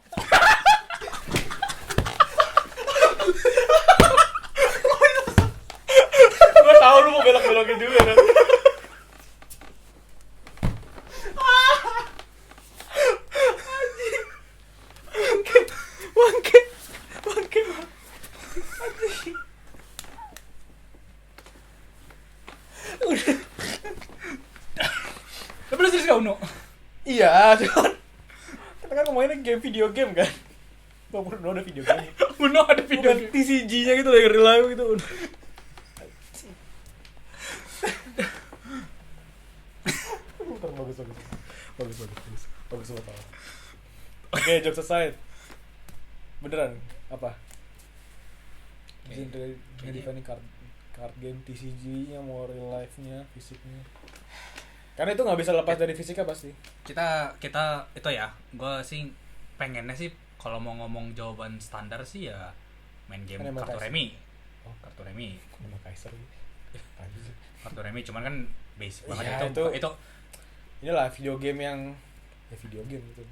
Gua tahu lu mau belok-belokin juga kan. Bangke. Tapi lu serius gak Uno? Iya, cuman kita kan ngomongin game video game kan. Walaupun udah video game. Uno ada video Bukan TCG-nya gitu lah, real life gitu. Bagus banget. Oke, jokes aside. Beneran apa? Genre defining card game TCG-nya mau real life-nya, fisiknya. Karena itu nggak bisa lepas dari fisiknya pasti. Kita itu ya, gue sih pengennya sih kalau mau ngomong jawaban standar sih ya main game Animal kartu Kaiser. remi. Oh, Kartu remi. nama Kaiser. Kartu remi cuman kan basic banget Iya, itu inilah video game yang video game gitu.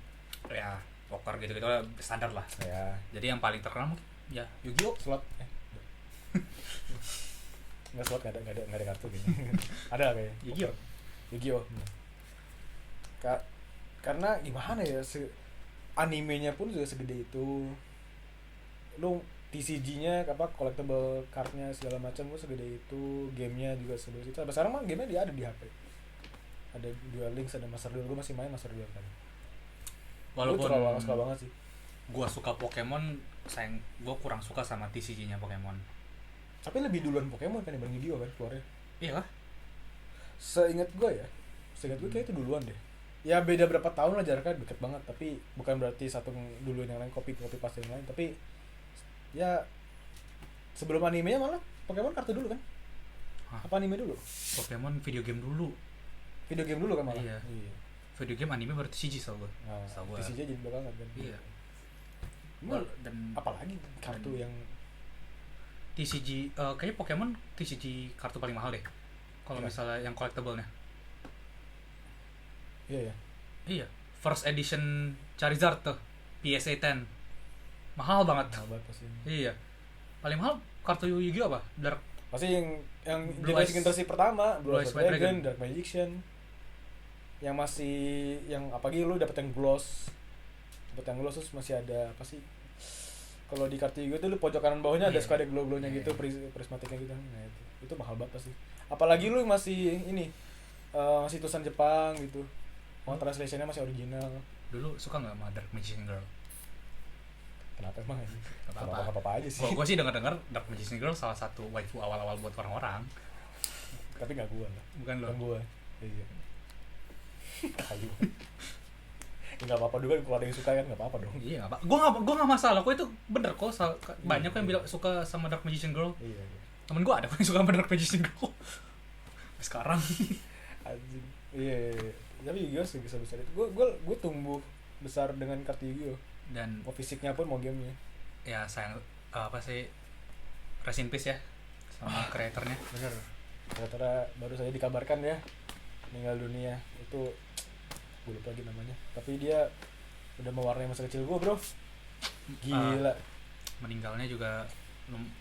ya poker gitu-gitu standar lah. Ya, Jadi yang paling terkenal mungkin ya Yu-Gi-Oh. slot. Nggak slot, nggak ada kartu gitu. Ada lah kayaknya. Yu-Gi-Oh. Karena gimana ya, animenya pun juga segede itu. Lu TCG-nya apa collectible card-nya segala macam pun segede itu, gamenya juga segede itu. Sampai sekarang mah gamenya dia ada di HP. Ada Duel Links, ada Master Duel. Gue masih main Master Duel kan. Walaupun Gue suka banget sih. gua suka Pokemon, gua kurang suka sama TCG-nya Pokemon. Tapi lebih duluan Pokemon kan dibanding Yu-Gi-Oh kan keluarnya. Iya lah. Seingat gue kayak itu duluan deh. Ya beda berapa tahun lah jaraknya, deket banget. Tapi bukan berarti satu duluan yang lain copy paste yang lain. Tapi ya sebelum animenya malah Pokemon kartu dulu kan? Hah? Apa anime dulu? Pokemon video game dulu. Video game dulu kan malah. Iya. Video game anime baru TCG tau gue. Nah, Tahu gua. TCG jadi belakangan kan. Iya. Dan Apalagi kartu yang TCG kayaknya Pokemon TCG kartu paling mahal deh. Kalau Iya. misalnya yang collectible-nya. iya. Iya, first edition Charizard tuh, PSA 10. Mahal banget. Mahal banget pasti. Iya. Paling mahal kartu Yu-Gi-Oh apa? Dark. Pasti yang Blue generasi pertama, Blue Eyes White Dragon, Dark Magician. Yang masih apalagi lu dapet yang gloss. Dapet yang gloss terus masih ada apa sih? Kalau di kartu Yu-Gi-Oh tuh lu pojok kanan bawahnya ada Iya. suka ada glow-glownya Iya. gitu, prismatiknya gitu. Nah, itu mahal banget pasti. Apalagi lu masih masih tulisan Jepang gitu. Mau translationnya masih original. Dulu suka nggak sama Dark Magician Girl? Kenapa emang ini? Nggak apa-apa. Apa aja sih. Gue sih dengar Dark Magician Girl salah satu waifu awal-awal buat orang-orang. Tapi nggak gua lah. Bukan lo. Bukan gua. Iya. Kayu. Enggak apa-apa juga kalau ada yang suka kan enggak apa-apa dong. Iya nggak apa. Gue nggak masalah. Gue itu bener kok. Banyak kok yang bilang suka sama Dark Magician Girl. Iya. Temen gue ada kok yang suka sama Dark Magician Girl. Sekarang. Anjing. Iya. Tapi Yu-Gi-Oh sebesar itu. Gue tumbuh besar dengan kartu Yu-Gi-Oh. Dan Mau fisiknya pun mau gamenya. ya sayang apa sih, rest in peace ya sama kreatornya. Bener. Ternyata baru saja dikabarkan ya meninggal dunia. Itu gue lupa lagi namanya. Tapi dia udah mewarnai masa kecil gue bro. Gila. Meninggalnya juga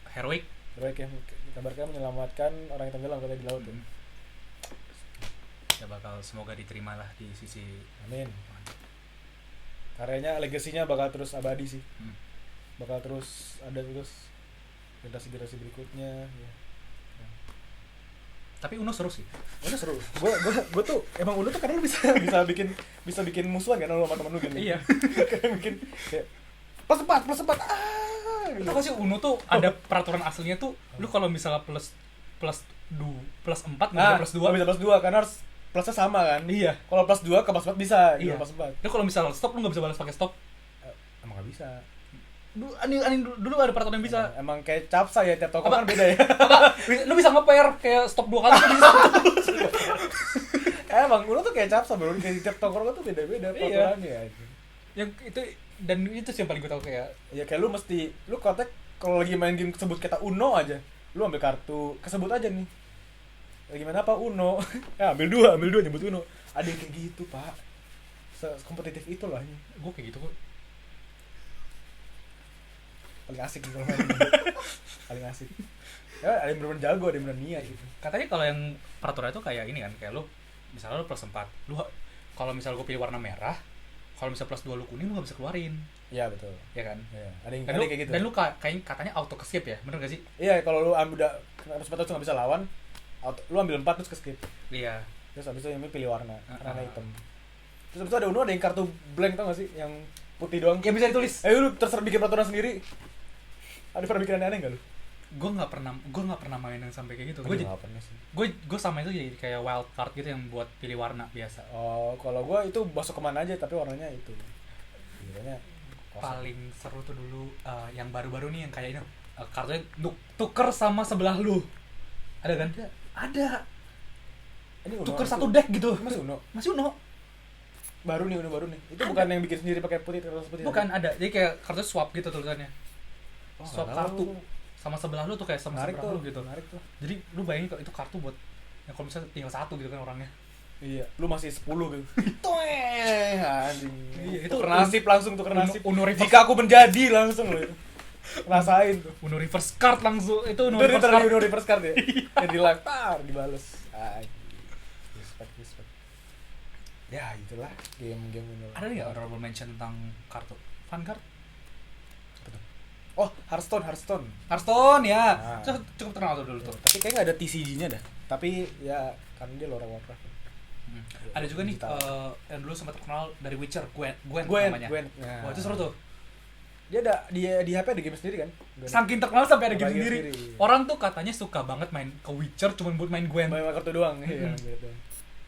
heroik. Baik ya, dikabarkan menyelamatkan orang yang tenggelam katanya di laut ya. Ya bakal semoga diterima lah di sisi. Amin. Karyanya, legasinya bakal terus abadi sih. Hmm. Bakal terus ada terus generasi berikutnya ya. Tapi Uno seru sih. Uno seru. Gue tuh emang Uno tuh karena lu bisa bikin musuhan kan lu sama temen lu gitu. Iya. Kayak bikin kayak plus 4 gitu. Tau gak sih Uno tuh ada peraturan aslinya tuh lu kalau misalnya plus 4 nggak bisa plus 2. Nggak bisa plus 2 karena harus plusnya sama kan. Iya. Kalau plus 2 ke plus 4 bisa, Iya. plus 4. Lu kalau misalnya stop lu nggak bisa balas pakai stop. Emang nggak bisa. Dulu ada peraturan yang bisa. Emang kayak capsa ya, tiap toko Apa? kan beda ya. Lu bisa nge-pair kayak stop 2 kali bisa. Emang Uno tuh kayak capsa bro, kayak tiap toko tuh beda-beda Iya. peraturannya. Yang itu dan itu sih yang paling gue tau kayak Ya kayak lu kontak kalau lagi main game sebut kata Uno aja, lu ambil kartu, kesebut aja nih. Lagi main apa Uno? Ya ambil dua nyebut Uno. Ada yang kayak gitu, Pak. Kompetitif itu loh ini. gue kayak gitu kok. Paling asik gitu main. Paling asik. Ya ada yang bener-bener jago, ada yang bener niat gitu. Katanya kalau yang peraturan itu kayak ini kan, kayak lu misalnya lu plus 4, lu kalau misalnya gue pilih warna merah, kalau misalnya plus 2 lu kuning lu gak bisa keluarin. Iya betul. Ya kan? Iya. Ada yang Dan kayak gitu. Dan lu kayak katanya auto skip ya, bener gak sih? Iya, kalau lu ambil udah harus terus nggak bisa lawan, lu ambil 4 terus ke skip. Iya. Terus habis itu yang pilih warna Uh-uh. hitam. Terus habis itu ada Uno, ada yang kartu blank tau gak sih? Yang putih doang. Ya bisa ditulis. Lu terserah bikin peraturan sendiri. Ada pernah bikin aneh-aneh gak lu? Gue nggak pernah main yang sampai kayak gitu. Gue juga gak pernah sih. Gue sama itu jadi kayak wild card gitu yang buat pilih warna biasa. Oh, kalau gue itu masuk kemana aja tapi warnanya itu. Biasanya Paling seru tuh dulu yang baru-baru nih yang kayak ini kartunya tuker sama sebelah lu. Ada kan? Ada. Ini Uno. Tuker satu deck gitu. Masih Uno. Masih Uno. Baru nih. Itu bukan yang bikin sendiri pakai putih terus putih. Bukan ada. Jadi kayak kartu swap gitu tulisannya. Oh, Swap nggak tahu. kartu sama sebelah lu tuh kayak sama Menarik sebelah tuh, lu gitu. menarik tuh. Jadi lu bayangin kalau itu kartu buat yang kalau misalnya tinggal satu gitu kan orangnya. Iya, lu masih 10 gitu. Toeh, anjing. Iya, itu tuker nasib langsung tuker nasib. Uno reverse. Jika aku menjadi langsung loh itu. Rasain tuh. Uno reverse card langsung. Itu Uno Itu reverse ditaruh card. Uno reverse card ya. Yang dilantar, dibales. Respect. Ya, itulah game-game Uno. Ada nggak honorable mention tentang kartu? Vanguard? Oh, Hearthstone. Hearthstone ya. Nah. Cukup terkenal tuh dulu tuh. Tapi kayaknya nggak ada TCG-nya dah. Tapi ya karena dia Lord of Warcraft. Ada juga nih Digital. yang dulu sempat terkenal dari Witcher, Gwent Gwen. namanya. Nah. Wah, itu seru tuh. Dia di HP ada game sendiri kan? Gwen. Saking terkenal sampai ada game Ada game sendiri. sendiri. Orang tuh katanya suka banget main ke Witcher cuma buat main Gwent. Main kartu doang. Iya, gitu.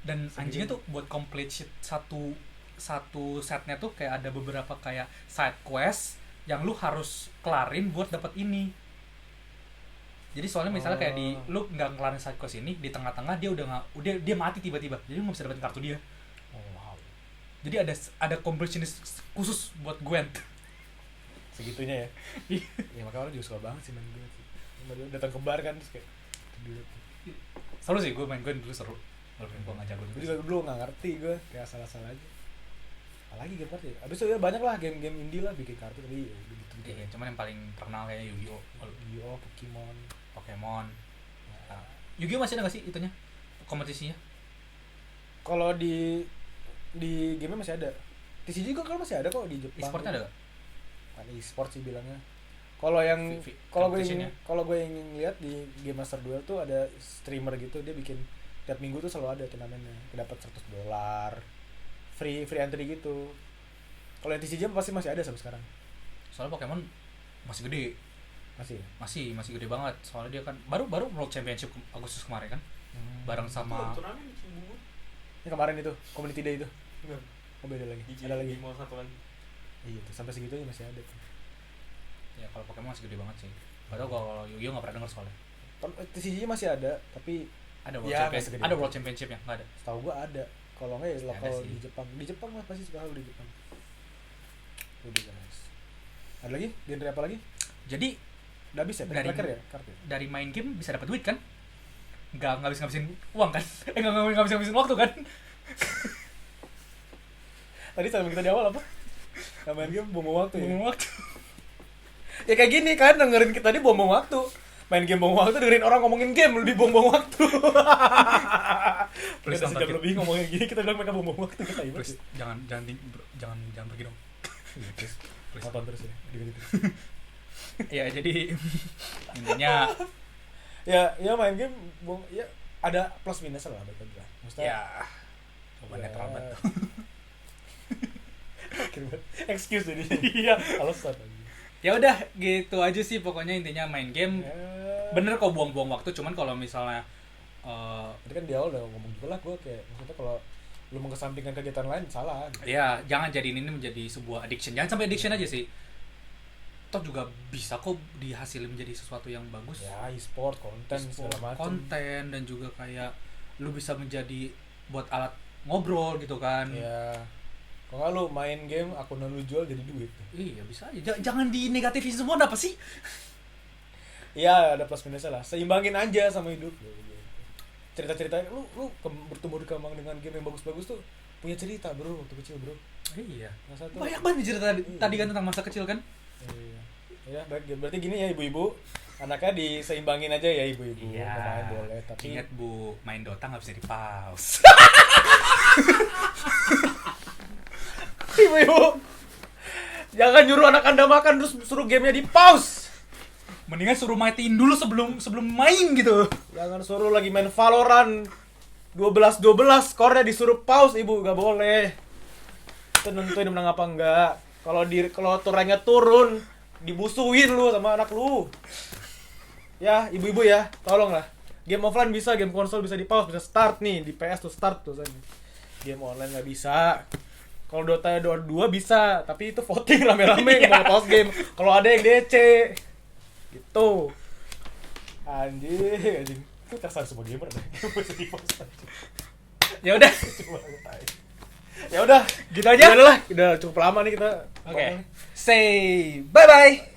Dan anjingnya tuh buat complete satu setnya tuh kayak ada beberapa kayak side quest yang lu harus kelarin buat dapat ini. Jadi soalnya misalnya kayak di lu nggak ngelarin side quest ini, di tengah-tengah dia dia mati tiba-tiba. Jadi lu nggak bisa dapetin kartu dia. Oh, wow. Jadi ada completionist khusus buat Gwent. Segitunya ya. Ya makanya orang juga suka banget sih main Gwent sih. Dia datang ke bar kan terus kayak Seru sih gue main Gwent dulu seru. Walaupun gue nggak jago gue juga. juga dulu nggak ngerti gue kayak asal-asal aja. Apalagi game kartu ya. Abis itu ya banyak lah game-game indie lah bikin kartu tapi ya gitu. Iya, cuman yang paling terkenal kayaknya Yu-Gi-Oh, Yu-Gi-Oh, Pokemon. Nah, Yu-Gi-Oh masih ada nggak sih itunya kompetisinya? Kalau di game masih ada. TCG juga kalau masih ada kok di Jepang. E-sportnya ada nggak? Kan e-sport sih bilangnya. Kalau yang Competition-nya. kalau gue yang lihat di Game Master Duel tuh ada streamer gitu, dia bikin tiap minggu tuh selalu ada turnamennya. Dapat $100. Free entry gitu. Kalau yang TCG pasti masih ada sampai sekarang. Soalnya Pokemon masih gede. Masih. Masih gede banget. Soalnya dia kan baru World Championship Agustus kemarin kan. Bareng sama turnamen di Cibubur. Ini kemarin itu Community Day itu. Enggak. Oh beda lagi. Di Ada lagi. Mau satu lagi. Iya tuh sampai segitunya masih ada. ya kalau Pokemon masih gede banget sih. Padahal kalau Yu-Gi-Oh nggak pernah denger soalnya. TCG masih ada tapi Ada Ya, nggak segede ada itu. World Championship yang nggak ada. setahu gua ada. Kalau enggak ya Pasti lokal ada sih. di Jepang. Di Jepang mah pasti selalu di Jepang. Udah guys. Ada lagi? Genre apa lagi? Jadi Udah habis ya? Dari- Tracker ya? Kartu ya? dari main game bisa dapat duit kan? Nggak ngabisin uang kan? Nggak ngabisin waktu kan? Tadi sama kita di awal apa? Main game buang waktu ya? Buang waktu. Ya kayak gini kan dengerin kita tadi buang waktu. main game buang waktu, dengerin orang ngomongin game lebih buang-buang waktu. Please Kita nonton sejam kita. lebih ngomongin gini, kita bilang mereka buang-buang waktu, kita ibadah. Please, jangan pergi dong. Please. Nonton terus ya, gitu. Ya jadi intinya Ya main game ya ada plus minus lah baik lah. Maksudnya ya coba terlambat. akhirnya excuse jadi. Iya, alasan aja. Ya udah gitu aja sih pokoknya intinya main game. Ya. Bener kok buang-buang waktu, cuman kalau misalnya Tadi kan di awal udah ngomong juga lah gue kayak maksudnya kalau lu mengesampingkan kegiatan lain salah. ya jangan jadiin ini menjadi sebuah addiction. Jangan sampai addiction aja sih. Toh juga bisa kok dihasilin menjadi sesuatu yang bagus. Ya, e-sport, konten E-sport, segala macam. konten dan juga kayak lu bisa menjadi buat alat ngobrol gitu kan. Ya. Kalau nggak lu main game akun lu jual jadi duit. Iya bisa aja. Jangan di negatifin semua apa sih? Iya, ada plus minusnya lah. Seimbangin aja sama hidup lu. Cerita-cerita lu bertumbuh berkembang dengan game yang bagus-bagus tuh punya cerita, bro, waktu kecil, bro. Iya. Yang satu. Banyak banget cerita tadi kan tentang masa kecil kan? Iya. Ya, baik. Berarti gini ya ibu-ibu, anaknya diseimbangin aja ya ibu-ibu. Iya. Mau main boleh, tapi Ingat Bu, main Dota nggak bisa di pause. ibu-ibu jangan nyuruh anak Anda makan terus suruh gamenya di pause. Mendingan suruh matiin dulu sebelum main gitu. Jangan suruh lagi main Valorant 12-12 skornya disuruh pause, ibu, gak boleh. Itu nentuin menang apa enggak. Kalau turunnya turun, dibusuin lu sama anak lu. Ya, ibu-ibu ya, tolonglah. Game offline bisa, game konsol bisa di pause, bisa start nih di PS tuh start tuh kan. Game online nggak bisa. Kalau Dota 2 bisa, tapi itu voting rame-rame mau pause game. Kalau ada yang DC. Gitu. Anjing. Itu kasar semua gamer deh. Bisa di pause aja. Ya udah. Ya udah, Gitu aja. Udah lah, udah cukup lama nih kita. Oke. Say bye bye.